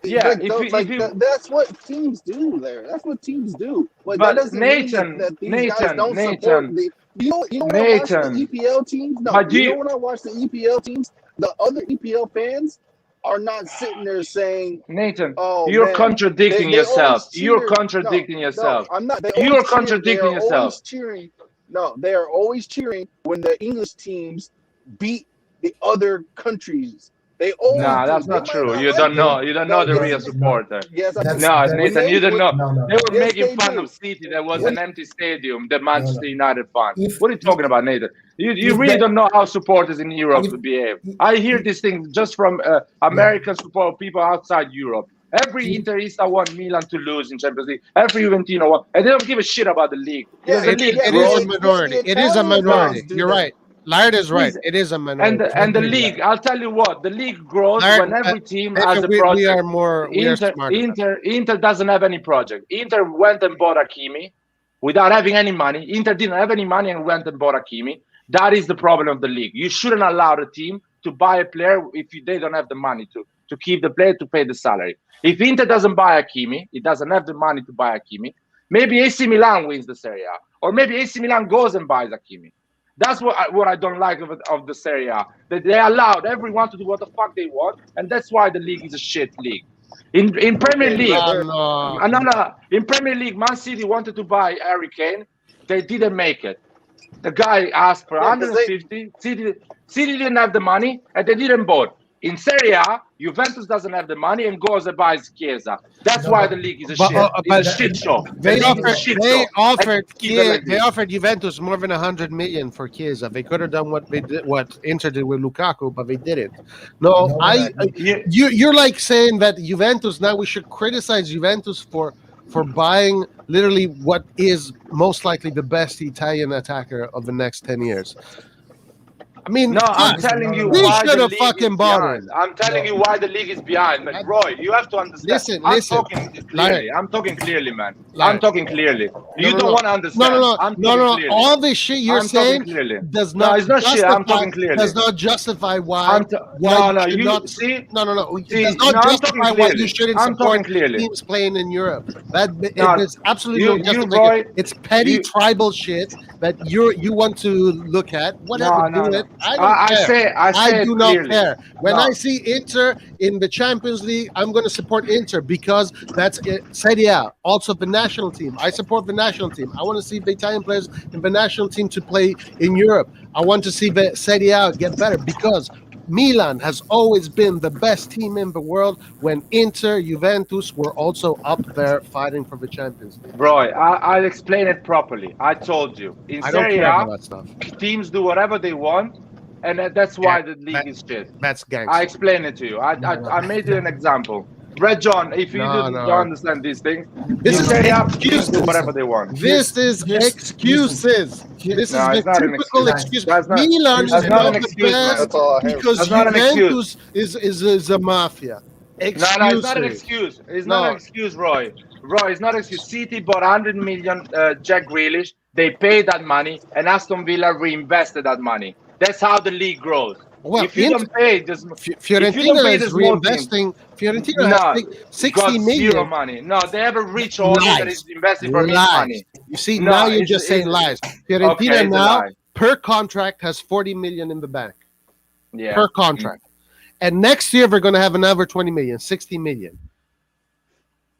yeah. Like, If you that's what teams do there. That's what teams do. But that but doesn't mean that these guys don't support the. You know when I watch the Nathan. EPL teams? No, But you know you when I watch the EPL teams, the other EPL fans are not sitting there saying, Nathan, "Oh you're man, contradicting they yourself. always You're cheer." No, contradicting no, yourself. I'm not. They You're always cheer. They contradicting are yourself. always cheering. No, they are always cheering when the English teams beat the other countries. They always Nah, No, do. that's They not might true. not You like don't it. know. You don't know No, the yes, real no. supporter. yes, I do. That's No, When Nathan, they you don't know. no. They were yes, making they fun do. of City. There was When an empty stadium, the No, Manchester no. United fans. If What are you talking about, Nathan? You if really that don't know how supporters in Europe if behave. I hear these things just from yeah American support people outside Europe. Every if Interista want Milan to lose in Champions League. Every Juventino want, and they don't give a shit about the league because yeah, the It, league yeah, it is a grows. minority. the It is a Italian No, minority. fans do You're that. right. Laird is right. please, It is a and minority. I and the agree with league. that. I'll tell you what, the league grows Laird, when every team has Nathan, a we project. are more we are smarter than Inter doesn't have any project. Inter went and bought Hakimi without having any money. Inter didn't have any money and went and bought Hakimi. That is the problem of the league. You shouldn't allow the team to buy a player if they don't have the money to keep the player to pay the salary. If Inter doesn't buy Hakimi, it doesn't have the money to buy Hakimi. Maybe AC Milan wins the Serie A, or maybe AC Milan goes and buys Hakimi. That's what I don't like of the Serie A. That they allowed everyone to do what the fuck they want, and that's why the league is a shit league. In Premier Okay, League, but no. another in Premier League, Man City wanted to buy Harry Kane. They didn't make it. The guy asked for yeah, because they 150. City didn't have the money, and they didn't vote. In Serie A, Juventus doesn't have the money and goes and buys Chiesa. That's No, why but- the league is a but- shit. It's a but- shit show. The They league is a offered, shit they show. offered, Keep it like they this. offered Juventus more than 100 million for Chiesa. They could have done what they did, what Inter did with Lukaku, but they didn't. No, No, You- you're like saying that Juventus, now we should criticize Juventus for buying literally what is most likely the best Italian attacker of the next 10 years. I mean, No, I'm fuck, telling you we why should the have league fucking is bought behind. him. I'm telling you why the league is behind. But Roy, you have to understand. Listen. Talking clearly. I'm talking clearly, man. Like- I'm talking clearly. You No, don't no. want to understand. I'm talking clearly. All this shit you're I'm talking saying clearly. does No, not it's not shit. I'm talking clearly. does not justify why. I'm t- why no, should you not, see. No. See, It does not no, I'm talking justify why clearly. you shouldn't I'm support talking clearly. teams playing in Europe. That No, it is absolutely you- no you, justification. Roy, It's petty you- tribal shit that you want to look at. Whatever, No. do it. I don't care. I say do it not clearly. care. When No. I see Inter in the Champions League, I'm going to support Inter because that's it. Serie A, also the national team. I support the national team. I want to see the Italian players in the national team to play in Europe. I want to see the Serie A get better because Milan has always been the best team in the world when Inter, Juventus were also up there fighting for the Champions League. Roy, I'll explain it properly. I told you. In I don't Serie care A, about that stuff. teams do whatever they want, and that's why the league is shit. That's I gangster. explain it to you. I made you an example. Red John, if you don't understand these things, This in is Serie A, excuses. teams do whatever they want. This is Here's- excuses. This is No, the it's not an typical excuse. excuse. That's not- Milan is that's not not an the excuse, man. best That's all I have. because That's not an Juventus is a mafia. No, it's not an Excuses. excuse. It's No. not an excuse, Roy. Roy, it's not an excuse. City bought 100 million Jack Grealish. They paid that money, and Aston Villa reinvested that money. That's how the league grows. Well, if you don't pay, just Fiorentina pay is the small team- reinvesting. Fiorentina No, has 60 got million. zero money. No, they have a rich owner that Lies. is investing for his Lies. money. You see, No, now you're it's- just saying it's- lies. Fiorentina Okay, it's a now, lie. per contract, has 40 million in the bank. Yeah. Per contract. And next year, they're going to have another 20 million, 60 million.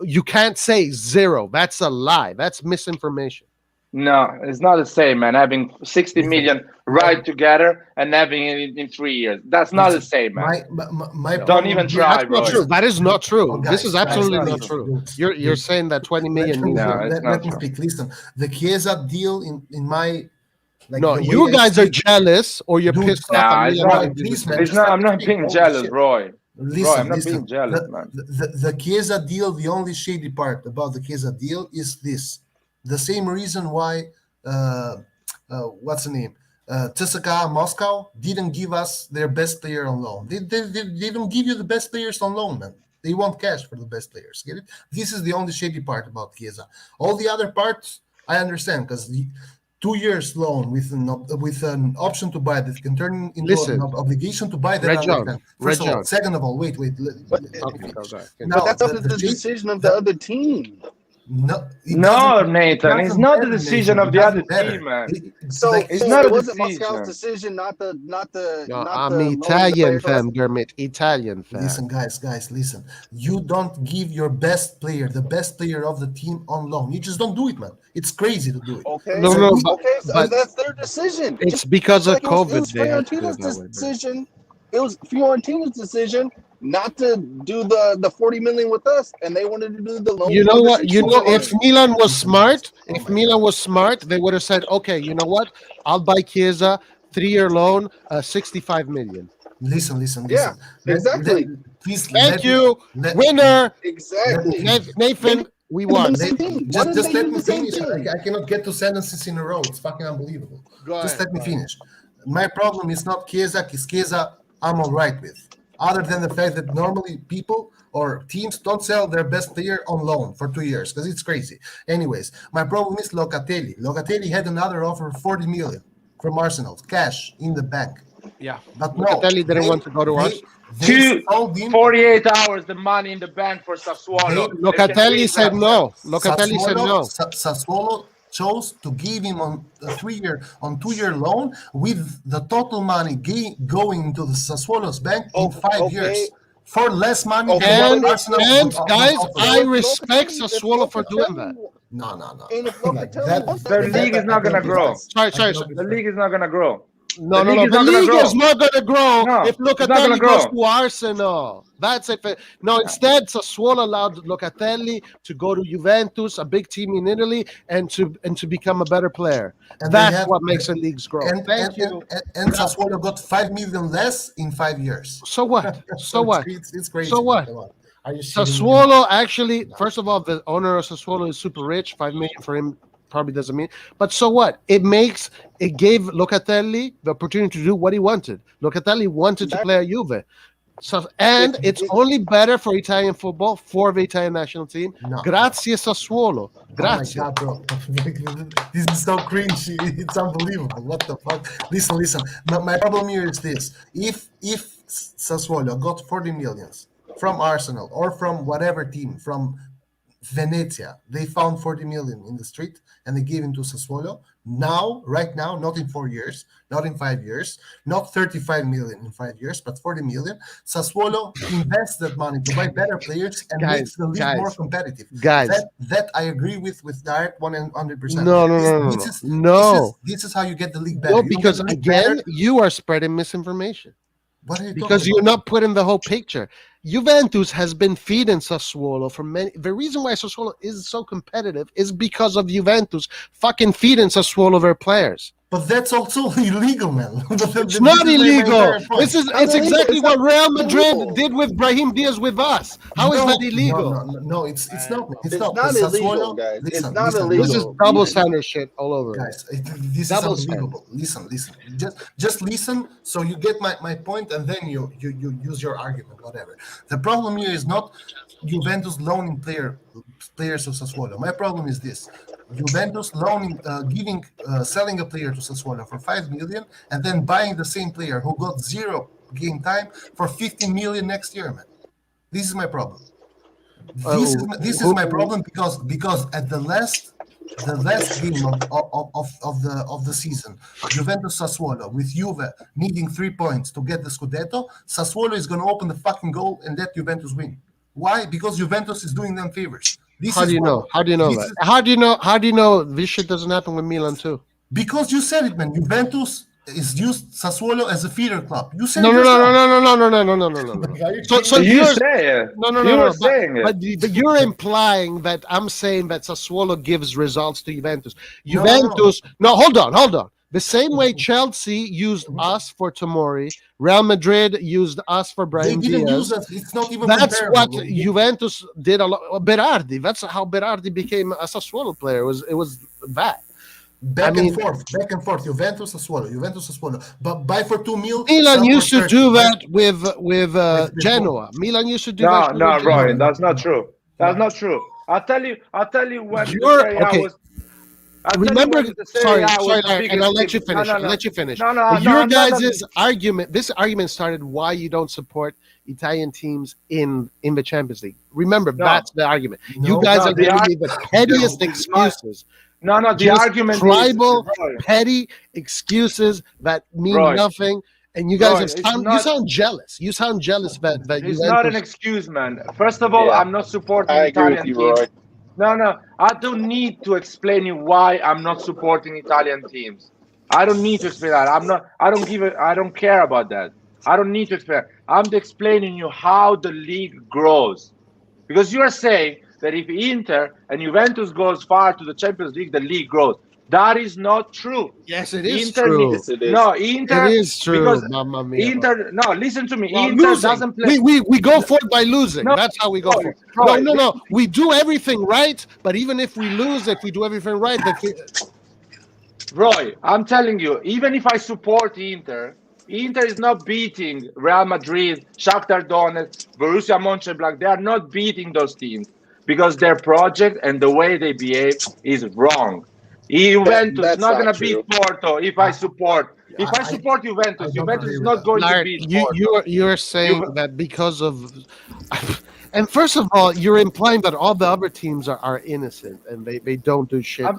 You can't say zero. That's a lie. That's misinformation. No, it's not the same, man. Having 60 million right together and having it in 3 years. That's not the same, man. My Don't problem even here- try, That's not Roy. true. That is not true. Oh, This is guys, absolutely guys, not please, true. please, You're please. saying that 20 million means No, nothing. it's not let me true. speak. Listen, the Chiesa deal in my No, the way you I guys see are it- jealous or you're Dude, pissed nah, off. Nah, at it's Milan not- having please, this man. It's not, I'm not being Holy jealous, shit. Roy. Listen, Roy, I'm not listen. being jealous, man. The Chiesa deal, the only shady part about the Chiesa deal is this. The same reason why, what's the name? CSKA Moscow didn't give us their best player on loan. They don't give you the best players on loan, man. They want cash for the best players. Get it? This is the only shady part about Chiesa. All the other parts, I understand, because 2 years loan with an option to buy that can turn into Listen, an obligation to buy. That Red I John, understand. Red First of all, John. second of all, wait. Okay, finish. go ahead. Now, But that's up to the the shade- decision of the other team. No, it No, doesn't- Nathan, it's doesn't not the matter, decision Nathan. of It the other doesn't matter. team, man. It's So, like- It's so not a it wasn't decision. Moscow's decision, not the No, not I'm the loan Italian player fan, Dermot. Italian fan. Listen, guys, listen. You don't give your best player, the best player of the team, on loan. You just don't do it, man. It's crazy to do it. Okay. No, so, no, but- okay, so but- that's their decision. It's because of Like, it was COVID. They had to do Fiorentina's it that way, man. decision. It was Fiorentina's decision not to do the 40 million with us, and they wanted to do the loan. You know for the what? You 60 know, million. if Milan was smart, Oh if my Milan was smart, they would have said, "Okay, you know what? I'll buy Chiesa, 3-year loan, 65 million. Listen. Yeah, exactly. Please. Thank you, winner, Exactly. Nathan. We won. Same thing. Why Just didn't they let do me the same finish. thing? I cannot get 2 sentences in a row. It's fucking unbelievable. Go Just ahead, let me go finish. My problem is not Chiesa. Because Chiesa, I'm all right with. Other than the fact that normally people or teams don't sell their best player on loan for 2 years because it's crazy. Anyways, my problem is Locatelli. Locatelli had another offer of 40 million from Arsenal, cash in the bank. Yeah, But no, Locatelli didn't want to go to us. They sold him. 48 hours, the money in the bank for Sassuolo. They can Locatelli read said that. no. Locatelli said no. Sassuolo chose to give him on a 2-year loan with the total money going into the Sassuolo's bank in 5 years for less money than And, what Arsenal and would guys, offer. I respect Sassuolo for doing that. No. And if Like Locatelli that- wants The that, league is not going to grow. Sorry. The league is not going to grow. No, The no, league no. is The not gonna league grow. is not going to grow No, if it's not gonna Locatelli goes grow. to Arsenal. That's it. No, instead, Sassuolo allowed Locatelli to go to Juventus, a big team in Italy, and to become a better player. And they That's have what makes the leagues grow. Thank you. and Sassuolo got 5 million less in 5 years. So what? So what? It's crazy. So what? Come on. Are you shitting me? Sassuolo actually, first of all, the owner of Sassuolo is super rich. 5 million for him probably doesn't mean. But so what? It gave Locatelli the opportunity to do what he wanted. Locatelli wanted to play at Juve. So, and it's only better for Italian football, for the Italian national team. No. Grazie Sassuolo. Grazie. Oh my God, bro. This is so cringe. It's unbelievable. What the fuck? Listen. My problem here is this. If Sassuolo got 40 millions from Arsenal or from whatever team, from Venezia, they found 40 million in the street and they gave it to Sassuolo. Now, right now, not in 4 years, not in 5 years, not 35 million in 5 years, but 40 million. Sassuolo invests that money to buy better players and makes the league more competitive. Guys. That I agree with Dart 100%. No. This is how you get the league better. No, because again, you are spreading misinformation. What are you because you're not putting the whole picture. Juventus has been feeding Sassuolo for many. The reason why Sassuolo is so competitive is because of Juventus fucking feeding Sassuolo their players. But that's also illegal, man. It's not illegal. It's exactly what Real Madrid did with Brahim Diaz with us. How is that illegal? No, it's not. It's not illegal, guys. It's not illegal. This is double standard shit all over. Guys, this is unbelievable. Listen. Just listen so you get my point, and then you use your argument, whatever. The problem here is not Juventus loaning players to Sassuolo. My problem is this: Juventus loaning, selling a player to Sassuolo for 5 million, and then buying the same player who got 0 game time for 15 million next year, man. This is my problem. This is my problem because at the last game of the season, Juventus Sassuolo with Juve needing 3 points to get the Scudetto, Sassuolo is going to open the fucking goal and let Juventus win. Why? Because Juventus is doing them favors. How do you know that? How do you know this shit doesn't happen with Milan too? Because you said it, man. Juventus is used Sassuolo as a feeder club. You said no. So you say it. No. Saying it. But you're implying that I'm saying that Sassuolo gives results to Juventus. Juventus. No, hold on. The same way Chelsea used us for Tomori, Real Madrid used us for Brahim Diaz. They didn't use us. It's not even That's comparable. what Juventus did a lot. Berardi. That's how Berardi became a Sassuolo player. It was that. Back and forth. Juventus Sassuolo. But buy for 2 million. Milan used to do that with Genoa. Milan used to do that. No, Ryan, that's not true. That's not true. I'll tell you when the Serie A was. Remember, sorry, and I'll let you finish. Your guys' argument, this argument started why you don't support Italian teams in the Champions League. Remember, that's the argument. You guys are giving me the pettiest excuses. The argument tribal, petty excuses that mean nothing. And you guys you sound jealous. You sound jealous that it's not an excuse, man. First of all, I'm not supporting Italian teams. No, I don't need to explain you why I'm not supporting Italian teams. I don't need to explain that. I don't care about that. I don't need to explain. I'm explaining you how the league grows. Because you are saying that if Inter and Juventus goes far to the Champions League, the league grows. That is not true. Yes, it is true. Inter. It is true. Because Mamma mia. Inter. No, listen to me. Well, Inter doesn't play. We go for it by losing. That's how we go for it. No. We do everything right, but even if we lose, if we do everything right, Roy, I'm telling you, even if I support Inter is not beating Real Madrid, Shakhtar Donetsk, Borussia Mönchengladbach. They are not beating those teams because their project and the way they behave is wrong. Juventus is not going to beat Porto if I support. If I support Juventus, Juventus is not going to beat Porto. You're saying that because of... And first of all, you're implying that all the other teams are innocent and they don't do shit,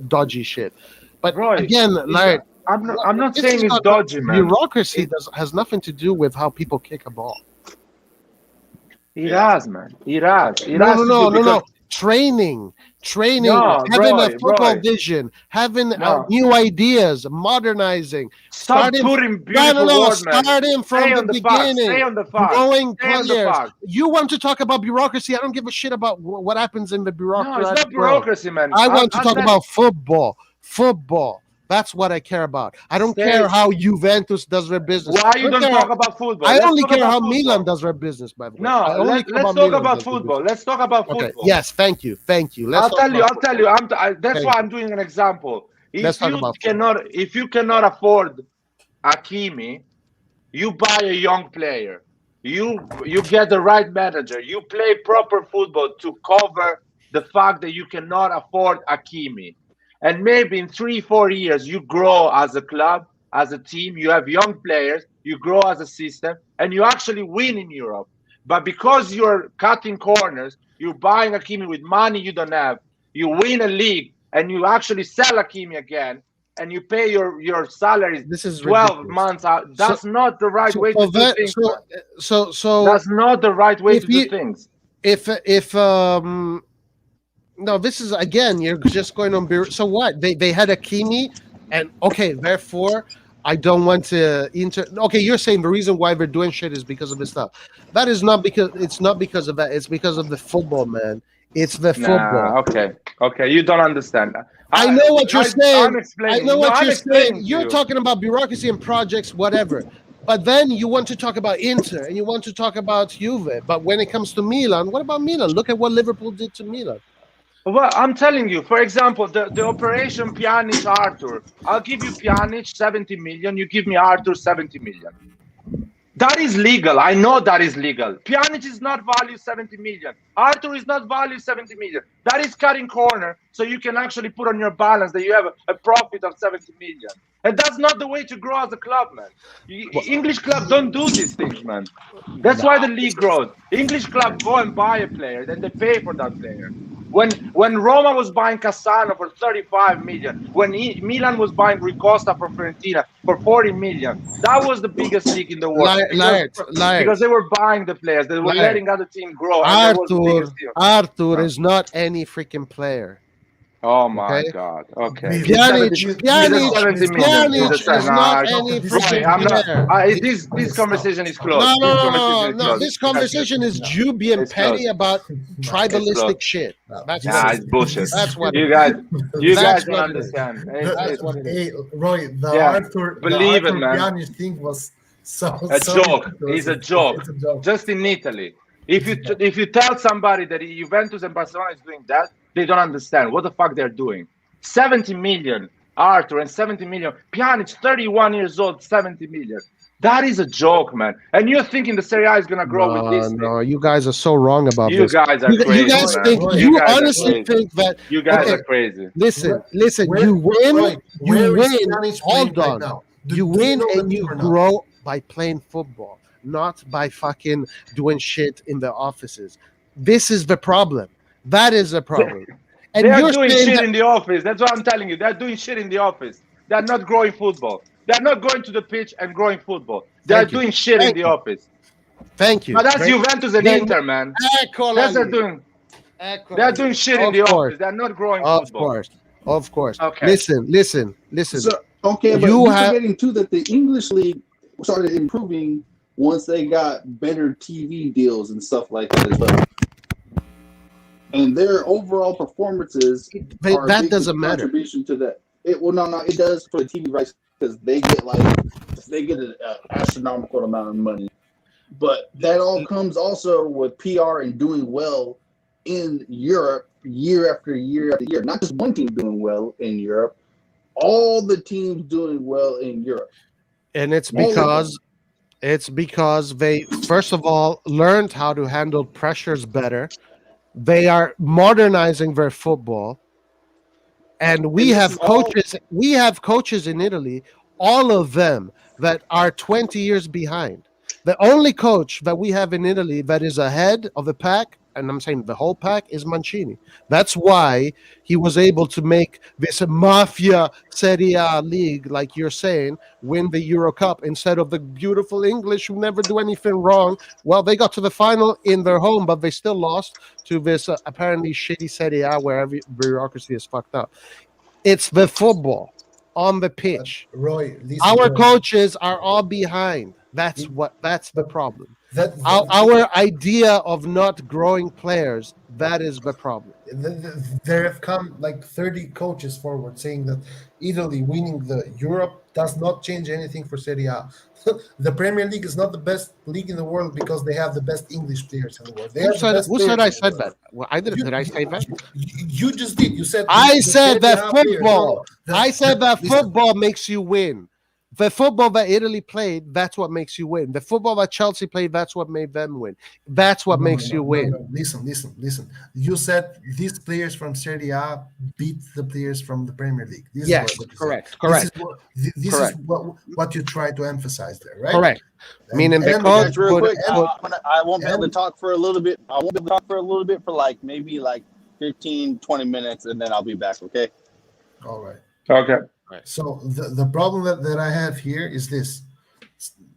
dodgy shit. But Roy, again, Larry... I'm not saying it's dodgy, man. Bureaucracy has nothing to do with how people kick a ball. It has, man. It has. No. training, No, having a Roy, football Roy. vision, having No. new ideas, modernizing. Stop Starting, putting beautiful words, man. starting from Stay the on the facts. beginning, Stay on the facts. growing Stay on the players. facts. You want to talk about bureaucracy? I don't give a shit about what happens in the No, bureaucracy. it's not bureaucracy, man. I want to I'll talk tell about football. Football. That's what I care about. I don't care how Juventus does their business. Why you don't talk about football? I Let's only talk care about how football. Milan does their business, by the way. No, let's talk about football. Let's talk about football. Okay. Yes, thank you. I'll tell you. That's why I'm doing an example. Let's talk about football. If you cannot afford Hakimi, you buy a young player. You get the right manager. You play proper football to cover the fact that you cannot afford Hakimi. And maybe in 3-4 years, you grow as a club, as a team. You have young players. You grow as a system, and you actually win in Europe. But because you're cutting corners, you're buying Hakimi with money you don't have. You win a league, and you actually sell Hakimi again, and you pay your salaries. This is 12 ridiculous. months out. That's not the right way to do things. So that's not the right way to do things. No, this is again. You're just going on. So what? They had Hakimi, and okay, therefore, I don't want to Okay, you're saying the reason why they're doing shit is because of this stuff. That is not because. It's not because of that. It's because of the football, man. It's the football. Okay. You don't understand. I know what you're saying. I know what you're saying. You're talking about bureaucracy and projects, whatever. But then you want to talk about Inter and you want to talk about Juve. But when it comes to Milan, what about Milan? Look at what Liverpool did to Milan. Well, I'm telling you, for example, the operation Pjanic Arthur. I'll give you Pjanic 70 million. You give me Arthur 70 million. That is legal. I know that is legal. Pjanic is not valued 70 million. Arthur is not valued 70 million. That is cutting corner, so you can actually put on your balance that you have a profit of 70 million. And that's not the way to grow as a club, man. English clubs don't do these things, man. That's why the league grows. English clubs go and buy a player, then they pay for that player. When Roma was buying Cassano for 35 million, when Milan was buying Rui Costa from Fiorentina for 40 million, that was the biggest league in the world. Because they were buying the players, they were letting other teams grow. Arthur is not any freaking player. Oh my God! Okay, Pjanic is not any player. This conversation is closed. No. This conversation is you being petty about tribalistic shit. It's bullshit. That's what you guys don't understand. That's what it is. Roy, believe it, man. Pjanic thing was a joke. It's a joke. Just in Italy. If you tell somebody that Juventus and Barcelona is doing that, they don't understand what the fuck they're doing. 70 million Arthur and 70 million Pjanic, 31 years old, 70 million. That is a joke, man. And you're thinking the Serie A is gonna grow with this? No, you guys are so wrong about this. You guys are crazy. You guys think you honestly think that you guys are crazy. Listen. You win. Hold on. You win and you grow by playing football, not by fucking doing shit in the offices. This is the problem. That is a problem. And they are doing shit in the office. That's what I'm telling you. They're doing shit in the office. They're not growing football. They're not going to the pitch and growing football. They're doing shit in the office. Thank you. But that's Juventus and Inter, man. That's they're doing. They're doing shit in the office. They're not growing football. Of course. Okay. Listen. So, okay, but you're forgetting too that the English league started improving once they got better TV deals and stuff like that as well. And their overall performances that doesn't matter. Contribution to that. It does for the TV rights because they get an astronomical amount of money. But that all comes also with PR and doing well in Europe year after year after year. Not just one team doing well in Europe, all the teams doing well in Europe. And it's because they first of all learned how to handle pressures better. They are modernizing their football, and we have coaches. We have coaches in Italy, all of them that are 20 years behind. The only coach that we have in Italy that is ahead of the pack, and I'm saying the whole pack, is Mancini. That's why he was able to make this mafia Serie A league, like you're saying, win the Euro Cup instead of the beautiful English who never do anything wrong. Well, they got to the final in their home, but they still lost to this apparently shitty Serie A where every bureaucracy is fucked up. It's the football on the pitch. Roy, listen, Our Roy, coaches are all behind. That's the problem. that, Our idea of not growing players, that is the problem. there have come like 30 coaches forward saying that Italy winning the Europe does not change anything for Serie A. The Premier League is not the best league in the world because they have the best English players in the world. Who said I said that? Well, I didn't. Did I say that? You just did. You said I said that Serie A players- football. I said that listen, football makes you win. The football that Italy played, that's what makes you win. The football that Chelsea played, that's what made them win. That's what makes you win. No. Listen. You said these players from Serie A beat the players from the Premier League. This is Yes, what you said. correct. This Correct. is what you try to emphasize there, right? Correct. Meaning the and- coach Guys, real quick, put I won't be able to talk for a little bit. I won't be able to talk for a little bit for like maybe like 15, 20 minutes, and then I'll be back, okay? All right. Okay. So the problem that I have here is this.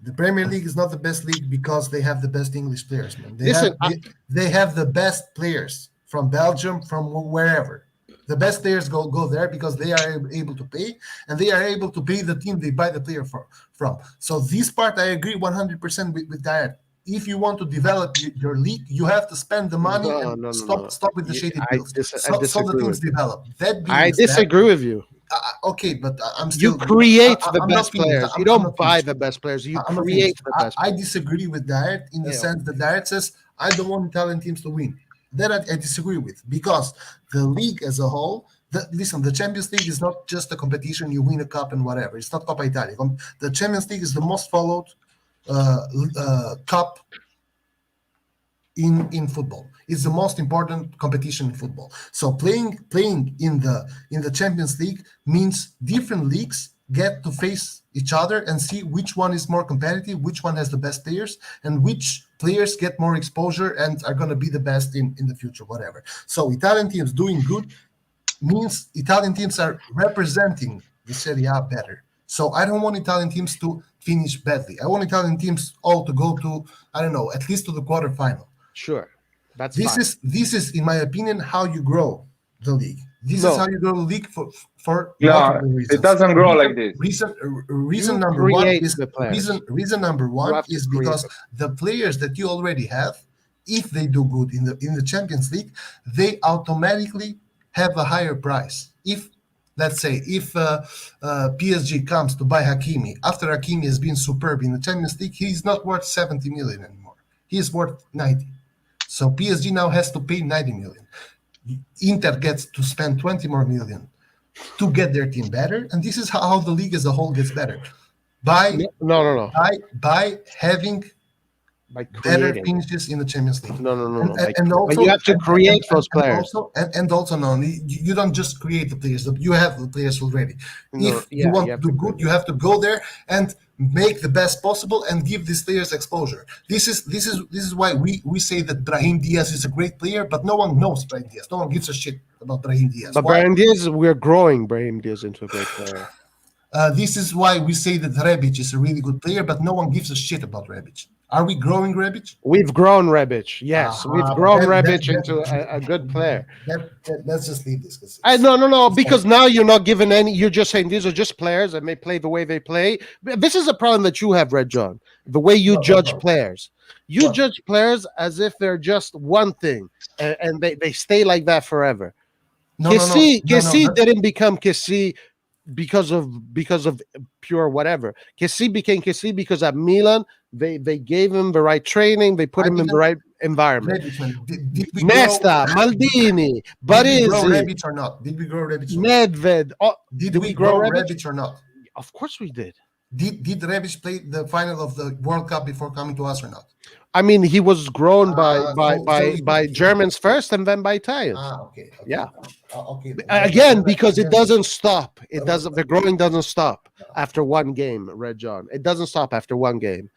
The Premier League is not the best league because they have the best English players, man. They have the best players from Belgium, from wherever. The best players go there because they are able to pay, and they are able to pay the team they buy the player from. So this part I agree 100% with Diane. If you want to develop your league, you have to spend the money and stop with the shady deals. So the teams develop. I disagree with you. Okay, but I'm still. You create the I'm best not finished. players. You don't buy the best players. You I'm not create finished. the best. I disagree with Diet in the sense that Diet says I don't want Italian teams to win. That I disagree with because the league as a whole. Listen, the Champions League is not just a competition. You win a cup and whatever. It's not Coppa Italia. The Champions League is the most followed cup in football. It's the most important competition in football. So playing in the Champions League means different leagues get to face each other and see which one is more competitive, which one has the best players, and which players get more exposure and are going to be the best in the future, whatever. So Italian teams doing good means Italian teams are representing the Serie A better. So I don't want Italian teams to finish badly. I want Italian teams all to go to, I don't know, at least to the quarterfinal. Sure, that's this is, in my opinion, how you grow the league. This is how you grow the league for multiple reasons. It doesn't grow like this. Reason number one is because the players that you already have, if they do good in the Champions League, they automatically have a higher price. If let's say if PSG comes to buy Hakimi after Hakimi has been superb in the Champions League, he's not worth 70 million anymore. He is worth 90. So PSG now has to pay 90 million. Inter gets to spend 20 more million to get their team better, and this is how the league as a whole gets better by having better finishes in the Champions League. And also, but you have to create those players. And also, you don't just create the players. You have the players already. If you want to do good, you have to go there and make the best possible and give these players exposure. This is why we say that Brahim Diaz is a great player, but no one knows Brahim Diaz. No one gives a shit about Brahim Diaz. But Brahim Diaz, we're growing Brahim Diaz into a great player. This is why we say that Rebic is a really good player, but no one gives a shit about Rebic. Are we growing Rebic? We've grown Rebic. Yes, we've grown Rebic into a good player. Let's just leave this. No, because now you're not giving any. You're just saying these are just players and they play the way they play. This is a problem that you have, Red John. The way you judge players. You judge players as if they're just one thing, and they stay like that forever. Kessie didn't become Kessie because of pure whatever. Kessie became Kessie because at Milan they gave him the right training, they put him in the right environment. Nesta, Maldini, Baresi. Did we grow Rebic or not? Nedved. Did we grow Rebic or not? Of course we did. Did Rebic play the final of the World Cup before coming to us or not? I mean, he was grown by Germans first and then by Italians. Okay. Yeah. Okay. Again, because it doesn't stop. It doesn't. The growing doesn't stop after one game, Red John. It doesn't stop after one game.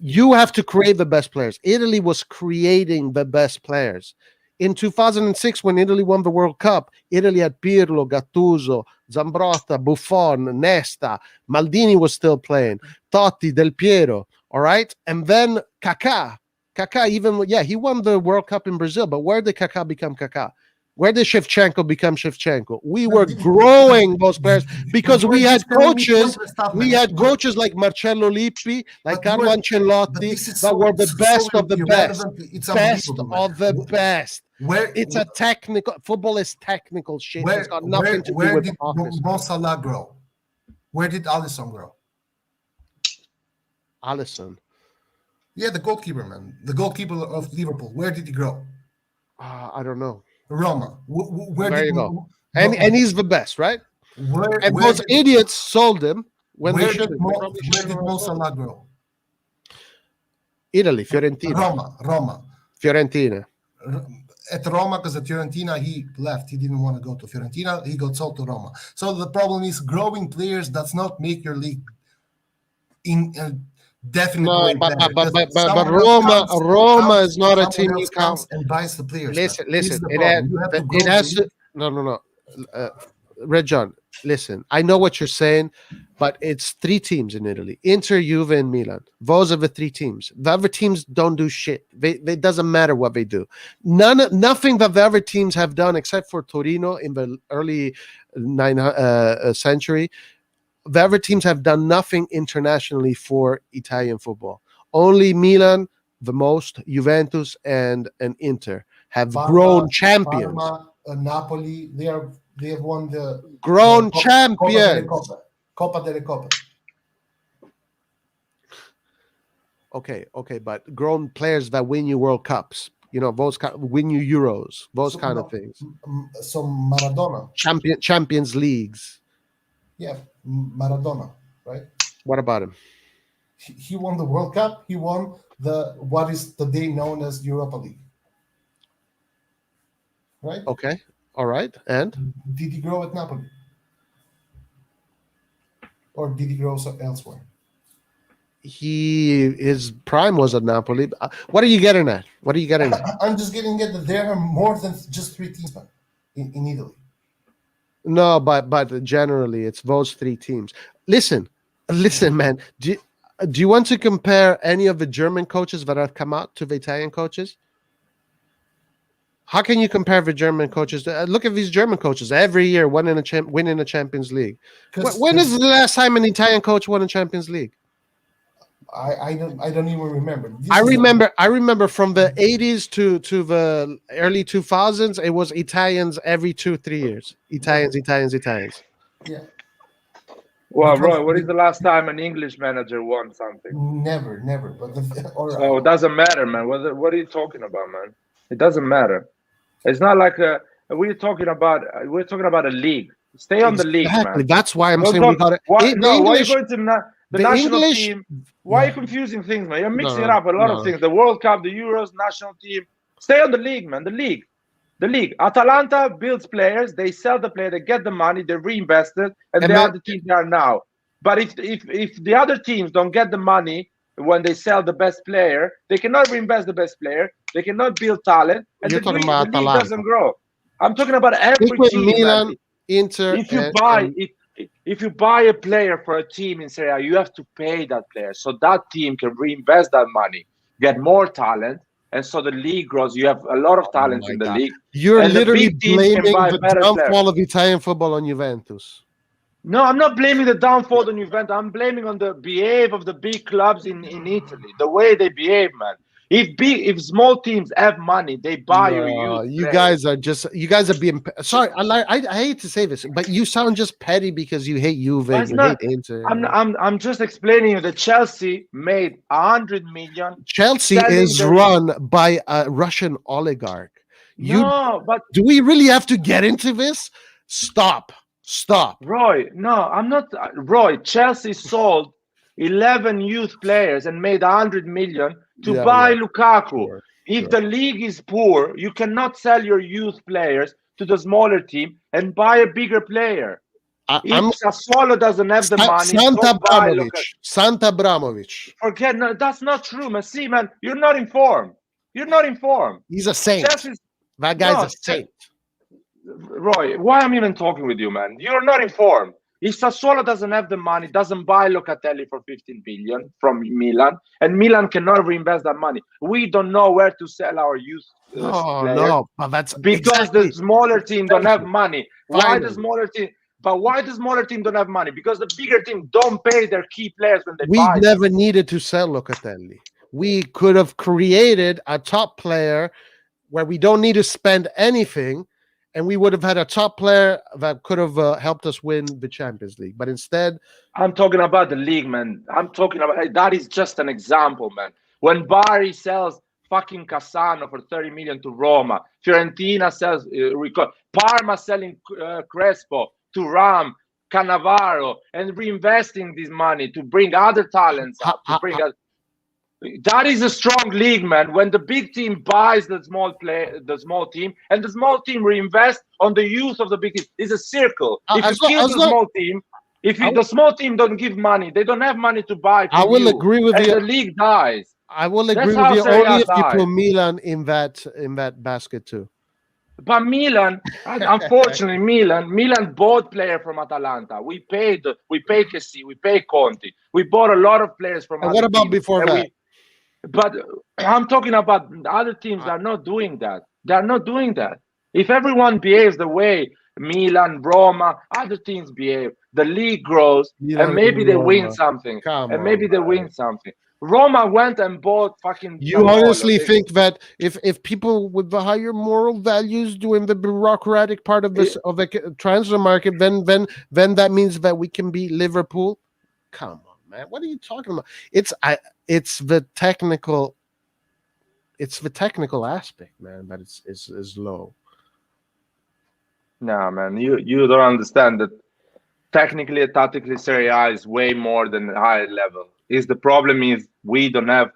You have to create the best players. Italy was creating the best players. In 2006, when Italy won the World Cup, Italy had Pirlo, Gattuso, Zambrotta, Buffon, Nesta, Maldini was still playing, Totti, Del Piero, all right? And then Kaká. Kaká he won the World Cup in Brazil, but where did Kaká become Kaká? Where did Shevchenko become Shevchenko? We were growing those players because we had coaches. We had coaches like Marcello Lippi, like Carlo Ancelotti, that were the best of the best. Best of the best. It's a technical football is technical shit. It's got nothing to do with Where did office. Mo Salah grow? Where did Alisson grow? Alisson. Yeah, the goalkeeper, man. The goalkeeper of Liverpool. Where did he grow? I don't know. Roma. Where There did you go. And he's the best, right? Where, and where those did, idiots sold him when they where should. did Mo Salah grow? Italy, Fiorentina. Roma. Fiorentina. At Roma, because at Fiorentina he left. He didn't want to go to Fiorentina. He got sold to Roma. So the problem is growing players does not make your league definitely better. But Roma is not a team you count and buys the players. Listen. It has to. No. Red John, listen. I know what you're saying, but it's three teams in Italy: Inter, Juve, and Milan. Those are the three teams. The other teams don't do shit. It doesn't matter what they do. Nothing that the other teams have done, except for Torino in the early century. The other teams have done nothing internationally for Italian football. Only Milan, the most, Juventus, and Inter have grown champions. Parma, Napoli, they have won the grown champions. Coppa delle Coppe. Okay, but grown players that win you World Cups, those win you Euros, those kind of things. So Maradona. Champions Leagues. Yeah, Maradona, right? What about him? He won the World Cup. He won what is today known as Europa League. Right? Okay. All right. And? Did he grow at Napoli? Or did he grow elsewhere? His prime was at Napoli. What are you getting at? I'm just getting at that there are more than just three teams in Italy. No, but generally it's those three teams. Listen, man. Do you want to compare any of the German coaches that have come out to the Italian coaches? How can you compare the German coaches? Look at these German coaches every year winning a Champions League. When is the last time an Italian coach won a Champions League? I don't even remember. I remember from the 80s to the early 2000s, it was Italians every 2-3 years. Italians. Yeah. Well, Roy, what is the last time an English manager won something? Never. But so it doesn't matter, man. What are you talking about, man? It doesn't matter. It's not like we're talking about a league. Stay on the league, man. That's why I'm saying we got it. Why are you going to the national team? Why are you confusing things, man? You're mixing up a lot of things. The World Cup, the Euros, national team. Stay on the league, man. The league. Atalanta builds players. They sell the player. They get the money. They reinvest it, and they are the teams they are now. But if the other teams don't get the money when they sell the best player, they cannot reinvest the best player. They cannot build talent, and the league doesn't grow. I'm talking about every team. Milan, Inter. If you buy a player for a team in Serie A, you have to pay that player so that team can reinvest that money, get more talent, and so the league grows. You have a lot of talent in the league. You're literally blaming the downfall of Italian football on Juventus. No, I'm not blaming the downfall on Juventus. I'm blaming on the behavior of the big clubs in Italy, the way they behave, man. If small teams have money, they buy you guys are being sorry. I hate to say this, but you sound just petty because you hate Juve. Hate Inter. I'm just explaining you that Chelsea made 100 million. Chelsea is run by a Russian oligarch. But do we really have to get into this? Stop. Roy, no, I'm not. Roy, Chelsea sold 11 youth players and made 100 million to buy Lukaku. If the league is poor, you cannot sell your youth players to the smaller team and buy a bigger player. I'm If Sassuolo doesn't have the money, Santa don't buy Abramovich. Santa Abramovich. Forget, no, that's not true, man. See, man, you're not informed. You're not informed. He's a saint. Chelsea's, That guy's no, a saint. Roy, why I'm even talking with you, man? You're not informed. If Sassuolo doesn't have the money, doesn't buy Locatelli for 15 billion from Milan, and Milan cannot reinvest that money, we don't know where to sell our youth players. No, but that's Because exactly. the smaller team don't have money. Why the Finally. smaller team? But why the smaller team don't have money? Because the bigger team don't pay their key players when they We buy them. never needed to sell Locatelli. We could have created a top player where we don't need to spend anything, and we would have had a top player that could have helped us win the Champions League. But instead, I'm talking about the league, man. I'm talking about that is just an example, man. When Bari sells fucking Cassano for 30 million to Roma, Fiorentina sells Parma selling Crespo to Ram, Cannavaro, and reinvesting this money to bring other talents up, to bring us. That is a strong league, man. When the big team buys the small team, and the small team reinvests on the youth of the big team, it's a circle. If you kill the small team, the small team don't give money, they don't have money to buy. I will agree with you. The league dies. I will agree That's with how you Serie A only if you dies. put Milan in that basket too. But Milan, unfortunately, Milan bought players from Atalanta. We paid Kessi, we paid Conti. We bought a lot of players from. And what about before that? But I'm talking about other teams that are not doing that. They're not doing that. If everyone behaves the way Milan, Roma, other teams behave, the league grows, Milan and maybe and they win Roma. something. Come and maybe on, they man. win something. Roma went and bought fucking. You honestly think that if people with the higher moral values doing the bureaucratic part of this of the transfer market, then that means that we can beat Liverpool? Come on, man. What are you talking about? It's the technical aspect, man, that is low. No, man, you don't understand that technically and tactically Serie A is way more than a higher level. The problem is we don't have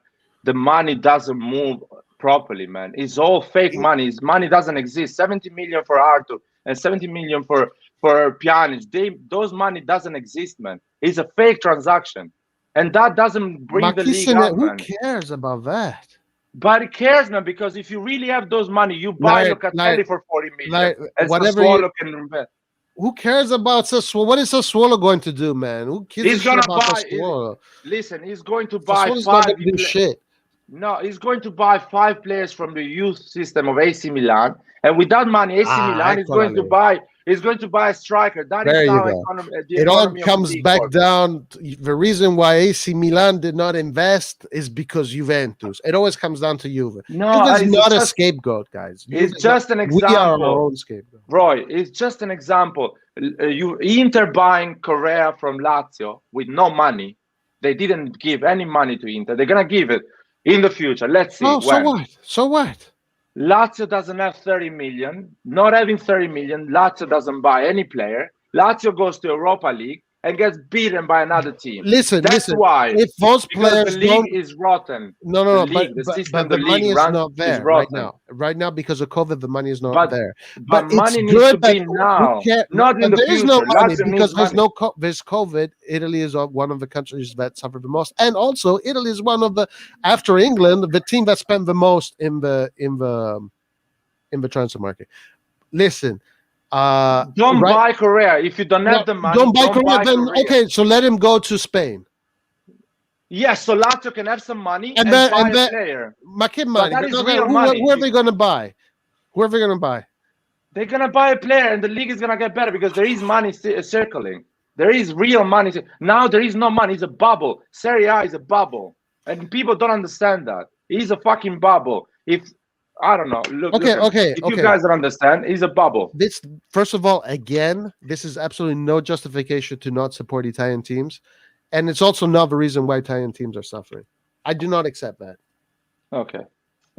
the money, doesn't move properly, man. It's all fake money. Money doesn't exist. 70 million for Arthur and 70 million for Pjanic. Those money doesn't exist, man. It's a fake transaction. And that doesn't bring the league up, who man. cares about that? But it cares, man, because if you really have those money, you buy Locatelli for 40 million. And whatever Sassuolo can invest. Who cares about Sassuolo? What is Sassuolo going to do, man? Who cares He's gonna about buy. Sassuolo? Listen, he's going to buy Sassuolo's five. not going to do shit. No, he's going to buy 5 players from the youth system of AC Milan, and with that money, AC Milan is going to buy. He's going to buy a striker. That There is you how go. the It all economy of the comes league back works. down. The reason why AC Milan did not invest is because Juventus. It always comes down to Juve. No, Juve is it's not a just- scapegoat, guys. It's just an We are our example. own scapegoat. Roy, it's just an example. Inter buying Correa from Lazio with no money. They didn't give any money to Inter. They're gonna give it in the future. Let's see. Oh, so when. what? So what? Lazio doesn't have 30 million. Not having 30 million, Lazio doesn't buy any player. Lazio goes to Europa League and gets beaten by another team. That's why. If those Because players the league don't, is rotten. no, The league, the system the the money league is runs not is there right rotten. now. Right now, because of COVID, the money is not But- there. But it's money needs good to be that- now, who not in the there is future. no money Lazio because needs money. there's COVID. Italy is one of the countries that suffered the most, and also Italy is one of the, after England, the team that spent the most in the transfer market. Listen, Don't buy Correa if you don't have the money. Don't buy Correa. Then Correa. okay, so let him go to Spain. Yes, so Lazio can have some money And and, then- buy and a then- player. Ma che money? that is Because real money. Who are they going to buy? Who are they going to buy? They're gonna buy a player, and the league is gonna get better because there is money circling. There is real money. Now there is no money. It's a bubble. Serie A is a bubble, and people don't understand that. It's a fucking bubble. If I don't know, look. Okay. If you guys don't understand, it's a bubble. This, first of all, again, this is absolutely no justification to not support Italian teams, and it's also not the reason why Italian teams are suffering. I do not accept that. Okay,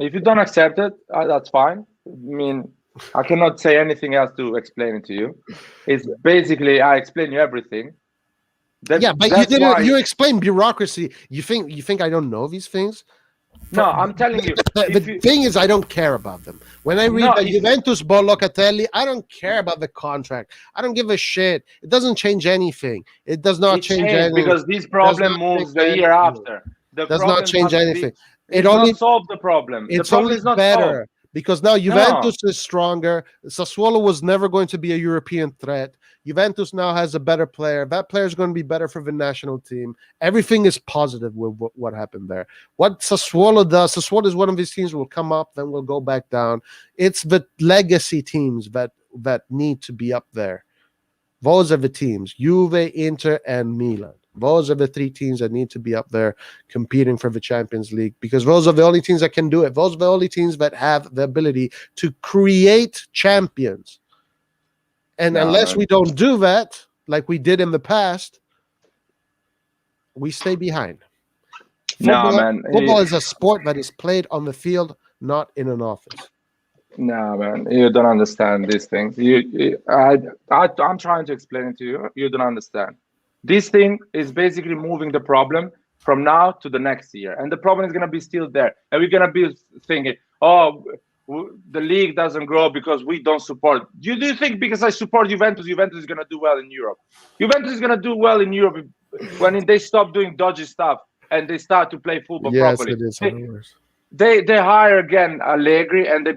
if you don't accept it, that's fine. I mean, I cannot say anything else to explain it to you. It's basically I explain you everything. Yeah, but you didn't. You explain bureaucracy. You think I don't know these things? No, I'm telling you. The thing is, I don't care about them. When I read that Juventus bought Locatelli, I don't care about the contract. I don't give a shit. It doesn't change anything. It does not change anything. Because this problem moves the year after. The does not change anything. It only solve the problem. The problem is not better. solved. Because now Juventus is stronger. Sassuolo was never going to be a European threat. Juventus now has a better player. That player is going to be better for the national team. Everything is positive with what happened there. What Sassuolo does, Sassuolo is one of these teams will come up, then will go back down. It's the legacy teams that need to be up there. Those are the teams, Juve, Inter, and Milan. Those are the three teams that need to be up there competing for the Champions League, because those are the only teams that can do it. Those are the only teams that have the ability to create champions. And unless we don't do that, like we did in the past, we stay behind. Football is a sport that is played on the field, not in an office. No, man, you don't understand these things. I'm trying to explain it to you. You don't understand. This thing is basically moving the problem from now to the next year. And the problem is going to be still there. And we're going to be thinking, the league doesn't grow because we don't support. Do you think because I support Juventus, Juventus is going to do well in Europe? Juventus is going to do well in Europe when they stop doing dodgy stuff and they start to play football properly. Yes, it is. They hire again Allegri, and they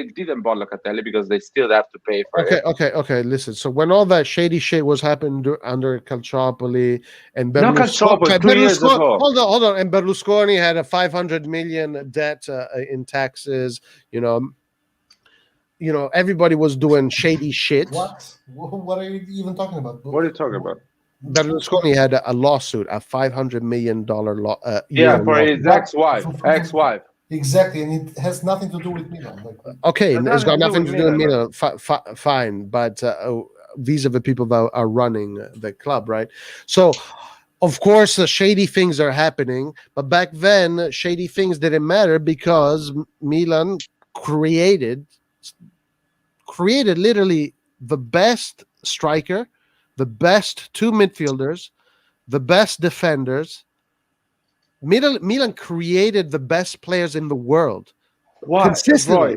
didn't buy Locatelli because they still have to pay for it. Okay. Listen. So when all that shady shit was happening under Calciopoli and Berlusconi, 2 years ago. Hold on. And Berlusconi had a 500 million debt in taxes. You know, everybody was doing shady shit. What are you even talking about? What are you talking about? Berlusconi had a lawsuit, a $500 million for his ex-wife. Exactly, and it has nothing to do with Milan. Okay, it's got nothing to do with Milan. Fine, but these are the people that are running the club, right? So, of course, shady things are happening, but back then, shady things didn't matter because Milan created literally the best striker, the best two midfielders, the best defenders. Milan created the best players in the world. Consistently.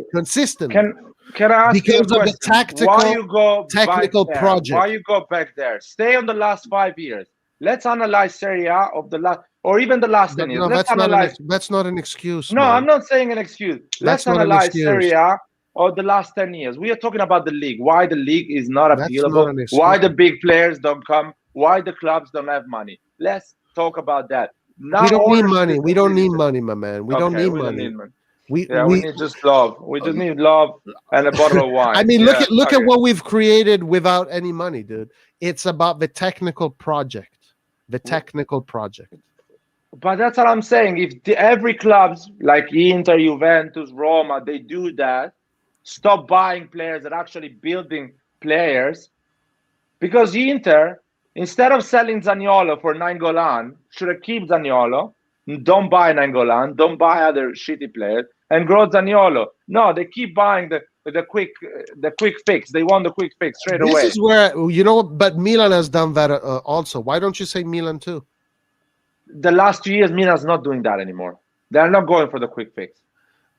Can I ask because you a of the technical project? Why you go back there? Stay on the last 5 years. Let's analyze Serie A of the last, or even the last 10 years. No, that's not an excuse. No, man. I'm not saying an excuse. Let's analyze Serie A of the last 10 years. We are talking about the league. Why the league is not appealable. Why the big players don't come. Why the clubs don't have money. Let's talk about that. We don't need money. We don't need money, my man. We don't need money. We need just love. We just need love and a bottle of wine. I mean, look at what we've created without any money, dude. It's about the technical project. The technical project. But that's what I'm saying. If every clubs like Inter, Juventus, Roma, they do that, stop buying players and actually building players, because Inter, instead of selling Zaniolo for Nainggolan, should have kept Zaniolo. Don't buy Nainggolan. Don't buy other shitty players and grow Zaniolo. No, they keep buying the quick fix. They want the quick fix straight away. This is where but Milan has done that also. Why don't you say Milan too? The last 2 years, Milan's not doing that anymore. They are not going for the quick fix.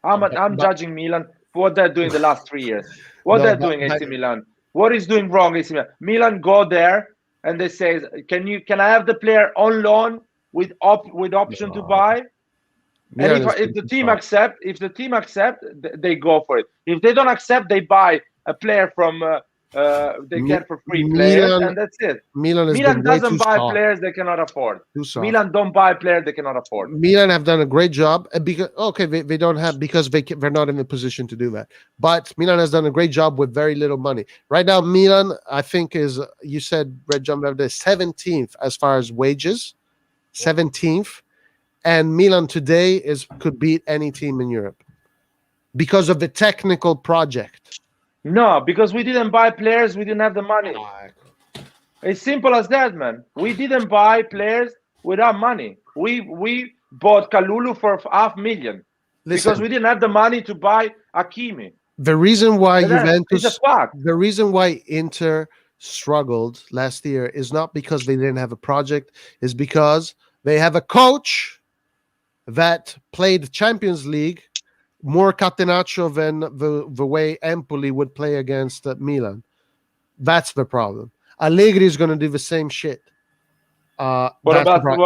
I'm judging Milan for what they're doing the last 3 years. They're doing AC Milan. What is doing wrong AC Milan? Milan go there and they say, can I have the player on loan with option to buy? And if the team accept, they go for it. If they don't accept, they buy a player from get for free players, and that's it. Milan doesn't buy players they cannot afford. Milan don't buy players they cannot afford. Milan have done a great job because they don't have, because they're not in the position to do that. But Milan has done a great job with very little money. Right now, Milan, I think, is, you said, Red Jump, 17th as far as wages, 17th. And Milan today could beat any team in Europe because of the technical project. No, because we didn't buy players, we didn't have the money. It's simple as that, man. We didn't buy players without money. We bought Kalulu for $500,000 because we didn't have the money to buy Hakimi. The reason why the reason why Inter struggled last year is not because they didn't have a project, is because they have a coach that played Champions League more catenaccio than the way Empoli would play against Milan. That's the problem. Allegri is going to do the same shit. What That's the about problem.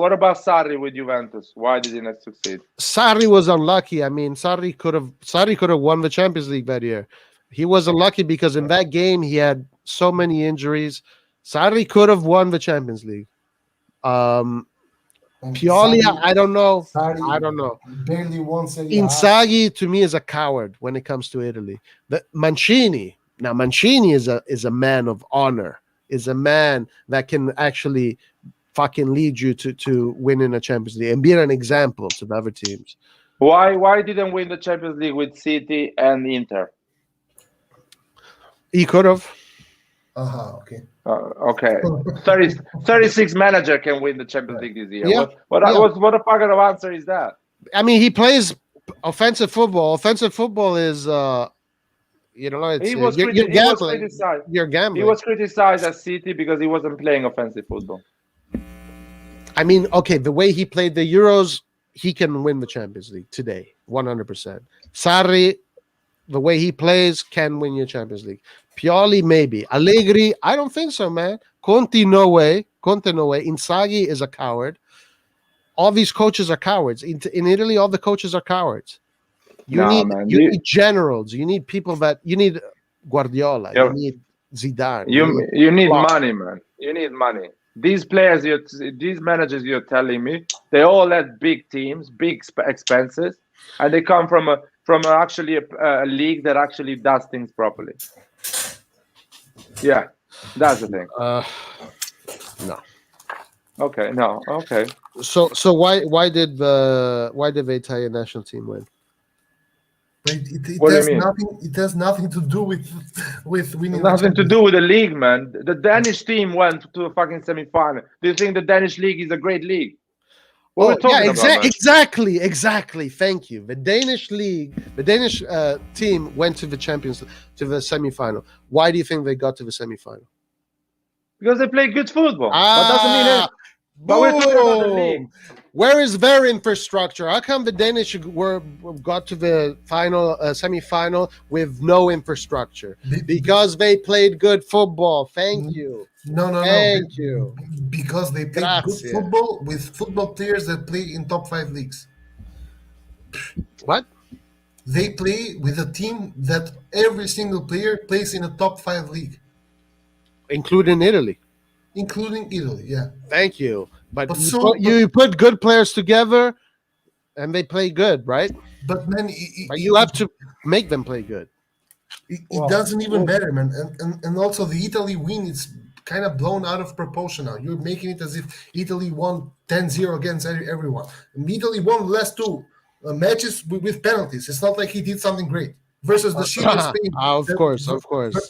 what about Sarri with Juventus? Why did he not succeed? Sarri was unlucky. I mean, Sarri could have won the Champions League that year. He was unlucky because in that game he had so many injuries. Sarri could have won the Champions League. And Pioli, Sarri- I don't know. Sarri I don't know. barely won Serie A. Inzaghi to me is a coward when it comes to Italy. Mancini is a man of honor. Is a man that can actually fucking lead you to winning a Champions League and being an example to the other teams. Why didn't win the Champions League with City and Inter? He could have. Okay. Okay. 36 manager can win the Champions League this year. Yeah. What the fucking answer is that? I mean, he plays offensive football. Offensive football is, it's He was you're gambling. criticized. You're gambling. He was criticized at City because he wasn't playing offensive football. I mean, okay, the way he played the Euros, he can win the Champions League today, 100%. Sarri, the way he plays, can win your Champions League. Pioli, maybe. Allegri, I don't think so, man. Conte, no way. Inzaghi is a coward. All these coaches are cowards. In Italy, all the coaches are cowards. You need generals. You need people you need Guardiola. Yeah. You need Zidane. You need money, man. You need money. These players, these managers you're telling me, they all had big teams, big expenses, and they come from actually a league that actually does things properly. Yeah, that's the thing. No. Okay, no. Okay. So why did the Italian national team win? But it What do you has mean? nothing. It has nothing to do with winning. Nothing to do with the league, man. The Danish team went to a fucking semi-final. Do you think the Danish league is a great league? What we're talking about, man? Exactly. Thank you. The Danish league, the Danish team went to the semi-final. Why do you think they got to the semi-final? Because they play good football. But doesn't mean it. But we're talking about the league. Where is their infrastructure? How come the Danish got to the final semi-final with no infrastructure? Because they played good football. Thank you. No. Thank you. Because they play good football with football players that play in top 5 leagues. What? They play with a team that every single player plays in a top 5 league. Including Italy. Including Italy, yeah. Thank you. But you put good players together and they play good, right? But man, you have to make them play good. It doesn't even matter, man. And also the Italy win is kind of blown out of proportion now. You're making it as if Italy won 10-0 against everyone. And Italy won the last 2 matches with penalties. It's not like he did something great. Versus the shittiest Spain. Of course.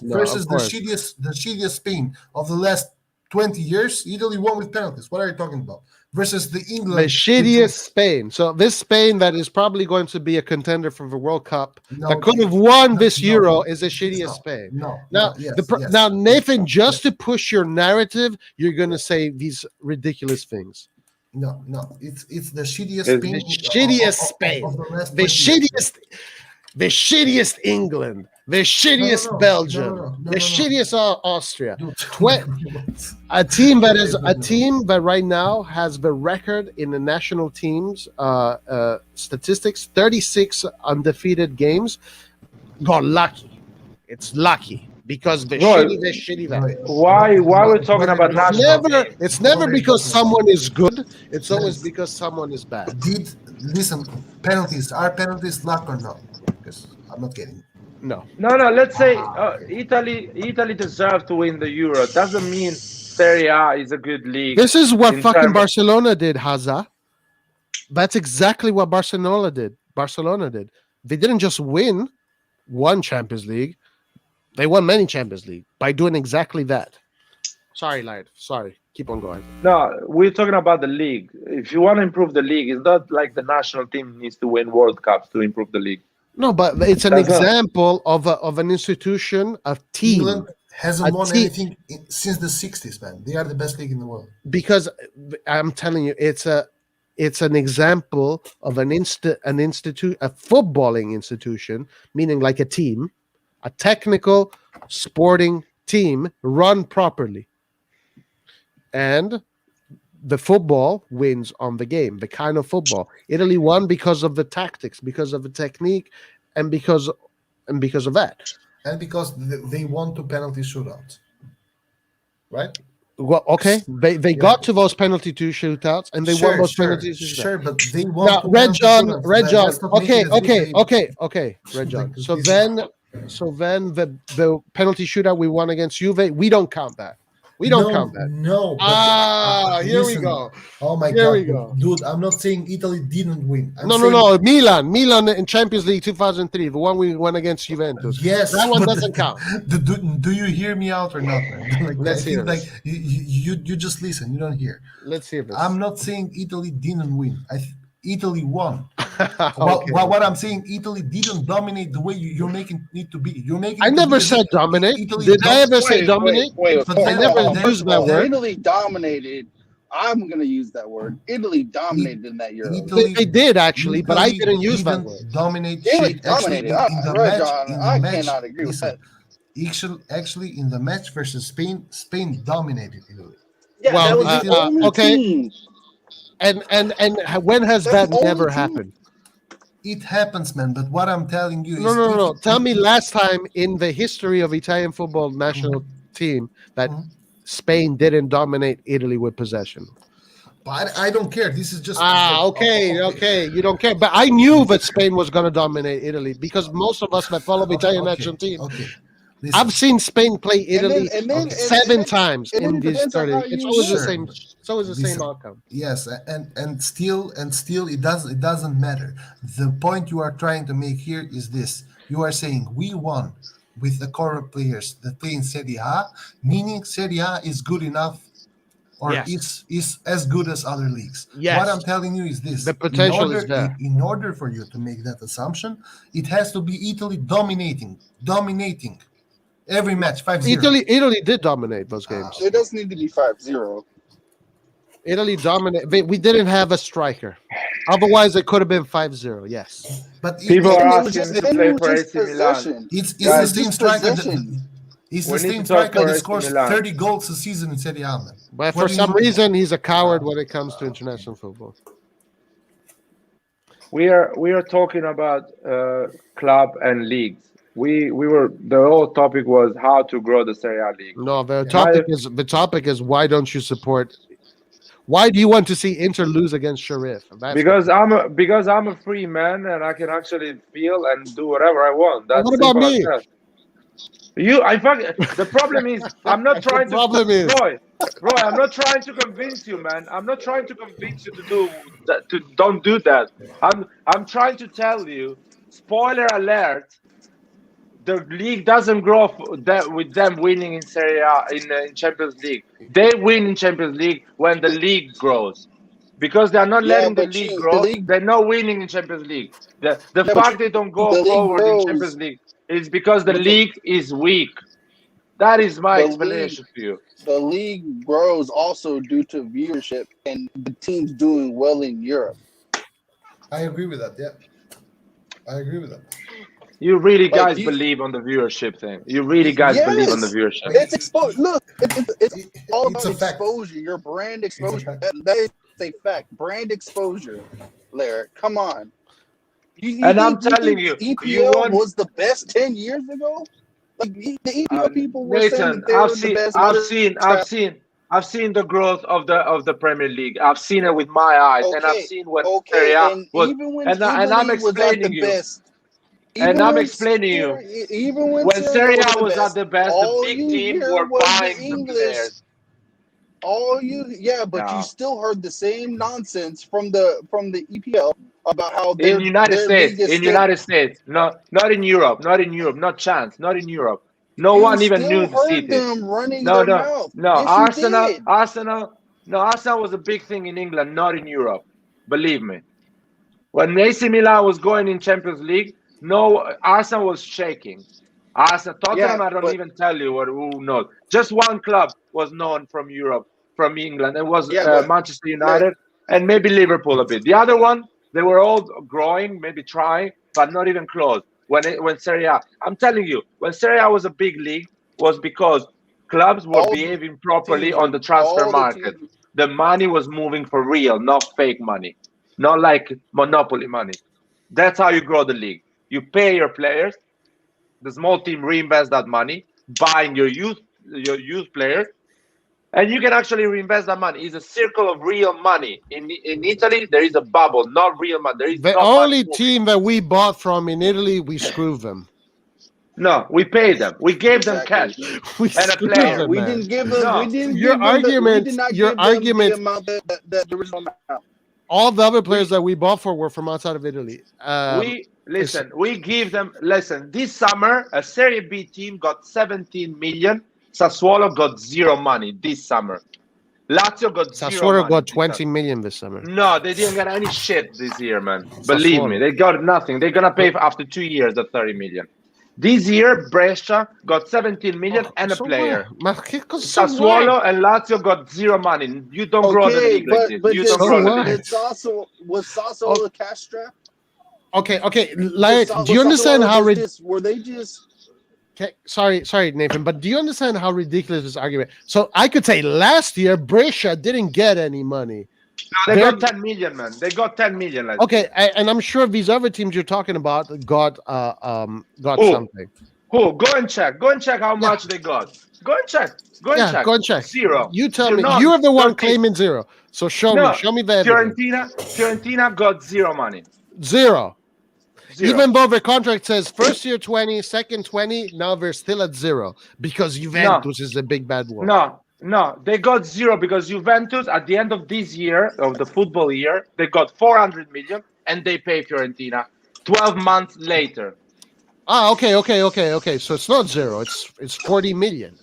Versus the shittiest Spain of the last 20 years, Italy won with penalties. What are you talking about? Versus the England. The shittiest Spain. So this Spain that is probably going to be a contender for the World Cup that could have won this Euro is the shittiest Spain. Now, Nathan, just to push your narrative, you're going to say these ridiculous things. No. It's the shittiest Spain. The shittiest Spain. The shittiest England. The shittiest Belgium, the shittiest Austria. A team that right now has the record in the national team's statistics, 36 undefeated games, got lucky. It's lucky because the shitty. Why we're talking about national? It's never because someone is good. It's always because someone is bad. Listen, penalties are penalties luck or not? Because I'm not getting it. No. Let's say Italy deserved to win the Euro. Doesn't mean Serie A is a good league. This is what fucking Barcelona did, Haza. That's exactly what Barcelona did. They didn't just win one Champions League. They won many Champions League by doing exactly that. Sorry, Light. Sorry. Keep on going. No, we're talking about the league. If you want to improve the league, it's not like the national team needs to win World Cups to improve the league. No, but it's an example of an institution, a team. England hasn't won anything since the 60s, man. They are the best league in the world. Because I'm telling you, it's It's an example of a footballing institution, meaning like a team, a technical sporting team run properly. And the football wins on the game, the kind of football. Italy won because of the tactics, because of the technique, and because of that. And because they want to penalty shootouts, right? Well, okay, they got to those penalty two shootouts, and they won those penalty shootouts. Sure, but they want Now, to Red penalty John, shootouts. Red John. That's not making Okay, Red John. Like, So then the penalty shootout we won against Juve, we don't count that. We don't count that. No. But, here listen, we go. Oh my Here God, we go. dude! I'm not saying Italy didn't win. No. Milan in Champions League 2003, the one we won against Juventus. Yes, that one doesn't count. Do you hear me out or not, man? Like, Let's hear like you just listen. You don't hear. Let's hear this. I'm not saying Italy didn't win. Italy won. Okay. What I'm saying, Italy didn't dominate the way you're making it to be. You're making. I never said dominate. Did I ever say dominate? But I never used that word. Italy dominated. I'm going to use that word. Italy dominated in that Euro. They did actually, but I didn't use that word. Dominate. Italy dominated. I cannot agree with that. Actually, in the match versus Spain, Spain dominated Italy. Yeah, Well, that was the only okay. team. And when has That's that the only never team. happened? It happens, man. But what I'm telling you is No. Tell me last time in the history of Italian football national team that Spain didn't dominate Italy with possession. But I don't care. This is just okay. You don't care. But I knew that Spain was going to dominate Italy because most of us that follow the Italian national team. Okay. Listen. I've seen Spain play Italy seven times and in then this depends on 30. how It's you always the Sure. same. It's always the same outcome. Yes, and still it doesn't matter. The point you are trying to make here is this: you are saying we won with the core players that play in Serie A, meaning Serie A is good enough, or Yes. is as good as other leagues. Yes. What I'm telling you is this: The potential is there. In order for you to make that assumption, it has to be Italy dominating every match 5-0. Italy did dominate those games. It doesn't need to be 5-0. Italy dominated. We didn't have a striker. Otherwise, it could have been 5-0. Yes. But People it- are And it was asking just- to and play it was for just AC Milan. possession. It's the Guys, same just striker. possession. It's We the need same to talk striker for that AC scores Milan. 30 goals a season in Serie A. Man. But What for do you some mean? reason, he's a coward when it comes to international football. We are talking about club and leagues. We were the whole topic was how to grow the Serie A league. No, the topic is why don't you support? Why do you want to see Inter lose against Sheriff? Because I'm a free man and I can actually feel and do whatever I want. That's what about simple as me? that. The problem is I'm not trying to problem is- Roy, I'm not trying to convince you, man. I'm not trying to convince you to do that, to don't do that. I'm trying to tell you, spoiler alert, the league doesn't grow with them winning in Serie A in Champions League. They win in Champions League when the league grows. Because they are not Yeah, letting the but league the grow, league- they're not winning in Champions League. The but fact they don't go the league forward in grows. Champions League is because the But the- league is weak. That is my The explanation to you. The league grows also due to viewership and the teams doing well in Europe. I agree with that. Yeah, I agree with that. You really Like, guys believe on the viewership thing. You really guys believe on the Yes. viewership. It's exposure. Look, it's all It's about a fact. exposure. Your brand exposure. fact. That is a fact. Brand exposure, Larry. Come on. And I'm think telling you, EPL you want- was the best 10 years ago. Like the EPL people were saying Nathan, that they were the best. I've seen the growth of the Premier League. I've seen it with my eyes, and I've seen what Serie A and was. even when And I'm Italy was at explaining the you. best, And even I'm when explaining you. even when When Serie A the was at the best, the all big you teams hear were was the buying the English. players. But No. you still heard the same nonsense from the EPL about how In their United their States, league is in still, United States, not in Europe, not chance, not in Europe. No you one even still knew the heard city. them running No, their no, mouth. no. Yes, you did. Arsenal was a big thing in England, not in Europe. Believe me. When AC Milan was going in Champions League, no, Arsenal was shaking. Tottenham, Yeah, I don't but- even tell you who knows. Just one club was known from Europe, from England. It was Yeah, but- Manchester United. and maybe Liverpool a bit. The other one, they were all growing, maybe trying, but not even close. When Serie A, I'm telling you, when Serie A was a big league, was because clubs were All the behaving properly teams on were the transfer all the market. teams. The money was moving for real, not fake money, not like monopoly money. That's how you grow the league. You pay your players. The small team reinvest that money, buying your youth players, and you can actually reinvest that money. It's a circle of real money. In Italy, there is a bubble, not real money. There is The no money only moving. team that we bought from in Italy, we screwed them. No, we paid them. We gave them Exactly. cash We and a screwed player. them, We man. didn't give them. We No, didn't Your give them. We argument, did not your give them the argument. amount that the original amount. All the other players that we bought for were from outside of Italy. we listen. We give them. Listen, this summer a Serie B team got 17 million. Sassuolo got zero money this summer. Lazio got zero Sassuolo money. got this 20 summer. million this summer. No, they didn't get any shit this year, man. Believe me, Sassuolo. they got nothing. They're gonna pay after 2 years the 30 million. This year, Brescia got 17 million and a So player. what? Ma che cosa- so Sassuolo what? and Lazio got zero money. You don't grow the Okay, league like this. but You did, don't grow the what? league. did Sasso was Sasso Oh. a cash strap? Okay, Was Larry, Sa- do you was understand Sassuolo how were they just sorry, Nathan, but do you understand how ridiculous this argument? So I could say last year Brescia didn't get any money. No, they They're- got 10 million, man. They got 10 million. Last Okay, year. and I'm sure these other teams you're talking about got Who? something. Who? Go and check. Go and check how much they got. Go and check. Go and Yeah, check. go and check. Zero. You tell Zero. me. No, You are the one 13. claiming zero. So show No, me the evidence. Fiorentina got zero money. Zero. Zero. Even though the contract says first year 20, second 20, now they're still at zero because Juventus is a big bad one. No, they got zero because Juventus at the end of this year, of the football year, they got 400 million and they pay Fiorentina 12 months later. Ah, okay. So it's not zero. It's 40 million.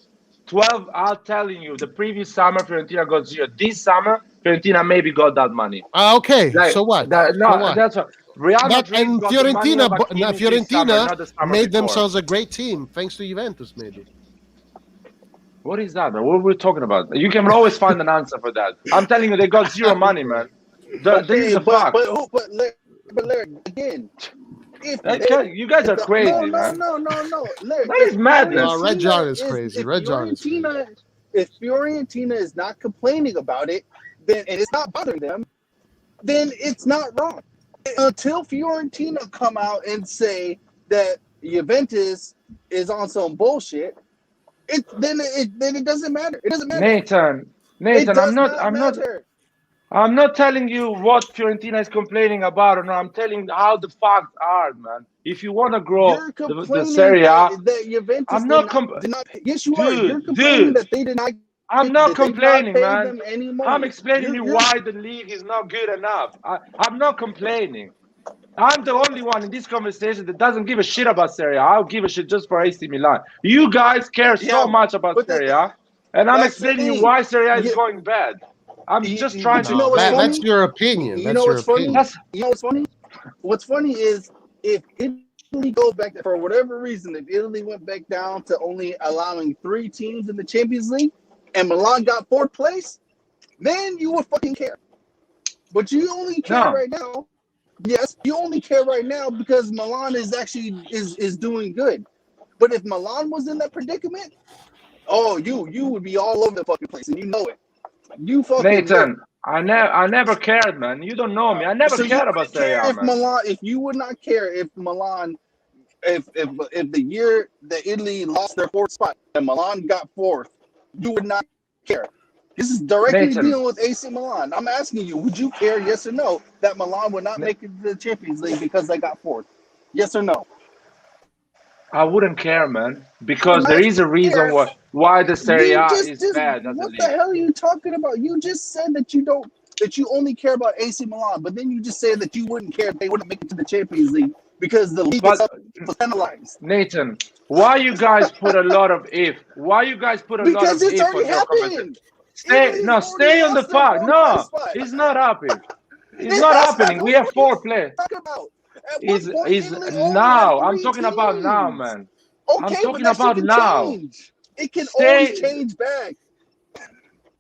12, I'm telling you, the previous summer Fiorentina got zero. This summer Fiorentina maybe got that money. Ah, okay. Like, So what? That, no, So what? that's what. Real But Madrid and got the money Fiorentina, of Acmilan this summer, not the summer made before. themselves a great team thanks to Juventus, maybe. What is that, man? What are we talking about? You can always find an answer for that. I'm telling you, they got zero money, man. This is a fact. But Larry, again, You guys are crazy, no, man. No. Larry, That is madness. No, Red John is crazy. Red John is crazy. If Fiorentina is not complaining about it, then and it's not bothering them, then it's not wrong. Until Fiorentina come out and say that Juventus is on some bullshit, then it doesn't matter. It doesn't matter. Nathan, I'm not telling you what Fiorentina is complaining about or not. I'm telling you how the facts are, man. If you want to grow You're the complaining Serie A, that Juventus I'm not did not. Yes, you are. You're complaining that they did not. I'm not that they complaining, did not pay man. them any money. I'm explaining you why the league is not good enough. I'm not complaining. I'm the only one in this conversation that doesn't give a shit about Serie A. I'll give a shit just for AC Milan. You guys care so much about Serie A, and I'm explaining you why Serie A is going bad. I'm just trying to. You know what's funny? That's your opinion. You That's know your what's funny? opinion. You know what's funny? What's funny is if Italy goes back for whatever reason, if Italy went back down to only allowing 3 teams in the Champions League, and Milan got 4th place, then you would fucking care. But you only care right now. Yes, you only care right now because Milan is actually is doing good. But if Milan was in that predicament, you would be all over the fucking place, and you know it. You fucking Nathan, I never cared, man. You don't know me. I never cared about Serie A, man. If you would not care if Milan, if the year that Italy lost their 4th spot and Milan got 4th, you would not care. This is directly dealing with AC Milan. I'm asking you, would you care, yes or no, that Milan would not make it to the Champions League because they got 4th? Yes or no? I wouldn't care, man, because there is a reason why the Serie A is bad. What the hell are you talking about? You just said that you only care about AC Milan, but then you just said that you wouldn't care if they wouldn't make it to the Champions League because the league was penalized. Nathan, why you guys put a lot of if? Why you guys put a lot of because it's if already happened. Stay on the fact. No, it's not happening. It's not happening. We have 4 players. Is now. I'm talking about now, man. Okay, I'm talking about now. Change. It can always change back.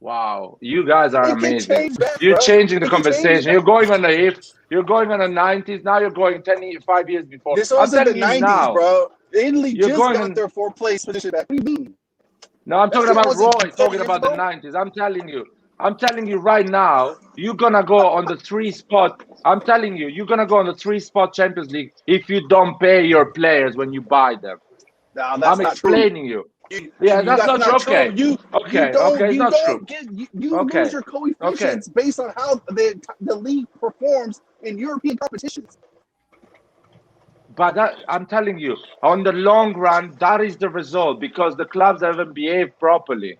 Wow, you guys are It can amazing. change that, You're bro. changing the It can change conversation. that. You're going on the if. You're going on the 90s. Now you're going 5 years before. This I'm wasn't the telling you 90s, now. bro. Italy You're just going got on. their fourth place position back. What do you mean? No, I'm That talking shit about wasn't Roy 30 talking years about the ago. 90s. I'm telling you. I'm telling you right now, you're gonna go on the 3 spot. I'm telling you, you're gonna go on the 3 spot Champions League if you don't pay your players when you buy them. No, that's I'm not true. explaining you. Yeah, that's not true. Okay. You Okay, don't it's not true. you Okay, lose your coefficients based on how the league performs in European competitions. But I'm telling you, on the long run, that is the result because the clubs haven't behaved properly.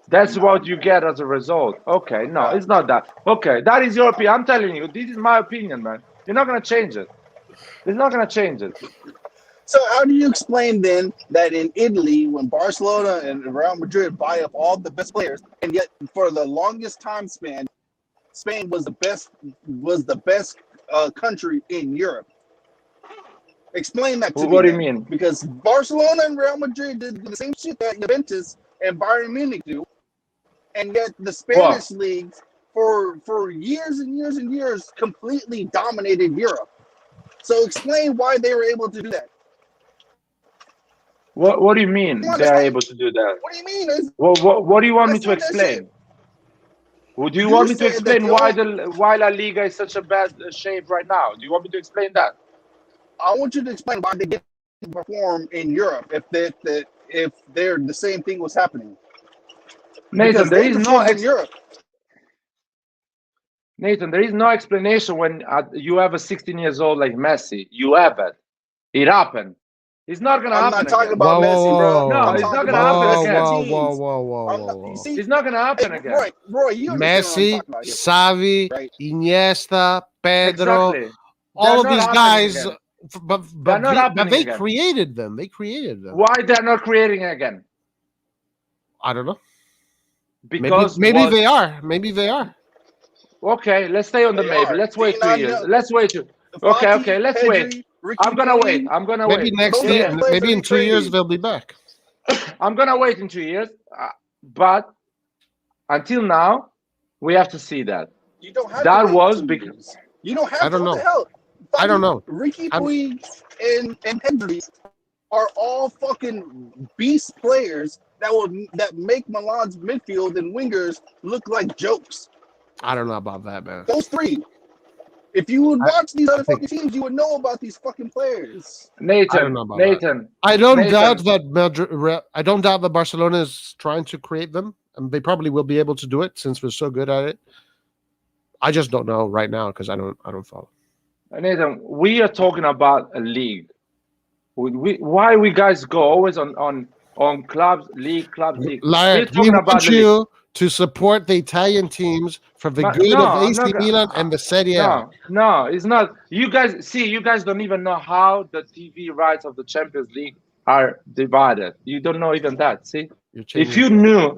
That's what you get as a result. Okay, no, it's not that. Okay, that is your opinion. I'm telling you, this is my opinion, man. You're not gonna change it. It's not gonna change it. So how do you explain then that in Italy, when Barcelona and Real Madrid buy up all the best players, and yet for the longest time span, Spain was the best country in Europe? Explain that to me. What do you then. mean? Because Barcelona and Real Madrid did the same shit that Juventus and Bayern Munich do, and yet the Spanish leagues for years and years and years completely dominated Europe. So explain why they were able to do that. What do you mean they're able to do that? What do you mean? What do you want me Let's to look at explain? Do you You want me to said that explain why La Liga is such a bad shape right now? Do you want me to explain that? I want you to explain why they didn't perform in Europe if they're the same thing was happening. Nathan, Because they performed in Europe. Nathan, there is no explanation when you have a 16 years old like Messi. You have it. It happened. It's not gonna happen. I'm not talking again. about Messi, bro. No, I'm it's not talking gonna about happen again. Whoa. It's not gonna happen again. Roy, you Messi, understand what I'm talking about here, Xavi, right? Iniesta, Pedro, Exactly. all They're of these not guys, happening but They're not happening they again. created them. They created them. Why they're not creating again? I don't know. Because maybe they are. Maybe they are. Okay, let's stay on the They maybe. are. Let's wait Do you 2 not years. know? Let's wait. Fati, Okay, let's Pedri, wait. Ricky I'm gonna wait. Payne, I'm gonna Maybe wait. next Those are year. the players Maybe that in we 2 years traded. they'll be back. I'm gonna wait in 2 years. But until now, we have to see that. You don't have That to wait was 2 because years. You don't have I don't to. know. What the hell? I don't know. Ricky Payne and Pedri are all fucking beast players that make Milan's midfield and wingers look like jokes. I don't know about that, man. Those three. If you would watch these other think- fucking teams, you would know about these fucking players. Nathan. I don't know about that. Nathan. I don't Nathan. doubt that I don't doubt that Barcelona is trying to create them, and they probably will be able to do it since we're so good at it. I just don't know right now because I don't follow. Nathan, we are talking about a league. Why we guys go always on clubs, league. Like, we want you to support the Italian teams for the good of AC Milan and the Serie A. No, it's not. You guys don't even know how the TV rights of the Champions League are divided. You don't know even that. See, if you knew how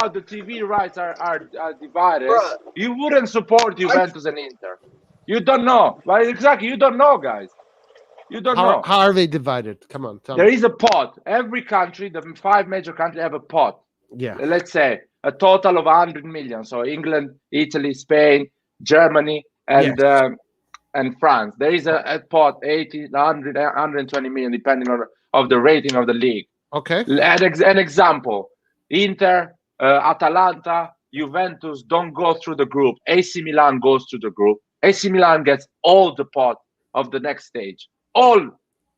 the TV rights are divided, Bruh. you wouldn't support Juventus and Inter. You don't know. Right? Exactly. You don't know, guys. You don't know. How are they divided? Come on, tell There me. is a pot. Every country, the 5 major countries have a pot. Yeah. Let's say a total of 100 million. So England, Italy, Spain, Germany, and France. There is a pot, 80, 100, 120 million, depending on the rating of the league. Okay. An example: Inter, Atalanta, Juventus don't go through the group. AC Milan goes through the group. AC Milan gets all the pot of the next stage. All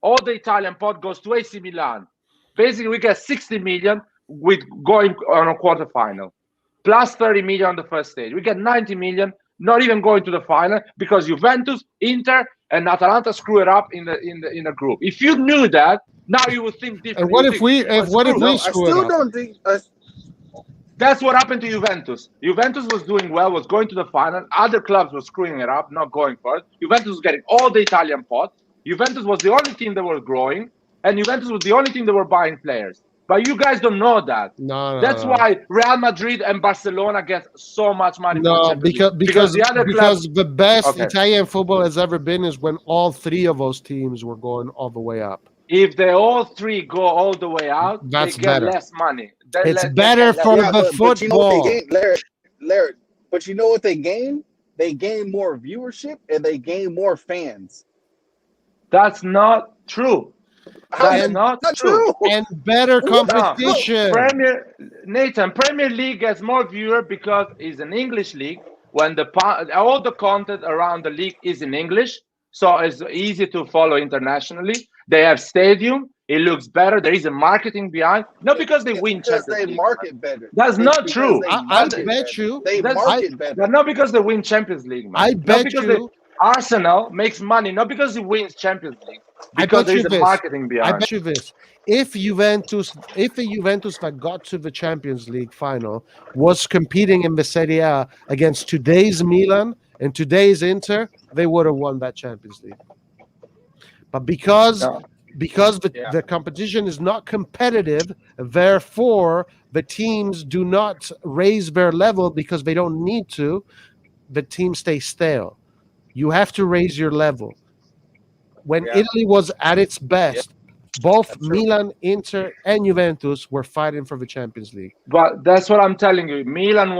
the Italian pot goes to AC Milan. Basically, we get 60 million with going on a quarterfinal, plus 30 million on the first stage. We get 90 million, not even going to the final because Juventus, Inter, and Atalanta screw it up in the group. If you knew that, now you would think differently. And what if we I screw it still up? don't think. That's what happened to Juventus. Juventus was doing well, was going to the final. Other clubs were screwing it up, not going for it. Juventus was getting all the Italian pot. Juventus was the only team that was growing, and Juventus was the only team that were buying players. But you guys don't know that. No. That's why Real Madrid and Barcelona get so much money. No, because the other clubs, the best Italian football has ever been is when all three of those teams were going all the way up. if they all three go all the way out, That's they get better. less money. It's better for Yeah, the but you know what they football. gain, Larry. But you know what they gain? They gain more viewership and they gain more fans. That's not true. That's And not Not true. true. and better No, competition. Premier League has more viewers because it's an English league. When all the content around the league is in English, so it's easy to follow internationally. They have stadium. It looks better. There is a marketing behind. Not because they win Because Champions they League. market better. That's not Because true. they I market bet better. you. They That's- market better. But not because they win Champions League, man. I Not bet because you. Arsenal makes money, not because it wins Champions League. I Because bet there you is a this. marketing I behind. bet you this. If Juventus that got to the Champions League final was competing in the Serie A against today's Milan and today's Inter, they would have won that Champions League. But because No. the competition is not competitive, therefore the teams do not raise their level because they don't need to. The teams stay stale. You have to raise your level. When Yeah. Italy was at its best, both That's true. Milan, Inter, and Juventus were fighting for the Champions League. But that's what I'm telling you. Milan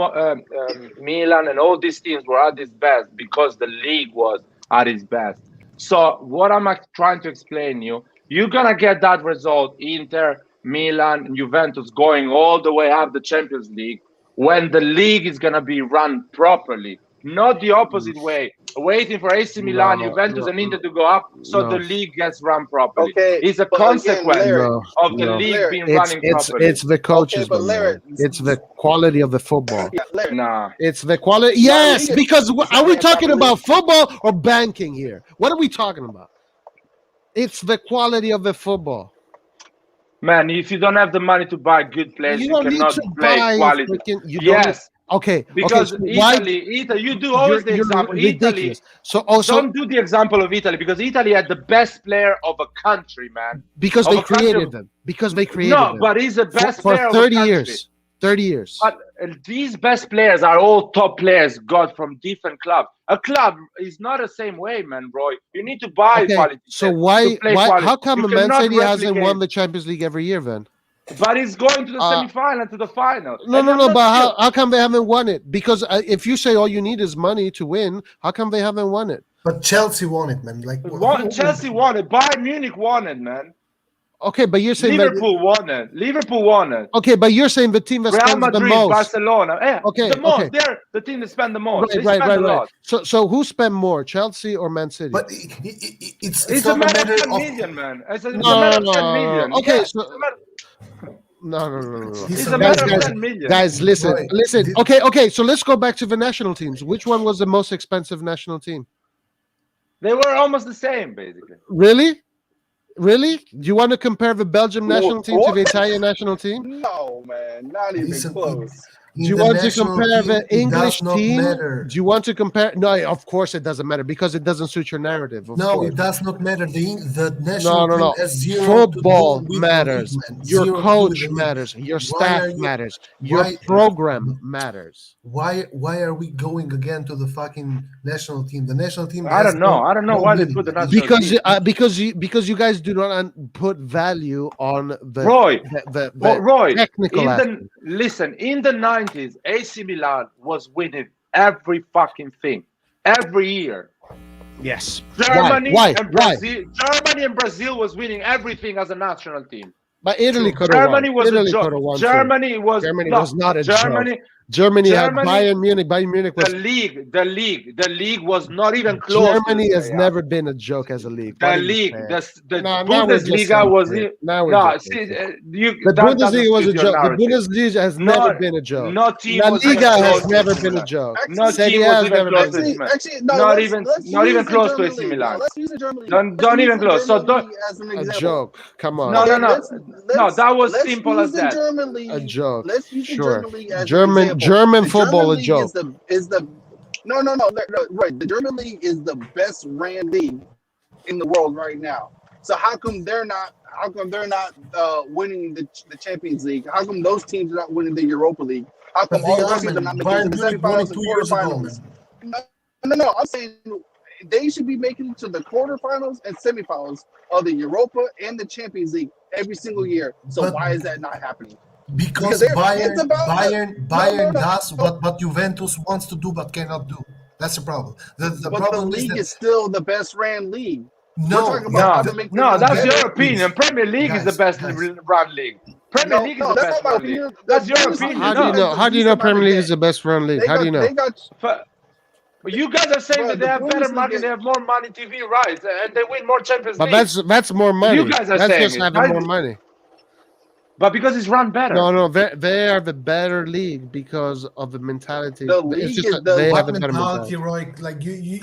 and all these teams were at its best because the league was at its best. So what I'm trying to explain you, you're gonna get that result, Inter, Milan, Juventus going all the way up the Champions League when the league is gonna be run properly, not the opposite way. Waiting for AC Milan, Juventus, and Inter to go up, so the league gets run properly. Okay, It's a but again, consequence Larry, of the league Larry, being It's running properly. it's the coaches, but my Larry- man. It's the quality of the football. Yeah, Larry. Nah. It's the quality. Yes, league because is are we ran talking properly. about football or banking here? What are we talking about? It's the quality of the football. Man, if you don't have the money to buy good players, You you don't need cannot to play buy quality. freaking. You don't Yes, okay. because okay, so why? Italy, you do always the You're example. ridiculous. Italy, So also don't do the example of Italy because Italy had the best player of a country, man. because of they a country created of- them. Because they created No, them. but he's the best for player 30 of a country. years. 30 years. But these best players are all top players got from different clubs. A club is not the same way, man, bro. You need to buy Okay, quality. so players why to play why quality. how come You Man cannot City hasn't replicate. won the Champions League every year then? But he's going to the Uh, semi-final, to the final. No, And no, I'm no. not But sure. how come they haven't won it? Because if you say all you need is money to win, how come they haven't won it? But Chelsea won it, man. Like Chelsea won it. Bayern Munich won it, man. Okay, but you're saying that, Liverpool won it. Liverpool won it. okay, but you're saying the team that Real spends the Madrid, most. Barcelona. Yeah, Okay, the most. okay. They're the team that spend the most. Right, They right, spend right, a right. lot. So who spent more, Chelsea or Man City? But it's It's a not a matter of matter 10 of million, man. It's a No, matter of no, 10 no, million. no. Okay, Yeah, so- it's a matter- No. it's Listen, a Guys, matter of guys, 10 million. Guys, listen, Right. listen. Okay. So let's go back to the national teams. Which one was the most expensive national team? They were almost the same, basically. Really? Really? Do you want to compare the Belgium national team to the What? Italian national team? No, man, not even Listen, close. Do you want to compare the English team? Matter. Do you want to compare? No, of course it doesn't matter because it doesn't suit your narrative. Of No, course. it does not matter. The national No. team has zero Football to do with matters. the league, man. Your Zero to do coach with the league. matters. Your Why staff are you- matters. Your why- program matters. Why are we going again to the fucking national team? The national team. I has don't know. no- I don't know no why they meaning, put the man. national Because you guys do not put value on the Roy, the Roy, technical aspect. listen, in the 90s, AC Milan was winning every fucking thing, every year. Yes. Germany Why? and Brazil. Germany and Brazil was winning everything as a national team. But Italy could have won. Germany was Italy a could have joke. won. too. Germany was Germany no, was not a Germany. joke. Germany had Germany- Bayern Munich. Bayern Munich was. The league was not even close. Germany to has Serie A. never been a joke as a league. The What are you league, saying? the Now we're just Bundesliga was saying it. Now we're no. just See, saying it. you The that doesn't Bundesliga was a suit your joke. The narrative. Bundesliga has No- never been a joke. No team La was even Liga has close never to been a Milan. joke. No Serie team A was has even never close been to a AC Milan. Actually, no. Not let's- even- let's not use even the close to German AC league. Milan. Let's use the German league. Don't Let's use even the close. So German don't- league as an A example. joke. Come on. No, no, no. Let's- No, that was let's simple use as the that. German league. A joke. Let's use the Sure. German league as German- an example. German The football German a league joke. Is the no. Right. The German league is the best ran league in the world right now. So how come they're not? How come they're not winning the Champions League? How come those teams are not winning the Europa League? How come But all they those are, teams are man. not making Bayern the Munich won it semifinals and 2 years ago, quarterfinals? man. No. I'm saying they should be making it to the quarterfinals and semifinals of the Europa and the Champions League every single year. So But- why is that not happening? Because Because Bayern, it's about Bayern no. does what Juventus wants to do but cannot do. That's the problem. The But the problem is league that is still the best ran league. no, talking about how No, to make no, things that's better. your opinion. Premier League is the Guys, best guys. run league. Premier League is the that's best not my run league. opinion. That's your Bundesliga opinion. How do you has know? the How do you least know amount of Premier League debt. is the best run league? They How do you know? They got But you guys are saying But that they the have better Bundesliga- money, they have more money TV rights, and they win more Champions But League. that's more money. You guys are That's saying just it. having more money. But because it's run better. No, they are the better league because of the mentality. The It's league just is that the- they have what a better mentality, mentality. Roy? Like you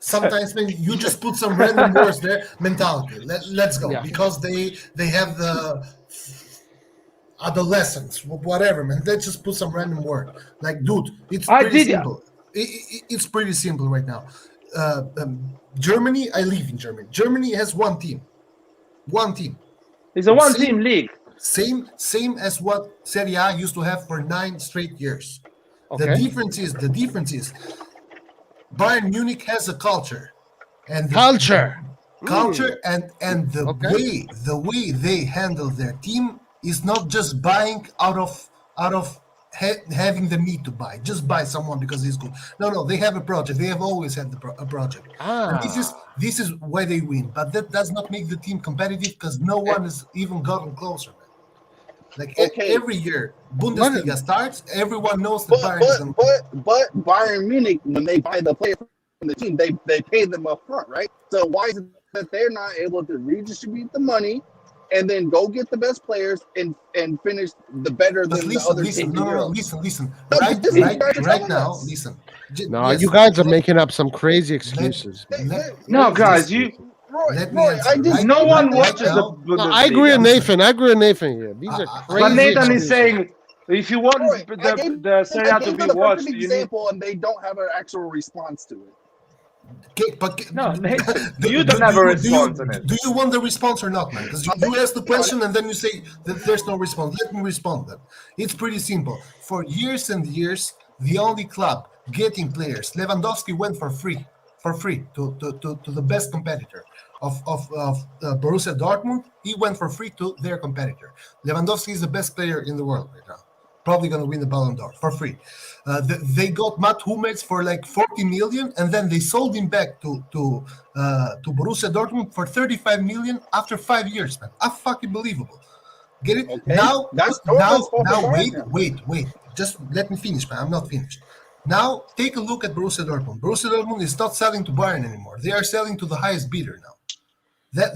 sometimes when you just put some random words there, mentality. Let's go Yeah. because they have the adolescents, whatever, man. Let's just put some random word. Like, dude, it's I pretty did- simple. It's pretty simple right now. Germany, I live in Germany. Germany has one team. It's a one-team league. Same as what Serie A used to have for 9 straight years. The Okay. difference is Bayern Munich has a culture. And the Culture. culture and the Okay. way they handle their team is not just buying out of having the need to buy, just buy someone because he's good. No, they have a project. They have always had a project. And this is why they win. But that does not make the team competitive because no one has even gotten closer. Man. Like Okay. every year, Bundesliga starts. Everyone knows that Bayern is going to. But Bayern Munich, when they buy the player from the team, they pay them up front, right? So why is it that they're not able to redistribute the money and then go get the best players and finish the better than the other Listen. teams? No. Listen. No, Right this is what you guys are right telling now. us. Listen. No, Yes, you guys are let- making up some crazy excuses. No, let- guys, you. Roy, Let me Roy, answer. I just Right- No one right watches the now- Bundesliga. No, I agree with Nathan here. These are crazy But Nathan is excuses. saying, if you want Roy, I gave the Serie A to them be the watched, perfect you need. example, and they don't have an actual response to it. No, Nathan, you don't have a response on it. Do you want the response or not, man? Because you ask the question and then you say that there's no response. Let me respond then. It's pretty simple. For years and years, the only club getting players, Lewandowski went for free to the best competitor of Borussia Dortmund. He went for free to their competitor. Lewandowski is the best player in the world right now. Probably going to win the Ballon d'Or for free. They got Matt Hummels for like 40 million, and then they sold him back to Borussia Dortmund for 35 million after 5 years, man. Fucking believable. Get it? Okay. Now, That's Dortmund's fault for buying him. wait. Just let me finish, man. I'm not finished. Now, take a look at Borussia Dortmund. Borussia Dortmund is not selling to Bayern anymore. They are selling to the highest bidder now.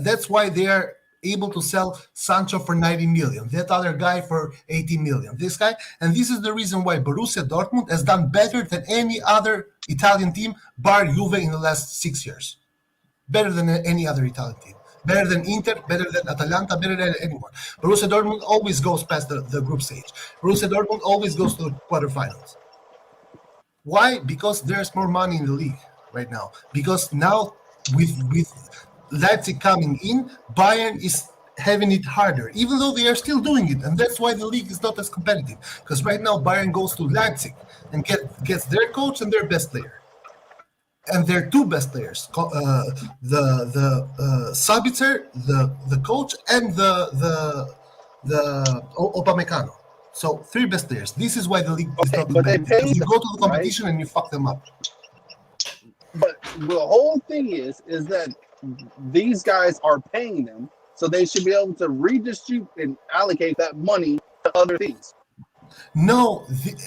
That's why they are able to sell Sancho for 90 million, that other guy for 80 million, this guy. And this is the reason why Borussia Dortmund has done better than any other Italian team, bar Juve, in the last 6 years. Better than any other Italian team. Better than Inter, better than Atalanta, better than anyone. Borussia Dortmund always goes past the group stage. Borussia Dortmund always goes to the quarterfinals. Why? Because there's more money in the league right now. Because now with Leipzig coming in, Bayern is having it harder, even though they are still doing it. And that's why the league is not as competitive. Because right now Bayern goes to Leipzig and gets their coach and their best player. And their two best players, the Sabitzer, the coach, and the Upamecano. So 3 best players. This is why the league is not but they competitive. pay Because you them, go to the right? competition and you fuck them up. But the whole thing is that these guys are paying them, so they should be able to redistribute and allocate that money to other things. No,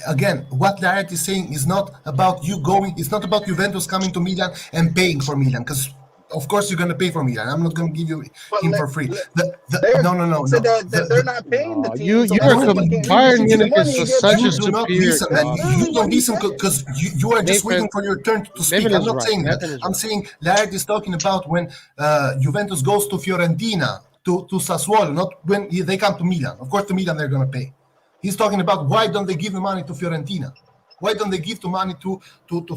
again, what Larry is saying is not about you going. It's not about Juventus coming to Milan and paying for Milan, because of course you're going to pay for Milan. I'm not going to give you him for free. No. Said that they're not paying the team. You so are the team can't Bayern redistribute the Munich money is and get such a paid. You do not superior listen. club. You don't listen because you are just Nathan- waiting for your turn to speak. Nathan I'm is not right. saying that. Nathan is I'm right. saying Larry is talking about when Juventus goes to Fiorentina, to Sassuolo, not when they come to Milan. Of course, to Milan they're going to pay. He's talking about why don't they give the money to Fiorentina? Why don't they give the money to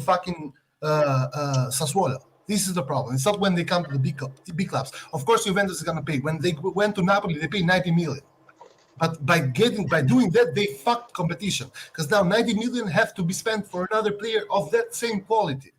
fucking Sassuolo? This is the problem. It's not when they come to the big clubs. Of course, Juventus is going to pay. When they went to Napoli, they paid 90 million. But by doing that, they fucked competition. Because now 90 million have to be spent for another player of that same quality.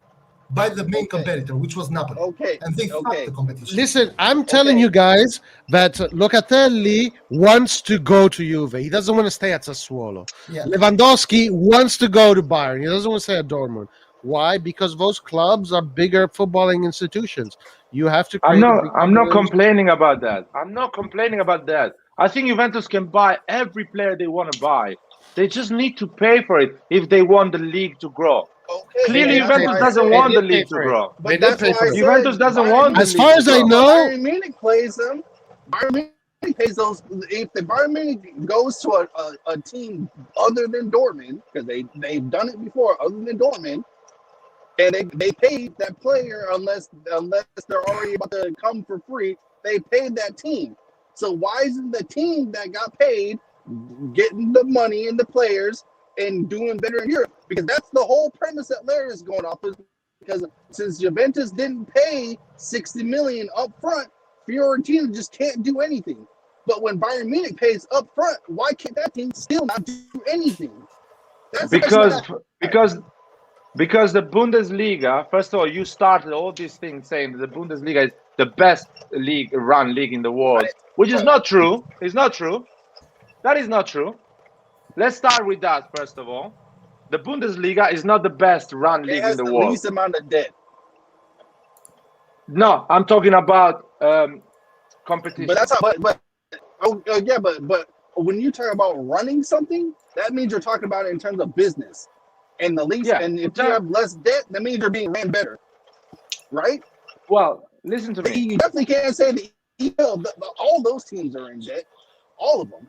by the main Okay. competitor, which was Napoli. Okay. And they fucked Okay. the competition. Listen, I'm telling you guys that Locatelli wants to go to Juve. He doesn't want to stay at Sassuolo. Yeah. Lewandowski wants to go to Bayern. He doesn't want to stay at Dortmund. Why? Because those clubs are bigger footballing institutions. You have to create. I'm not complaining about that. I'm not complaining about that. I think Juventus can buy every player they want to buy. They just need to pay for it if they want the league to grow. Okay. Clearly, and that's Juventus why I doesn't said- want the They did pay league to for it. grow. But They did that's pay why for I it. said Juventus doesn't Bayern want the As league far to as I grow. know, Bayern Munich plays them. Bayern Munich pays those. If the Bayern Munich goes to a team other than Dortmund, because they've done it before, other than Dortmund, and they paid that player unless they're already about to come for free, they paid that team. So why isn't the team that got paid getting the money and the players and doing better in Europe? Because that's the whole premise that Larry is going off of. Because since Juventus didn't pay 60 million up front, Fiorentina just can't do anything. But when Bayern Munich pays up front, why can't that team still not do anything? That's Because the Bundesliga, first of all, you started all these things saying that the Bundesliga is the best league in the world, which is not true. It's not true. That is not true. Let's start with that first of all. The Bundesliga is not the best run it league has in the the world. least amount of debt. No, I'm talking about competition. But that's how. But when you talk about running something, that means you're talking about it in terms of business, and the least. Yeah, And if you have less debt, that means you're being ran better, right? Well, listen to me. You definitely can't say the EPL. All those teams are in debt, all of them.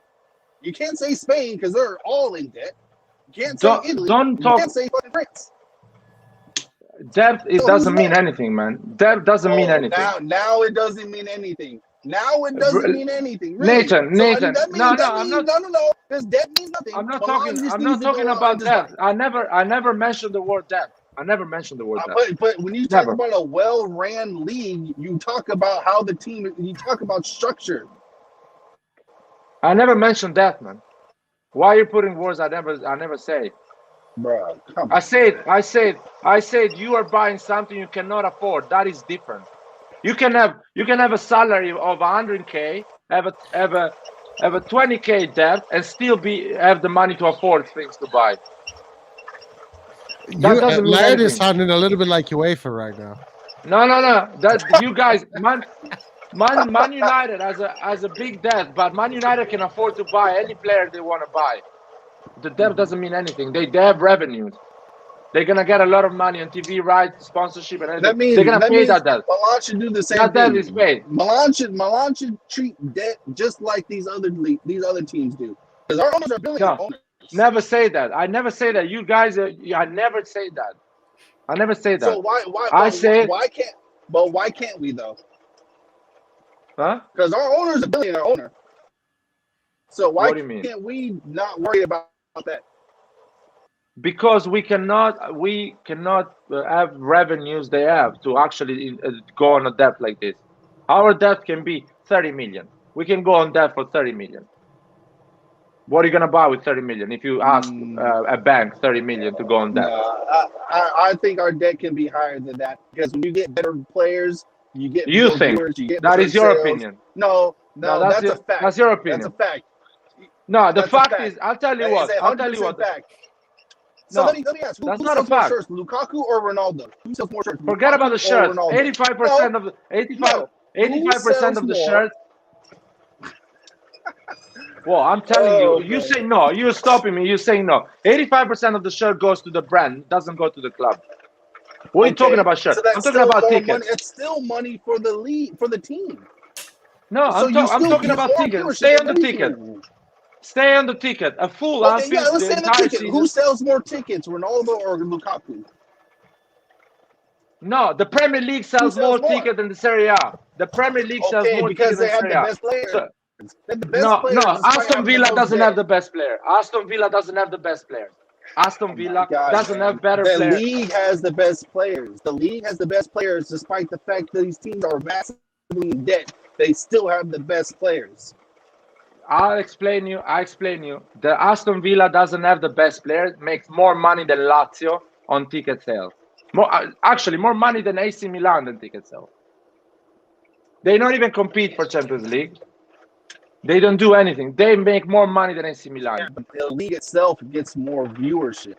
You can't say Spain because they're all in debt. You can't say Italy. You can't say fucking France. Debt, it doesn't mean anything, man. Debt doesn't mean anything. Now it doesn't mean anything. Now it doesn't mean anything. Really. Nathan, No. Because debt means nothing. I'm not talking about debt. I never mentioned the word debt. I never mentioned the word debt. But when you talk about a well-ran league, you talk about how the team. You talk about structure. I never mentioned that, man. Why are you putting words I never say? Bro, come on. I said you are buying something you cannot afford. That is different. You can have a salary of 100K, have a 20K debt, and still have the money to afford things to buy. That doesn't mean Laird anything. is sounding a little bit like UEFA right now. No. That you guys, Man United has a big debt, but Man United can afford to buy any player they want to buy. The debt doesn't mean anything. They have revenues. They're gonna get a lot of money on TV rights, sponsorship, and everything. They're gonna pay that debt. Milan should do the same That thing. debt is paid. Milan should treat debt just like these other teams do. Because our owners are billionaire owners. Never say that. I never say that. You guys, I never say that. I never say that. So why can't we though? Huh? Because our owner is a billionaire owner. So why What do you mean? can't we not worry about that? Because we cannot have revenues they have to actually go on a debt like this. Our debt can be 30 million. We can go on debt for 30 million. What are you gonna buy with 30 million if you ask a bank 30 million to go on debt? I think our debt can be higher than that because when you get better players, you get You more think viewers, you get that more is your sales. opinion? No, that's a fact. That's your opinion. That's a fact. No, the That's a fact fact. is, I'll tell you That what. is I'll tell you 100% what. fact. So No, let me ask, that's who not a sells more fact. shirts, Lukaku or Ronaldo? Who sells more shirts? Forget Lukaku about the or shirts. Ronaldo? 85% of the 85% of the shirts. Well, I'm telling you, you say no. You're stopping me. You're saying no. 85% of the shirt goes to the brand, doesn't go to the club. What are you talking about shirts? So that's I'm talking about more tickets. money. It's still money for the league, for the team. No, So I'm you still talking get about more tickets. viewership Stay and on the ticket. everything. Stay on the ticket. A full Okay, outfit yeah, let's the say the entire ticket. season. Who sells more tickets, Ronaldo or Lukaku? No, the Premier League sells more tickets than the Serie A. The Premier League sells more because tickets they than have Serie the A. best players. So, The best players no. despite Aston having Villa the most doesn't debt. have the best player. Aston Villa doesn't have the best players. Aston Villa doesn't have better the players. league has the best players. The league has the best players, despite the fact that these teams are massively in debt. They still have the best players. I'll explain you. The Aston Villa doesn't have the best players. Makes more money than Lazio on ticket sales. Actually, more money than AC Milan than ticket sell. They don't even compete for Champions League. They don't do anything. They make more money than AC Milan. But the league itself gets more viewership.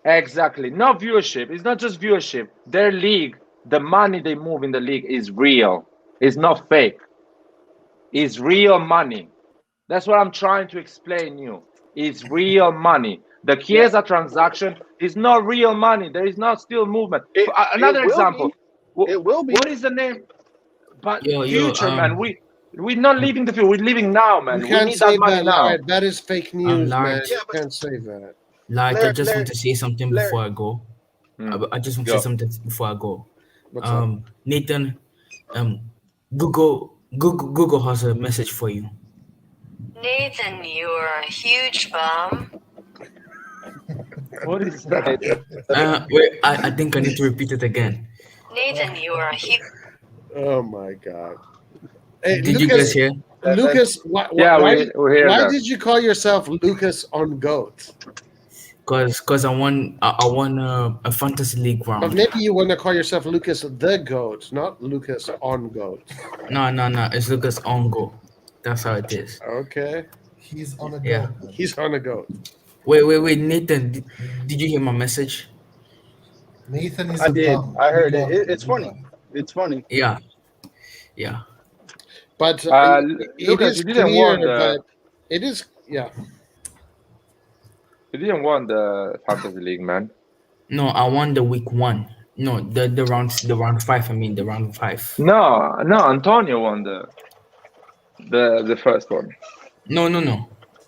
Exactly. No viewership. It's not just viewership. Their league, the money they move in the league is real. It's not fake. It's real money. That's what I'm trying to explain you. It's real money. The Chiesa transaction is not real money. There is not still movement. Another example. It will be. What is the name? But Yo, future, man. We're not leaving the field. We're living now, man. You We can't need say that money that, now. Larry. That is fake news, man. Larry. You can't say that. Like, I Larry- just want to say something Larry- before I go. I just want to Go. say something before I go. What's up? Nathan, Google has a message for you. Nathan, you are a huge bum. What is that? Wait, I think I need to repeat it again. Nathan, you are a huge. Oh my God. Hey, Did you guys hear? Lucas, why we hear that. did you call yourself Lucas on GOAT? Cause I won a fantasy league But round. maybe you want to call yourself Lucas the GOAT, not Lucas on GOAT. No, it's Lucas on go. That's how it is. Okay. He's on a Yeah. go. He's on a GOAT. Wait, Nathan, did you hear my message? Nathan is I a did. bum. I heard We it. love It's him. We funny. love him. It's funny. Yeah. But it Lucas, is you didn't clear want the. that it is, yeah. You didn't want the fantasy league, man. No, I won the week 1. No, the round 5. I mean the round 5. No, Antonio won the first one. No.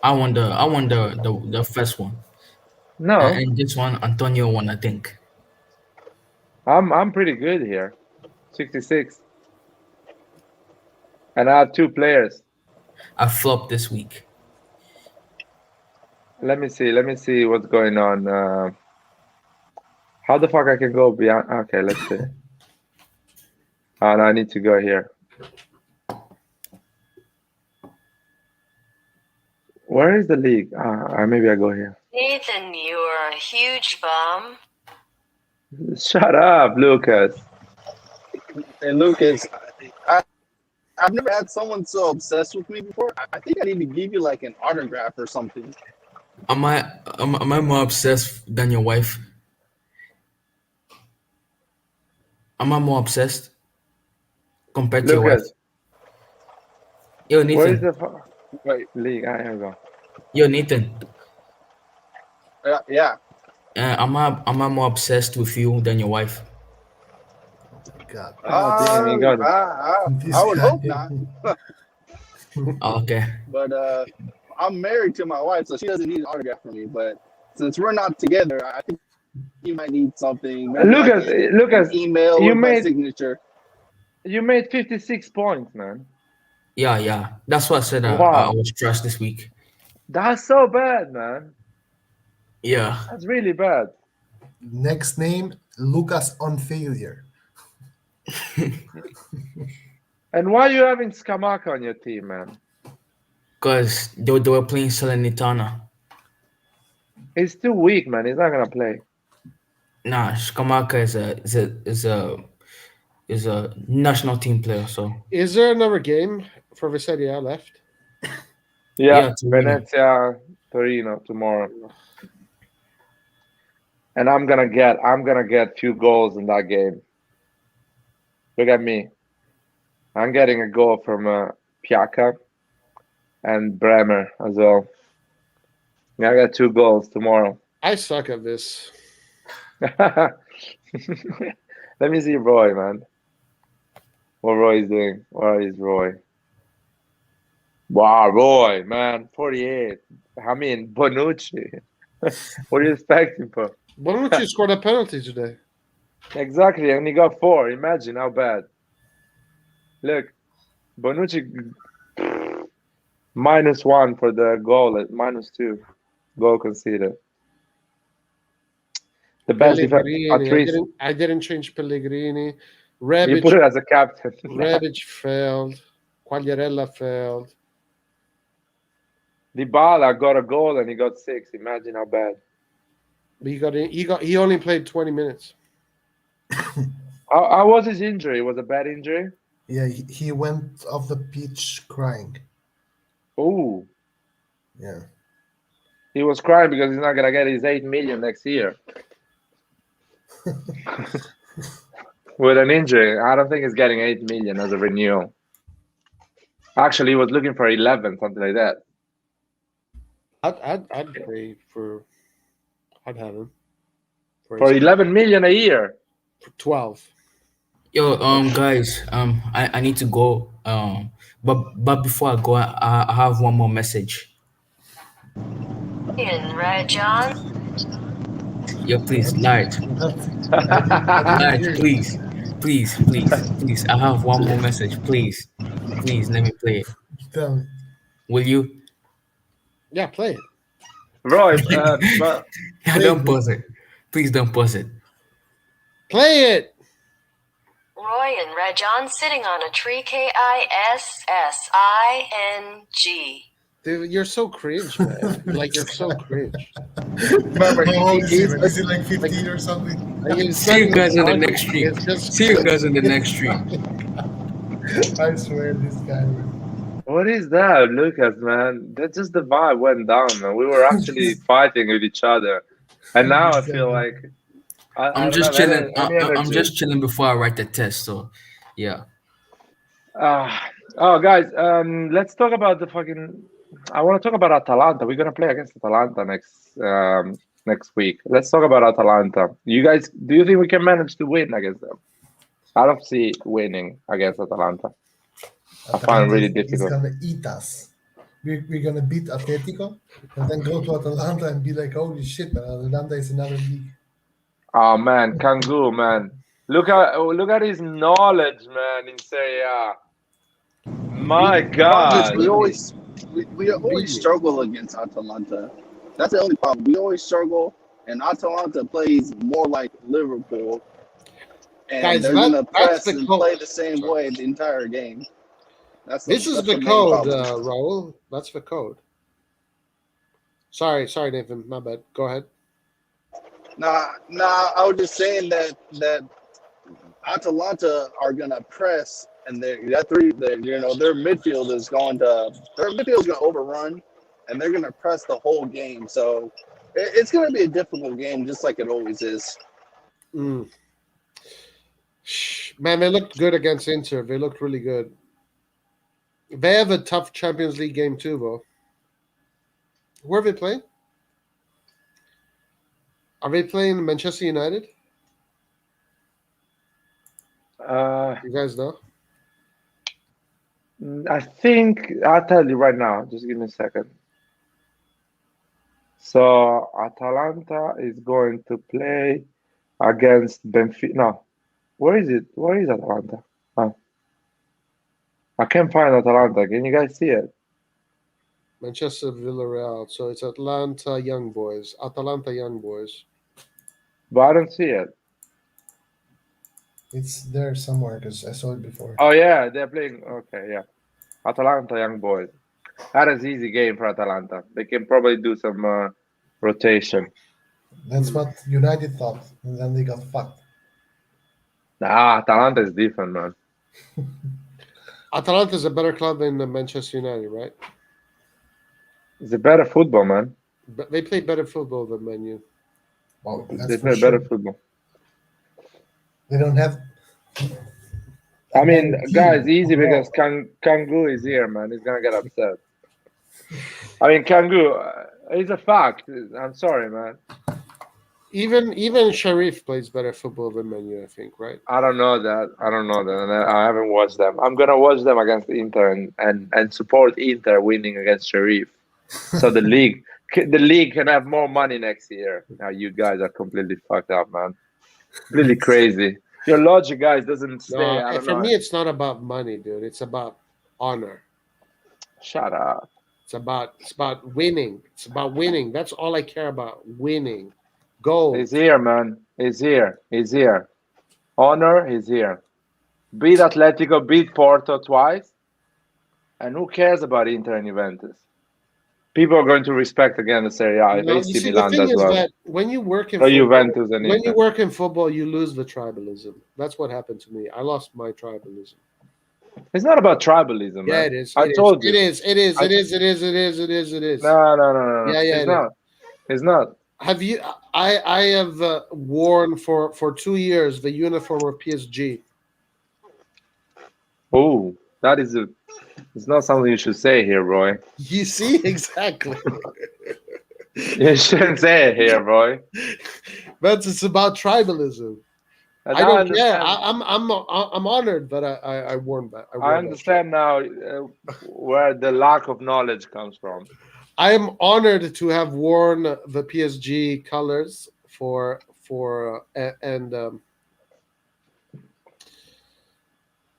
I won the first one. No, And this one Antonio won, I think. I'm pretty good here. 66. And I have 2 players. I flopped this week. Let me see what's going on. How the fuck I can go beyond? Okay, let's see. Oh, no, I need to go here. Where is the league? Maybe I go here. Nathan, you are a huge bum. Shut up, Lucas. And Lucas, I've never had someone so obsessed with me before. I think I need to give you like an autograph or something. Am I more obsessed than your wife? Am I more obsessed compared to your wife? Lucas, Yo, where is Nathan. wait, league? Here we go. Yo, Nathan. Yeah. Am I more obsessed with you than your wife? God. Oh, damn, you got it. I would hope not. Oh, okay. But I'm married to my wife, so she doesn't need an autograph from me. But since we're not together, I think you might need something. Maybe Lucas, an email you with my made- signature. You made 56 points, man. Yeah. That's what I said. Wow. I was stressed this week. That's so bad, man. Yeah. That's really bad. Next name, Lucas on failure. And why are you having Skamaka on your team, man? Because they were playing Salernitana. He's too weak, man. He's not gonna play. Nah, Skamaka is a national team player. So Is there another game for the Serie A left? Yeah, Torino. Venezia, Torino tomorrow. And I'm gonna get few goals in that game. Look at me. I'm getting a goal from Piaka and Bremer as well. I got 2 goals tomorrow. I suck at this. Let me see Roy, man. What Roy is doing. Where is Roy? Wow, Roy, man. 48. I mean, Bonucci. What are you expecting for? Bonucci scored a penalty today. Exactly, and he got 4. Imagine how bad. Look, Bonucci -1 for the goal, -2 goal conceded. The best defense. Pellegrini. I didn't change Pellegrini. You put it as a captain. Rebic failed. Quagliarella failed. Dybala got a goal and he got 6. Imagine how bad. He only played 20 minutes. How was his injury? Was it a bad injury? Yeah, he went off the pitch crying. Oh, Yeah. he was crying because he's not gonna get his 8 million next year with an injury. I don't think he's getting 8 million as a renewal. Actually, he was looking for 11, something like that. I'd pay for. I'd have him For 11 million a year. for 12. Yo, guys, I need to go. But before I go, I have one more message. Right, John? Yo, please, Light, please, please. I have one more message, please, let me play it. Tell me. Will you? Yeah, play it. Roy, but Don't pause it. Please don't pause it. Play it. Roy and Rajon sitting on a tree. KISSING. Dude, you're so cringe, man. Like you're so cringe. remember, How old is he? he's Man? Is he like 15 or something? Like, it's See you not guys even on the funny. next stream. It's just See you guys on the next stream. I swear, this guy. Man. What is that, Lucas, man? That's just the vibe went down, man. We were actually fighting with each other. And now I feel like I I'm don't just have chilling. any I'm energy. just chilling before I write the test. So, yeah. Oh, guys, let's talk about the fucking. I want to talk about Atalanta. We're gonna play against Atalanta next week. Let's talk about Atalanta. You guys, do you think we can manage to win against them? I don't see winning against Atalanta. I find it really He's difficult. gonna eat us. We're gonna beat Atletico and then go to Atalanta and be like, holy shit, man, Atalanta is another league. Oh man, Kangu, man. Look at his knowledge, man, in Serie A. My God. We always struggle against Atalanta. That's the only problem. We always struggle, and Atalanta plays more like Liverpool, and Guys, they're gonna that's press the and code. play the same way the entire game. This is the main code, problem. Raul. That's the code. Sorry, Nathan. My bad. Go ahead. Nah. I was just saying that Atalanta are gonna press, and their midfield is gonna overrun, and they're gonna press the whole game. So it's gonna be a difficult game, just like it always is. Man, they looked good against Inter. They looked really good. They have a tough Champions League game too, though. Where are they playing? Are they playing Manchester United? You guys know? I think I'll tell you right now. Just give me a second. So Atalanta is going to play against Benfica. No, where is it? Where is Atalanta? Oh. I can't find Atalanta. Can you guys see it? Manchester Villarreal. So it's Atlanta Young Boys. Atalanta Young Boys. But I don't see it. It's there somewhere because I saw it before. Oh yeah, they're playing. Okay, yeah. Atalanta Young Boys. That is easy game for Atalanta. They can probably do some rotation. That's what United thought, and then they got fucked. Nah, Atalanta is different, man. Atalanta is a better club than Manchester United, right? It's a better football, man. But they play better football than Man U. Well, that's They for play sure. better football. They don't have. I mean, better team guys, easy overall. because Kangu is here, man. He's gonna get upset. I mean, Kangu is a fact. I'm sorry, man. Even Sharif plays better football than Man U, I think, right? I don't know that. And I haven't watched them. I'm gonna watch them against Inter and support Inter winning against Sharif. So the league can have more money next year. Now you guys are completely fucked up, man. Completely crazy. Your logic, guys, doesn't stay. I don't For know. me, it's not about money, dude. It's about honor. Shut up. It's about winning. It's about winning. That's all I care about. Winning. Gold. He's here, man. He's here. Honor is here. Beat Atletico, beat Porto twice. And who cares about Inter and Juventus? people are going to respect again the Serie A if No, you AC see, the Milan thing does is well. that when you work in Or football, Juventus and when you Inter. work in football, you lose the tribalism. That's what happened to me. I lost my tribalism. It's not about tribalism, Yeah, man. it is. I It is. told It you. is. It is. I- It is. It is. It is. It is. It is. No. Yeah, yeah, It's it is. not. It's not. Have you? I have worn for 2 years the uniform of PSG. Oh, that is a. It's not something you should say here, Roy. You see exactly. You shouldn't say it here, Roy. But it's about tribalism. And I now don't care. understand. I'm honored that I worn that. I understand now where the lack of knowledge comes from. I am honored to have worn the PSG colors and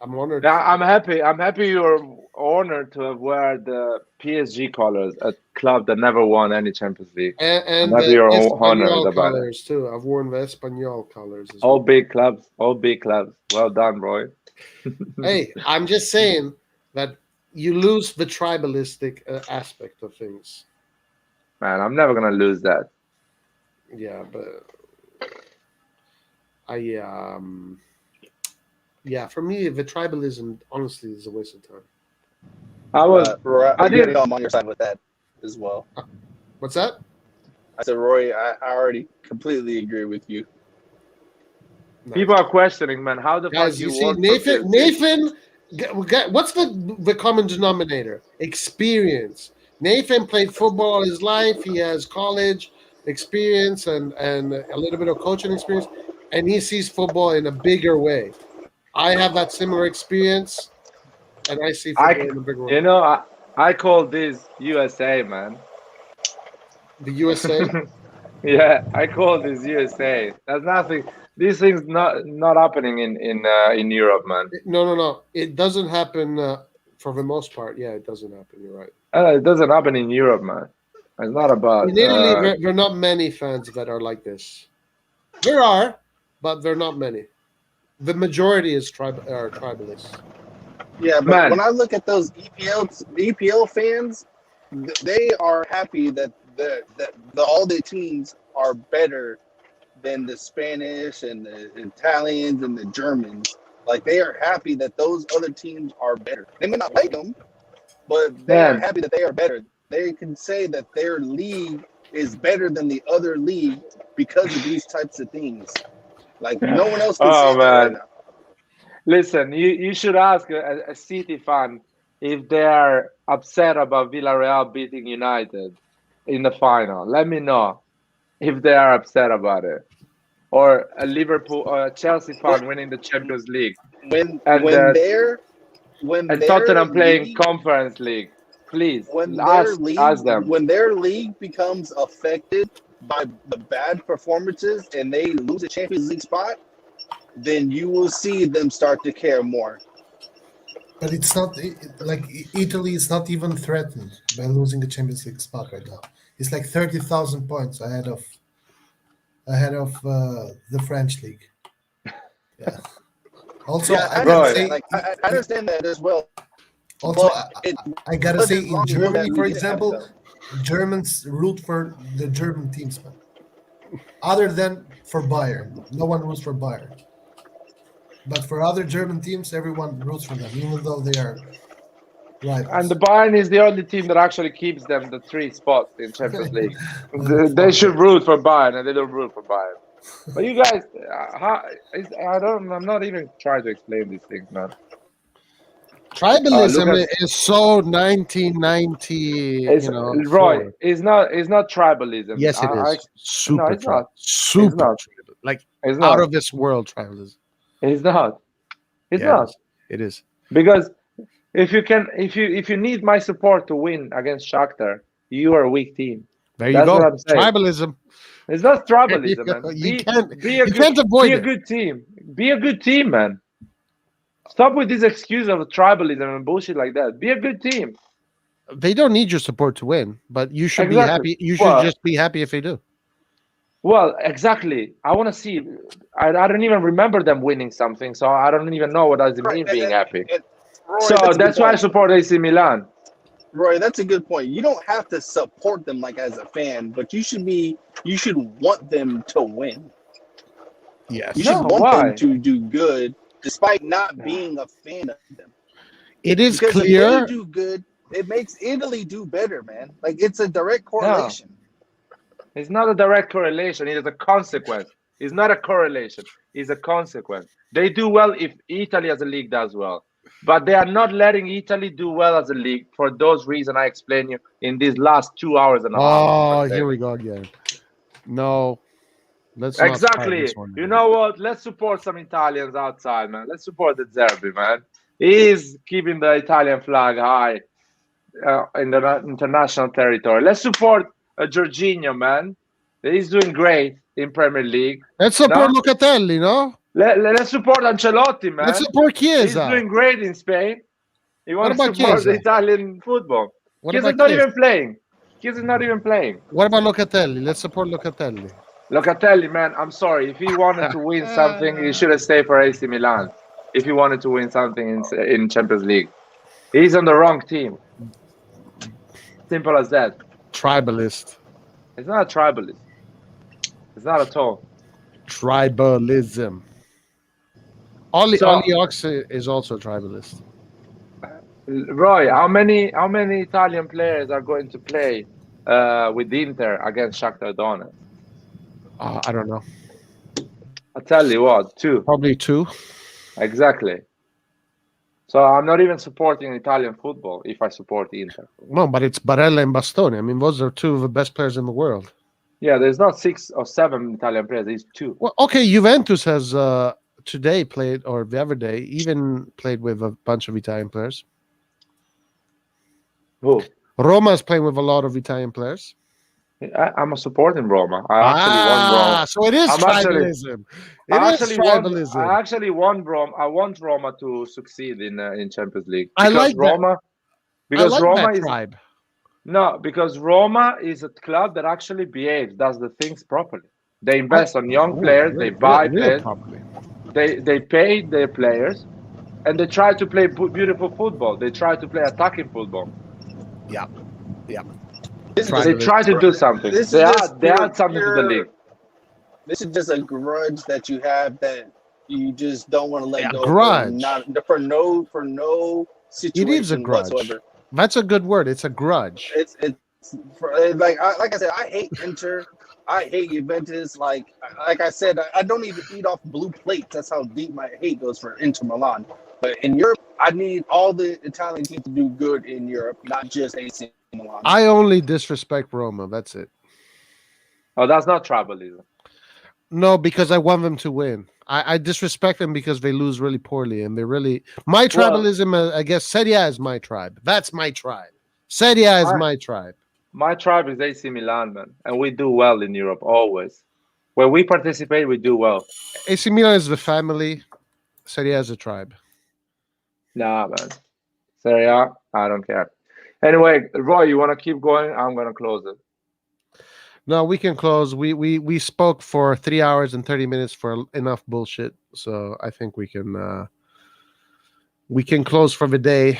I'm honored. Yeah, I'm happy. I'm happy you're honored to have wear the PSG colors, a club that never won any Champions League. And I'm happy the you're honored Espanol about it. colors too. I've worn the Espanol colors as All well. big clubs. All big clubs. Well done, Roy. Hey, I'm just saying that you lose the tribalistic aspect of things. Man, I'm never gonna lose that. Yeah, but for me, the tribalism honestly is a waste of time. Roy, I didn't. I'm on your side with that as well. What's that? I said, Roy, I already completely agree with you. No. People are questioning, man. How the Guys, fuck you you see, work for Nathan. PSG? What's the common denominator? Experience. Nathan played football all his life. He has college experience and a little bit of coaching experience, and he sees football in a bigger way. I have that similar experience, and I see football in a bigger way. You know, I call this USA, man. The USA. Yeah, I call this USA. There's nothing. These things not happening in Europe, man. No. It doesn't happen for the most part. Yeah, it doesn't happen. You're right. It doesn't happen in Europe, man. It's not about. In Italy, there are not many fans that are like this. There are, but they're not many. The majority is tribalists. Yeah, but Man. when I look at those EPL fans, they are happy that all the teams are better than the Spanish and the Italians and the Germans. Like, they are happy that those other teams are better. They may not like them, but they are happy that they are better. They can say that their league is better than the other league because of these types of things. Like, no one else can say that right now. Listen, you should ask a City fan if they are upset about Villarreal beating United in the final. Let me know if they are upset about it. Or a Liverpool or a Chelsea fan winning the Champions League. When Tottenham playing Conference League. Please ask them. When their league becomes affected by the bad performances and they lose a Champions League spot, then you will see them start to care more. But it's not like Italy is not even threatened by losing the Champions League spot right now. It's like 30,000 points ahead of the French league. Yeah. Also, I understand that as well. Also, I gotta say, in Germany, for example, Germans root for the German teams, man. Other than for Bayern, no one roots for Bayern. But for other German teams, everyone roots for them, even though they are rivals. And the Bayern is the only team that actually keeps them the 3 spots in Champions League. They should root for Bayern, and they don't root for Bayern. But you guys, I'm not even trying to explain these things, man. Tribalism is so 1990. Roy, it's not tribalism. Yes, it is. Super. No, it's not. Super. It's not. Like it's out not. of this world tribalism. It's not. It's not. It is. Because if you need my support to win against Shakhtar, you are a weak team. There you go. What I'm saying. Tribalism. It's not tribalism, man. You can't avoid it. Be a good team. Be a good team, man. Stop with this excuse of tribalism and bullshit like that. Be a good team. They don't need your support to win, but you should be happy. You should just be happy if they do. Well, exactly. I want to see. I don't even remember them winning something, so I don't even know what does it mean being happy. Roy, So that's why I support AC Milan. Roy, that's a good point. You don't have to support them like as a fan, but you should want them to win. Yes. You No, should want them why? to do good despite not being a fan of them. It is Because if they clear. do good, it makes Italy do better, man. Like it's a direct No, correlation. it's not a direct correlation. It is a consequence. It's not a correlation. It's a consequence. They do well if Italy as a league does well. But they are not letting Italy do well as a league for those reasons I explained you in these last 2 hours and a half. Oh, let's say. here we go again. No, let's not start Exactly. this one. You know what? Let's support some Italians outside, man. Let's support the Zerbi, man. He's keeping the Italian flag high in the international territory. Let's support Jorginho, man. He's doing great in Premier League. Let's support No? Locatelli, no? Let's support Ancelotti, man. Let's support He's Chiesa. doing great in Spain. He What wants to about support the Chiesa? Italian football. What Chiesa's about not Chiesa? even playing. Chiesa's not even playing. What about Locatelli? Let's support Locatelli. Locatelli, man, I'm sorry. If he wanted to win something, he should have stayed for AC Milan. If he wanted to win something in Champions League. He's on the wrong team. Simple as that. Tribalist. It's not a tribalist. It's not at all. Tribalism. Oli So- Ox is also a tribalist. Roy, how many Italian players are going to play with Inter against Shakhtar Donetsk? I don't know. I tell you what, 2. Probably 2. Exactly. So I'm not even supporting Italian football if I support Inter. No, but it's Barella and Bastoni. I mean, those are 2 of the best players in the world. Yeah, there's not 6 or 7 Italian players. It's 2. Well, okay, Juventus has today played, or the other day, even played with a bunch of Italian players. Who? Roma is playing with a lot of Italian players. I'm supporting Roma. I actually want Roma. So it is I'm actually- tribalism. I It is actually want. tribalism. I actually want Roma. I want Roma to succeed in Champions League. I Because like that. Roma. Because I like Roma that is tribe. no. Because Roma is a club that actually behaves, does the things properly. They invest on young players. They buy players. Properly. They pay their players, and they try to play beautiful football. They try to play attacking football. Yeah. This Right. They is, try to do something. This is They just add something to the pure- league. this is just a grudge that you have that you just don't want to let Yeah, go. grudge. For no situation It is a grudge. whatsoever. That's a good word. It's a grudge. It's like I said, I hate Inter. I hate Juventus. Like I said, I don't even eat off blue plates. That's how deep my hate goes for Inter Milan. But in Europe, I need all the Italian teams to do good in Europe, not just AC Milan. I only disrespect Roma. That's it. Oh, that's not tribalism. No, because I want them to win. I disrespect them because they lose really poorly, and they really. My tribalism, I guess, Serie A is my tribe. That's my tribe. Serie A is my tribe. My tribe is AC Milan, man, and we do well in Europe always. When we participate, we do well. AC Milan is the family. Serie A is a tribe. Nah, man. Serie A, I don't care. Anyway, Roy, you want to keep going? I'm gonna close it. No, we can close. We spoke for 3 hours and 30 minutes for enough bullshit. So I think we can close for the day.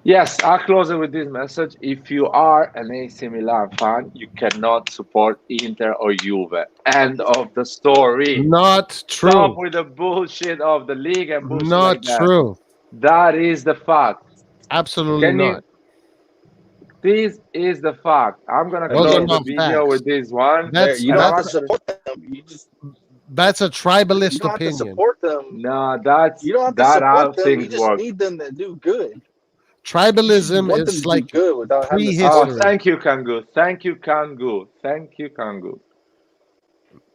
Yes, I'll close it with this message. If you are an AC Milan fan, you cannot support Inter or Juve. End of the story. Not true. Stop with the bullshit of the league and bullshit Not like that. true. That is the fact. Absolutely Can you- not. This is the fact. I'm gonna Those close are the not video facts. with this one. That's you don't have to that's, support them. that's a You tribalist don't have to opinion. support them. No, that's You don't have to that how support them. You things just work. need them to do good. You Tribalism want them is to like do good without having to prehistory. Oh, support. thank you, Kangu. Thank you, Kangu. Thank you, Kangu.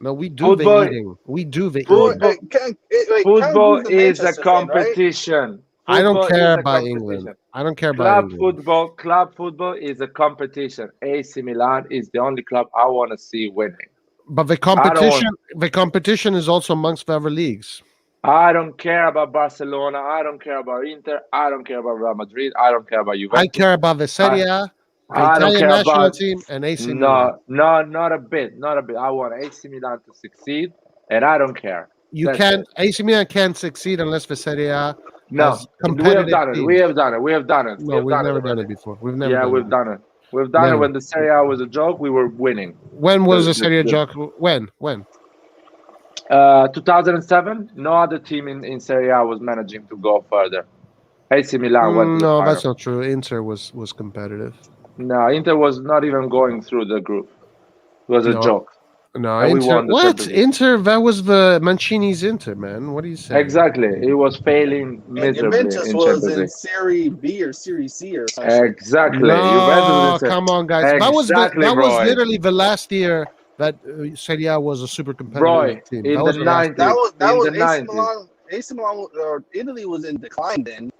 no, we do Football- the eating. We do the Football- eating. Football Kangu's a is a Manchester fan, right? competition. I don't Football care is a about competition. England. I don't care about England. Club football is a competition. AC Milan is the only club I want to see winning. But the competition is also amongst the other leagues. I don't care about Barcelona. I don't care about Inter. I don't care about Real Madrid. I don't care about Juventus. I care about the Serie A, the I don't Italian care national about team, and AC Milan. No, not a bit. Not a bit. I want AC Milan to succeed, and I don't care. You That's can't. it. AC Milan can't succeed unless the Serie A No, as we have competitive done it. teams. We have done it. We have done it. No, we've never done already. it before. We've never Yeah, done we've it. done it. We've done it Never. when the Serie A was a joke. We were winning. When was The- the Serie A the- joke? When? 2007. No other team in Serie A was managing to go further. AC Milan went to the No, final. that's not true. Inter was competitive. No, Inter was not even going through the group. It was a No. joke. No, And we Inter. won the What? Champions League. Inter? That was the Mancini's Inter, man. What are you saying? Exactly. It was failing And miserably Juventus in was Champions in League. Serie B or Serie C or something. Exactly. Juventus No, was in come on, guys. That was Exactly, that was Roy. literally the last year that Serie A was a super competitive Roy, team. in That the was the last 90s. That was in the AC 90s. Milan. AC Milan or Italy was in decline then.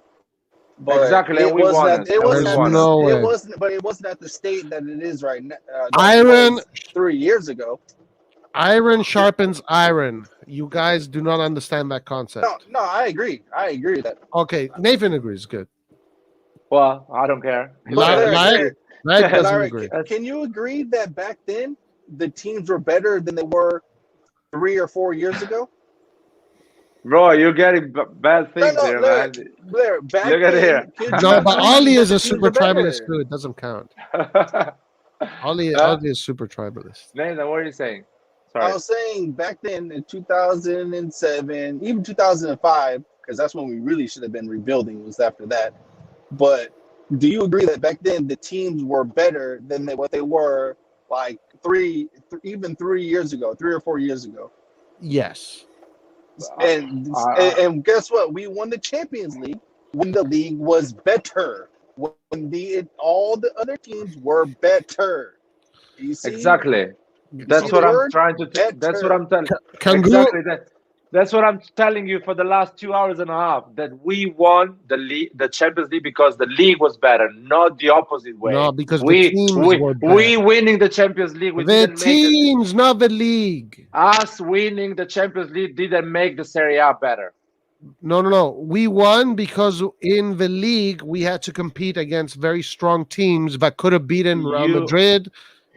But Exactly, and it we wasn't won at, it. it And we wasn't at won the, no way. it wasn't but it wasn't at the state that it is right now. Iron 3 years ago. Iron sharpens iron. You guys do not understand that concept. No, I agree. I agree with that. Okay, Nathan agrees. Good. Well, I don't care. Like But doesn't Larry, agree. can you agree that back then the teams were better than they were 3 or 4 years ago? Roy, you're getting bad things here, Larry, man. Larry, back Look at then, here. could No, you but agree Oli that is the a teams super were better? tribalist too. It doesn't count. Oli is super tribalist. Nathan, what are you saying? I Sorry. was saying back then in 2007, even 2005, because that's when we really should have been rebuilding, was after that. But do you agree that back then the teams were better than what they were like even 3 years ago, 3 or 4 years ago? Yes. And guess what? We won the Champions League when the league was better. When all the other teams were better. You see? Exactly. That's see what the I'm word? trying to. That's what I'm telling. Kangaroo. Exactly that. That's what I'm telling you for the last 2 hours and a half. That we won the league, the Champions League, because the league was better, not the opposite way. No, because the we teams we were better. we winning the Champions League. We The didn't make it. teams, not the league. Us winning the Champions League didn't make the Serie A better. No. We won because in the league we had to compete against very strong teams that could have beaten Real Madrid,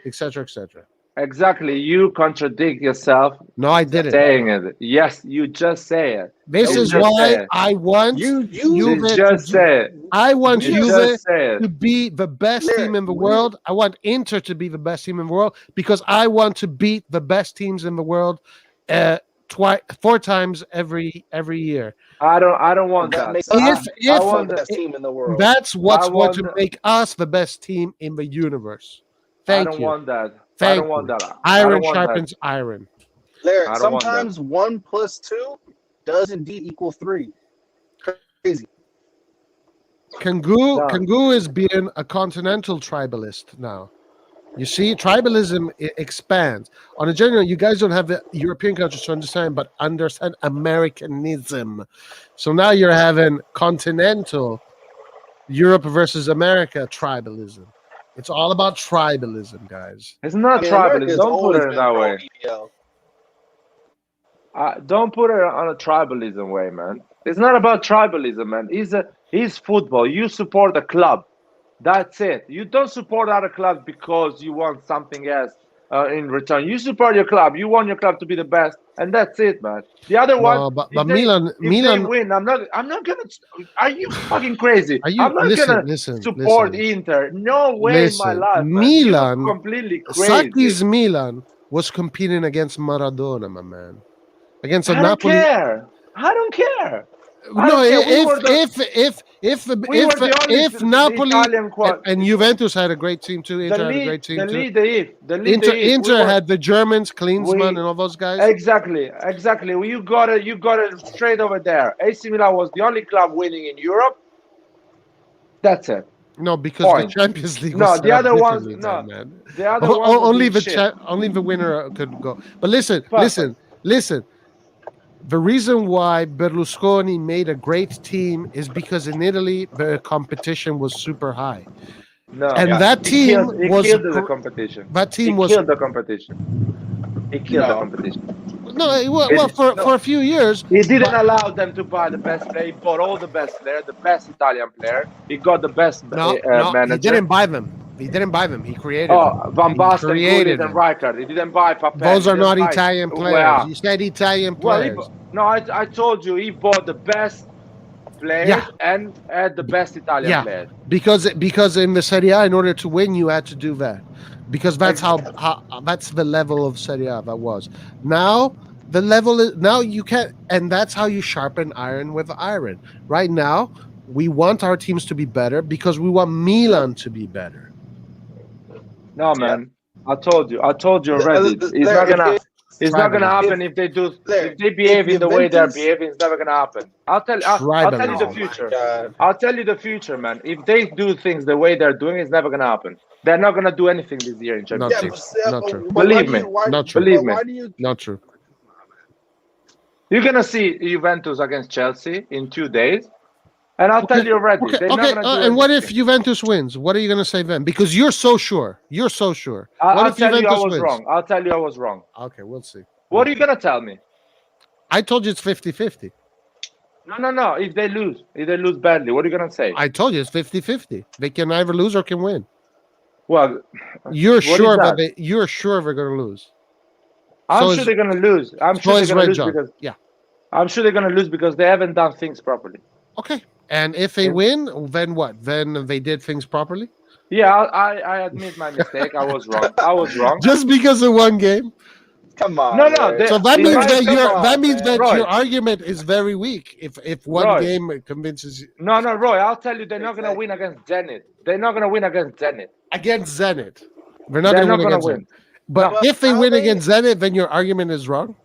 etc., etc. Exactly. You contradict yourself. No, I didn't. Saying it. Yes, you just say it. This You is just say why it. I want You Juve just say it. I want You Juve just say it. to be the best team in the world. I want Inter to be the best team in the world because I want to beat the best teams in the world 4 times every year. I don't want That that. makes I us want the best team in the world. That's what's I going want to the- make us the best team in the universe. I Thank don't you. want that. I Thank don't want you. that. I Iron don't want that. sharpens iron. Larry, I don't want that. sometimes 1 plus 2 does indeed equal 3. Crazy. Kangu is being a continental tribalist now. You see, tribalism expands. On a general, you guys don't have the European cultures to understand, but understand Americanism. So now you're having continental Europe versus America tribalism. It's all about tribalism, guys. It's not America's tribalism. Don't put always it been that pro way. EPL. Don't put it on a tribalism way, man. It's not about tribalism, man. It's football. You support a club. That's it. You don't support other clubs because you want something else in return. You support your club. You want your club to be the best, and that's it, man. The other one, but if Milan they win, I'm not gonna. Are you fucking crazy? Are you- I'm not gonna listen, support listen. Inter. No way in my Listen, life, man. Milan- You're completely crazy. Saki's Milan was competing against Maradona, my man. Against a I don't Napoli. care. I don't care. I No, don't care. We were if Napoli Italian quad. and Juventus had a great team too, Inter had a great team too. Inter had the Germans, Klinsmann, and all those guys. Exactly. Well, you got it straight over there. AC Milan was the only club winning in Europe. That's it. No, because Point. the Champions League. No, was the set up other ones. differently No, then, man. the other ones. Only the winner could go. But listen. The reason why Berlusconi made a great team is because in Italy the competition was super high. No, And that team he was killed the competition. That team He was killed the competition. He killed the competition. for a few years. He didn't allow them to buy the best player. He bought all the best players, the best Italian player. He got the best manager. He didn't buy them. He created them. Van Basten, created Gullit, and them. Rijkaard. He didn't buy Papin. Those are not buy Italian players. Well, You said Italian well, players. I told you he bought the best players and had the best Italian Yeah. players. Because in the Serie A, in order to win, you had to do that. Because that's how that's the level of Serie A that was. Now the level is now you can't, and that's how you sharpen iron with iron. Right now, we want our teams to be better because we want Milan to be better. No, man. I told you already. It's not gonna happen if they behave in the way they're behaving. It's never gonna happen. I'll tell you the Tribalism. future. I'll tell you the future, man. If they do things the way they're doing, it's never gonna happen. They're not gonna do anything this year in Not Champions true. League. Not true. Believe me. Not true. Believe me. Why do you? Not true. You're gonna see Juventus against Chelsea in 2 days, and I'll tell you already. Okay. They're not Okay. gonna do And what if anything. Juventus wins? What are you going to say then? Because you're so sure. You're so sure. What I'll if tell you I Juventus was wins? wrong. I'll tell you I was wrong. Okay, we'll see. What are you gonna tell me? I told you it's 50-50. No. If they lose badly, what are you gonna say? I told you it's 50-50. They can either lose or can win. Well, You're what sure is that that? you're sure they're going to lose. I'm So sure is- they're gonna lose. I'm So sure they're is gonna Red lose John. because Yeah. I'm sure they're gonna lose because they haven't done things properly. Okay. And if they win, then what? Then they did things properly? Yeah, I admit my mistake. I was wrong. I was wrong. Just because of one game? Come on. No, Larry. So that in means my- that come your on, that means man. that Roy. your argument is very weak. If one Roy. game convinces you No, Roy. I'll tell you, they're not gonna win against Zenit. They're not gonna win against Zenit. against Zenit, they're not They're going to not win gonna against win. Zenit. But No. if they How win they- against Zenit, then your argument is wrong.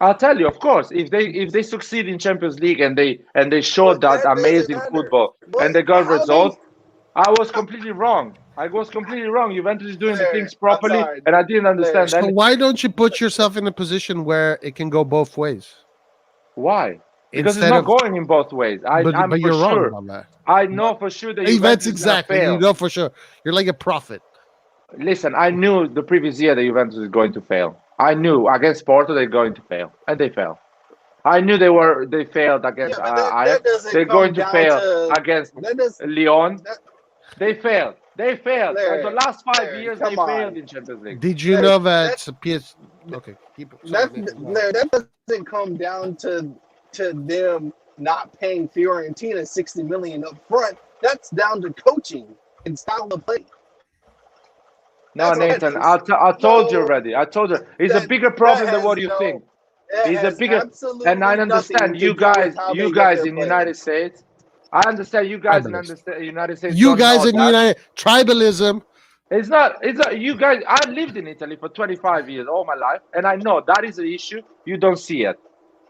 I'll tell you, of course, if they succeed in Champions League and they showed But that that doesn't amazing matter. football But and they got how they- results, I was completely wrong. Juventus is doing the Larry, things I'm properly, sorry. and I didn't understand So anything. why don't you put yourself in a position where it can go both ways? Why? Because Instead it's not of- going in both ways. I'm But for you're sure. wrong about that. I know for sure that Hey, Juventus that's is gonna exactly. fail. You know for sure. You're like a prophet. Listen, I knew the previous year that Juventus is going to fail. I knew against Porto they're going to fail, and they fell. I knew they failed against Yeah, but that Ajax. doesn't They're come going to down fail to- against That does. Lyon. That- They failed. They failed. Larry, For the last 5 Larry, years, come they on. failed in Champions League. Did you That- know that PS? Okay, keep it. Sorry, Larry, that doesn't come down to them not paying Fiorentina 60 million up front. That's down to coaching and style of play. No, That's what Nathan, it is. I told you No, already. I told you. It's a that- bigger that problem than has what you no- think. It It's a has bigger, absolutely and I nothing understand to you do with guys, how they you get guys their in the players. United States. I understand you guys in Tribalist. the United States. You don't guys know in the that. United tribalism. It's not. You guys. I lived in Italy for 25 years, all my life, and I know that is an issue. You don't see it.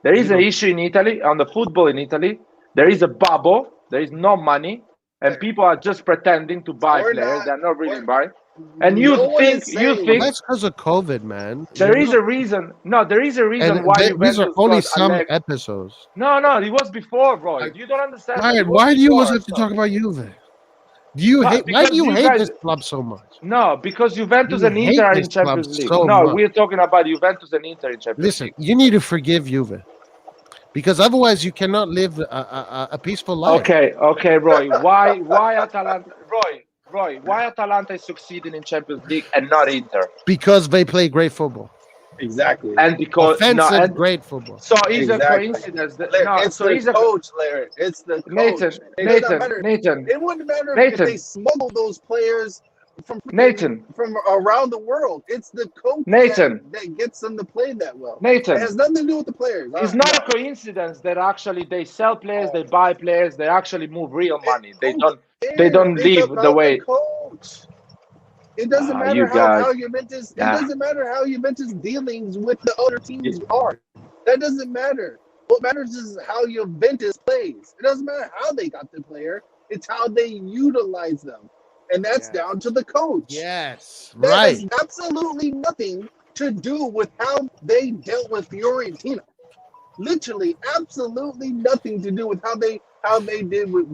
There is an issue in Italy on the football in Italy. There is a bubble. There is no money, and people are just pretending to buy We're players. not- They're not really we're- buying. And you No one think is you saying- think That's because of COVID, man. there is a reason. No, there is a reason And why these Juventus are only got some Allegri. episodes. No, it was before, Roy. You don't understand. that. It Ryan, was why do you before, always have to so- talk about Juve? Do you But hate? Why because do you you hate guys- this club so much? No, because Juventus You and hate Inter are in this club Champions League. so No, much. we're talking about Juventus and Inter in Champions Listen, League. you need to forgive Juve, because otherwise you cannot live a peaceful life. Okay, Roy. Why Atalanta? Roy, why Atalanta is succeeding in Champions League and not Inter? Because they play great football, Exactly. And because offensive, great football. so it's a Exactly. coincidence that Larry, it's so the it's a coach, Larry. It's the coach. Nathan, It doesn't matter. Nathan. It wouldn't matter if Nathan. they smuggle those players from Nathan. from around the world. It's the coach Nathan. that gets them to play that well. Nathan. It has nothing to do with the players. It's not a coincidence that actually they sell players, they buy players, they actually move real money. They don't It's leave about the way. coach. It doesn't Ah, matter you how guys. Juventus. Yeah. It doesn't matter how Juventus dealings with the other teams are. That doesn't matter. What matters is how Juventus plays. It doesn't matter how they got the player. It's how they utilize them, and that's down to the coach. Yes, That right. has absolutely nothing to do with how they dealt with Fiorentina. Literally, absolutely nothing to do with how they did with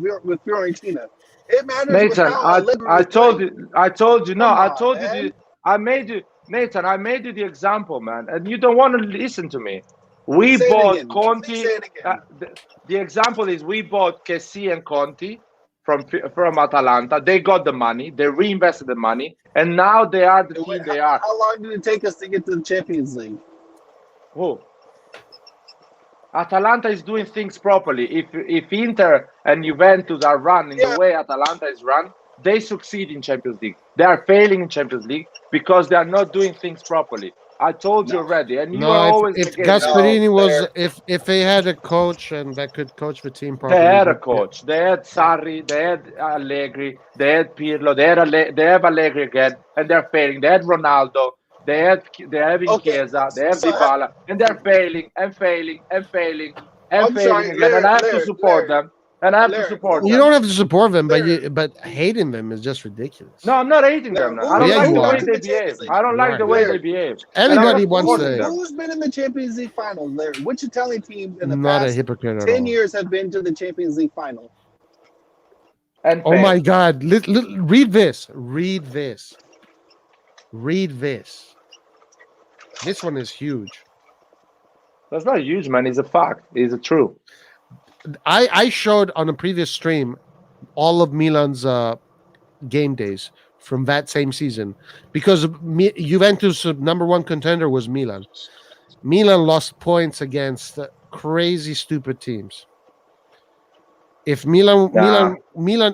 Fiorentina. It matters with Nathan, how Allegri I is told playing. you, I told you, no, Come I on, told man. you, I made you, Nathan, I made you the example, man, and you don't want to listen to me. We Say it bought again. Conti. Say it again. The example is we bought Kessie and Conti from Atalanta. They got the money, they reinvested the money, and now they are the team they are. How long did it take us to get to the Champions League? Who? Atalanta is doing things properly. If Inter and Juventus are running the way Atalanta is run, they succeed in Champions League. They are failing in Champions League because they are not doing things properly. I told you already, and you are No, always if against it. Gasperini was if they had a coach and that could coach the team They properly. had a coach. They had Sarri. They had Allegri. They had Pirlo. They have Allegri again, and they're failing. They had Ronaldo. They're having Chiesa. They have Dybala, and they're failing and failing and failing and I'm failing sorry, again. And I have to support them. And I have to Larry, support You them. don't have to support them, Larry. but hating them is just ridiculous. No, I'm not hating them. Larry, I don't Yeah, like you the are. way they behave. I don't like the way they behave. Everybody And I'm not wants supporting to. them. Who's been in the Champions League final, Larry? Which Italian team in the Not a past hypocrite at 10 all. years have been to the Champions League final? And Oh my failed. God! Read this. Read this. Read this. This one is huge. That's not huge, man. It's a fact. It's a truth. I showed on a previous stream all of Milan's game days from that same season because Juventus' number one contender was Milan. Milan lost points against crazy stupid teams. If Milan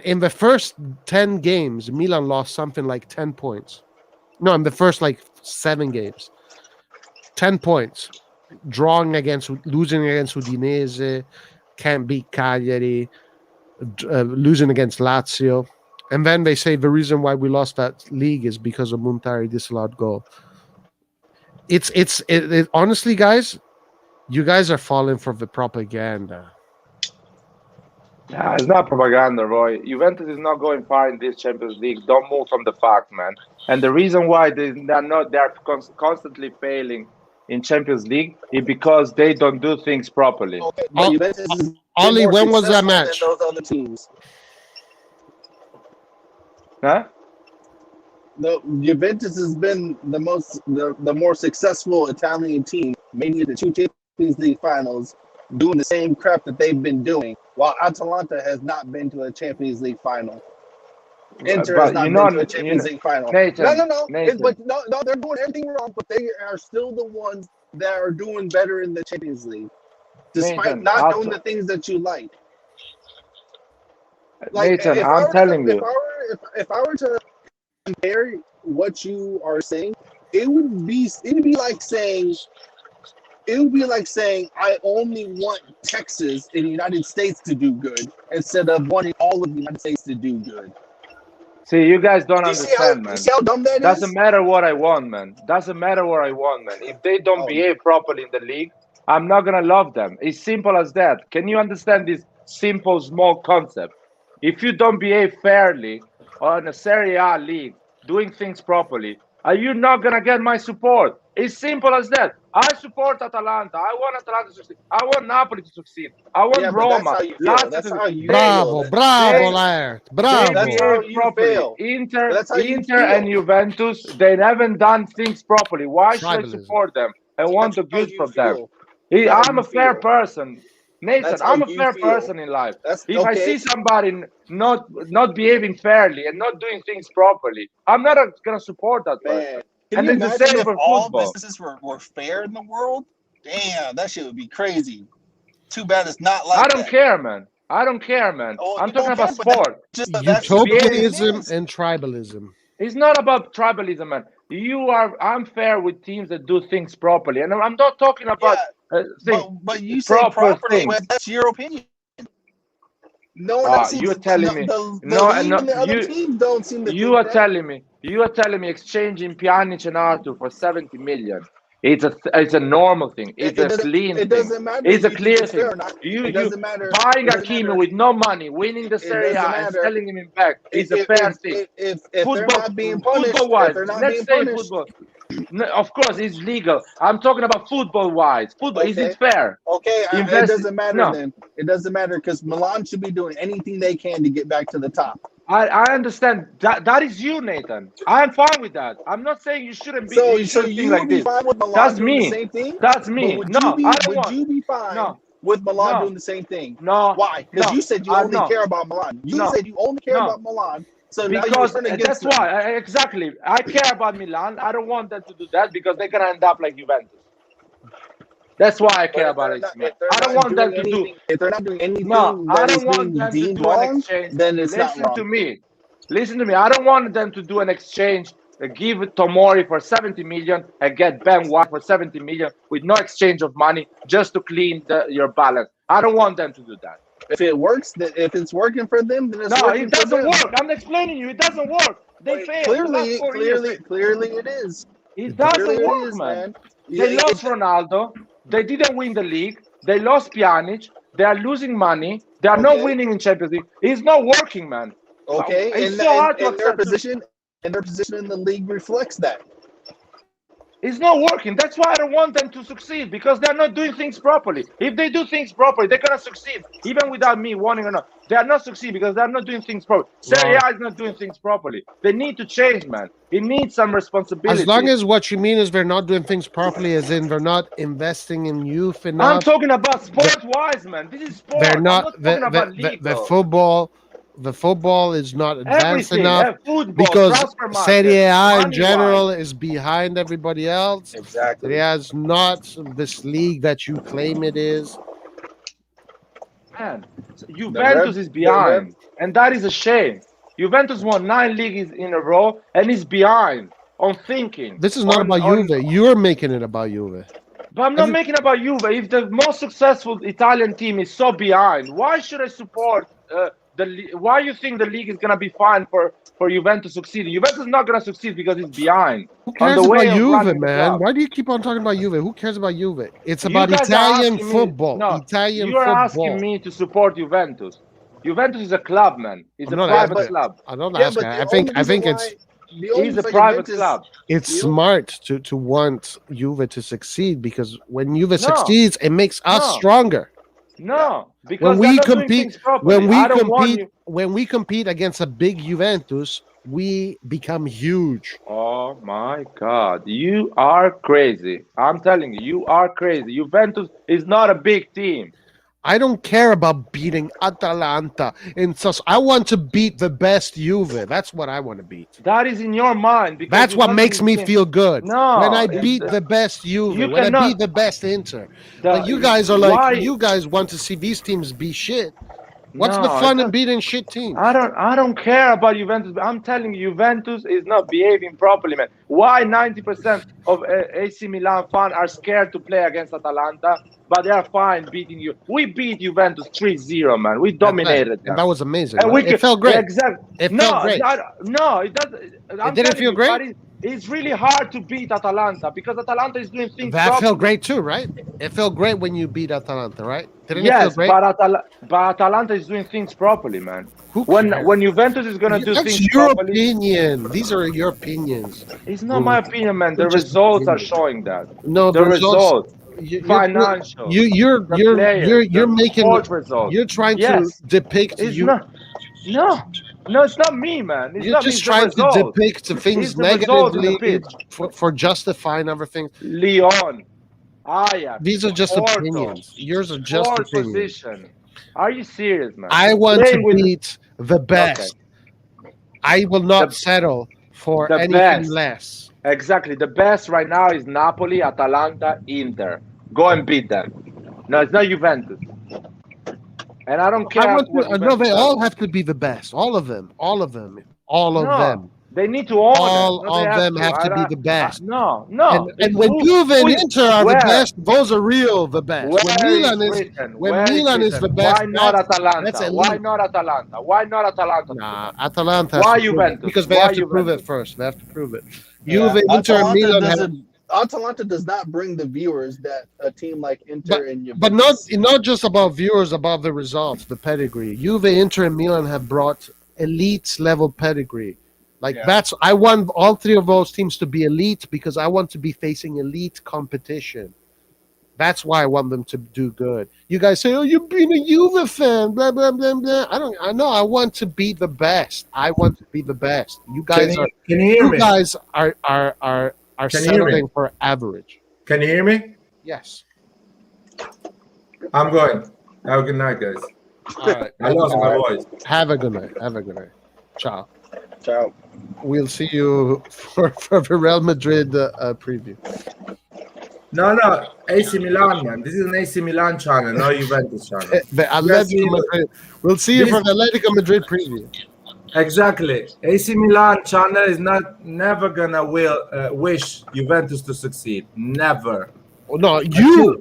in the first 10 games, Milan lost something like 10 points. No, in the first like 7 games. 10 points. Losing against Udinese, can't beat Cagliari, losing against Lazio. And then they say the reason why we lost that league is because of Montari disallowed goal. It's honestly, guys, you guys are falling for the propaganda. Yeah, it's not propaganda, Roy. Juventus is not going far in this Champions League. Don't move from the fact, man. And the reason why they're constantly failing in Champions League is because they don't do things properly. Okay, but Juventus is Ollie, more when was that successful match? than those other teams. Huh? The Juventus has been the more successful Italian team, making it to 2 Champions League finals, doing the same crap that they've been doing, while Atalanta has not been to a Champions League final. Inter has not been to a Champions League final. Nathan, No. Nathan. No, they're doing everything wrong, but they are still the ones that are doing better in the Champions League, despite Nathan, not doing the things that you like. Nathan, if I'm I telling were, you. if I were to compare what you are saying, it would be like saying I only want Texas in the United States to do good instead of wanting all of the United States to do good. See, you guys don't You understand, man. see how dumb that is? Doesn't matter what I want, man. Doesn't matter what I want, man. If they don't behave properly in the league, I'm not gonna love them. It's simple as that. Can you understand this simple, small concept? If you don't behave fairly on a Serie A league, doing things properly, are you not gonna get my support? It's simple as that. I support Atalanta. I want Atalanta to succeed. I want Napoli to succeed. I want Roma. That's how you Bravo, feel. bravo, Laird. Bravo. That's how you feel. Inter That's how you and feel. Juventus, they haven't done things properly. Why should I Tribalism. support them? I want the good from them. That's how I'm you a fair feel. person. Nathan, That's how I'm a you fair feel. person in life. That's If I see somebody not behaving fairly and not doing things properly, I'm not going to support that person. Man, can And you it's the imagine same if for all football. businesses were fair in the world? Damn, that shit would be crazy. Too bad it's not like I that. don't care, man. I don't care, man. Oh, I'm you talking don't about care, but sport. that's the way it Utopianism is. and tribalism. It's not about tribalism, man. I'm fair with teams that do things properly, and I'm not talking about But you say proper properly, things. but that's your opinion. No one else seems You're telling me. the No, league and the other teams don't seem to You think are that. telling me exchanging Pjanic and Arthur for 70 million. It's a normal thing. It's a clean thing. It doesn't matter. It's a if you clear think it's thing. fair or not. It doesn't matter. Buying It doesn't Hakimi matter. with no money, winning the Serie A, doesn't and matter. selling him back is a fair thing. If they're not being punished, Football-wise, if they're not let's being say punished, football. No, of course, it's legal. I'm talking about football-wise. Football, is it fair? Okay, it Invest- doesn't matter No. then. It doesn't matter because Milan should be doing anything they can to get back to the top. I understand that is you, Nathan. I'm fine with that. I'm not saying you shouldn't be. So you shouldn't think you like would be this. fine with Milan That's doing me. the same thing? That's me. But No, I don't would want. you be fine No. with Milan No. doing the same thing? No. Why? Because No. you said you only No. care about Milan. You No. said you only care No. about Milan. So now you're Because turning that's against them. why exactly. I care about Milan. I don't want them to do that because they're gonna end up like Juventus. That's why I care But about if AC they're Milan. not, I don't want them to do. if they're not doing anything No, I that is don't want being them to deemed do an wrong, exchange. then it's not Listen wrong. to me. Listen to me. I don't want them to do an exchange. Give Tomori for 70 million and get Ben White for 70 million with no exchange of money just to clean your balance. I don't want them to do that. If it works, if it's working for them, then it's No, working it doesn't for them. work. I'm explaining you. It doesn't work. They failed the last 4 years. Clearly, it is. It Clearly, doesn't it work, is, man. Yeah, They lost Ronaldo. They didn't win the league. They lost Pjanic. They are losing money. They are not Okay. winning in Champions League. It's not working, man. Okay, It's so hard to their accept. position and their position in the league reflects that. It's not working. That's why I don't want them to succeed, because they're not doing things properly. If they do things properly, they're gonna succeed, even without me wanting or not. They are not succeed because they're not doing things properly. Serie A is not doing things properly. They need to change, man. It needs some responsibility. As long as what you mean is they're not doing things properly, as in they're not investing in youth enough. I'm talking about sport-wise, man. This is sport. They're I'm not talking about league, the football. The football is not advanced everything. enough Football, because transfer market, Serie A in money-wise. general is behind everybody else. Exactly. Serie A is not this league that you claim it is. Man, Juventus is behind, and that is a shame. Juventus won 9 leagues in a row and is behind on thinking. This is not about Juve. You're making it about Juve. But I'm not making it about Juve. If the most successful Italian team is so behind, why should I support why you think the league is gonna be fine for Juventus succeeding? Juventus is not gonna succeed because it's behind. Who cares about Juve, man? Why do you keep on talking about Juve? Who cares about Juve? It's about Italian football. Italian football. You're asking me to support Juventus. Juventus is a club, man. It's a private club. I'm not asking. I think it's a private club. It's smart to want Juve to succeed, because when Juve succeeds, it makes us stronger. No, because when we compete against a big Juventus, we become huge. Oh my God, you are crazy! I'm telling you, you are crazy. Juventus is not a big team. I don't care about beating Atalanta. I want to beat the best Juve. That's what I want to beat. That is in your mind. Because that's what makes me feel good. No, when I beat the best Juve, when I beat the best Inter. But you guys are like, you guys want to see these teams be shit. What's the fun in beating shit teams? I don't care about Juventus. I'm telling you, Juventus is not behaving properly, man. Why 90% of AC Milan fans are scared to play against Atalanta, but they are fine beating you? We beat Juventus 3-0, man. We dominated them. And that was amazing. And it felt great. Exactly. It felt great. No, it doesn't. It didn't feel great? It's really hard to beat Atalanta because Atalanta is doing things. That felt great too, right? It felt great when you beat Atalanta, right? Didn't it feel great? But Atalanta is doing things properly, man. When Juventus is gonna do things properly. That's your opinion. These are your opinions. It's not my opinion, man. The results are showing that. No, the results. Financial. You're making. Results. You're trying to depict. No, it's not me, man. You're just trying to depict things negatively for justifying everything. Lyon, Ajax. These are just opinions. Yours are just opinions. Position. Are you serious, man? I want to beat the best. Okay. I will not settle for anything less. Exactly. The best right now is Napoli, Atalanta, Inter. Go and beat them. No, it's not Juventus. And I don't care. No, they all have to be the best. All of them. They need to own all of them have to be the best. No. And when Juve and Inter are the best, those are the best. When Milan is the best, why not Atalanta? Why not Atalanta? Why not Atalanta? Nah, Atalanta. Why Juventus? Because they have to prove it first. They have to prove it. Juve, Inter, and Milan Atalanta does not bring the viewers that a team like Inter and Juventus. But not just about viewers, about the results, the pedigree. Juve, Inter, and Milan have brought elite level pedigree. I want all three of those teams to be elite because I want to be facing elite competition. That's why I want them to do good. You guys say, "Oh, you're being a Juve fan." Blah blah blah blah. I know. I want to be the best. I want to be the best. You guys guys are settling for average. Can you hear me? Yes. I'm going. Have a good night, guys. All right. I lost my voice. Have a good night. Ciao. Ciao. We'll see you for the Real Madrid preview. No, AC Milan, man. This is an AC Milan channel, not Juventus channel. The Yes, Atletico Madrid. We'll see you this- from the Atletico Madrid preview. Exactly. AC Milan channel is never gonna wish Juventus to succeed. Never. Oh, no, you.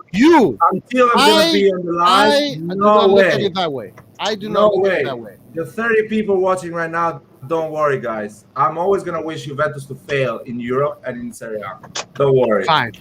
Until I'm gonna be on the line. I do No not look at way. it that way. I do No not look at way. it that way. The 30 people watching right now, don't worry, guys. I'm always gonna wish Juventus to fail in Europe and in Serie A. Don't worry. Fine.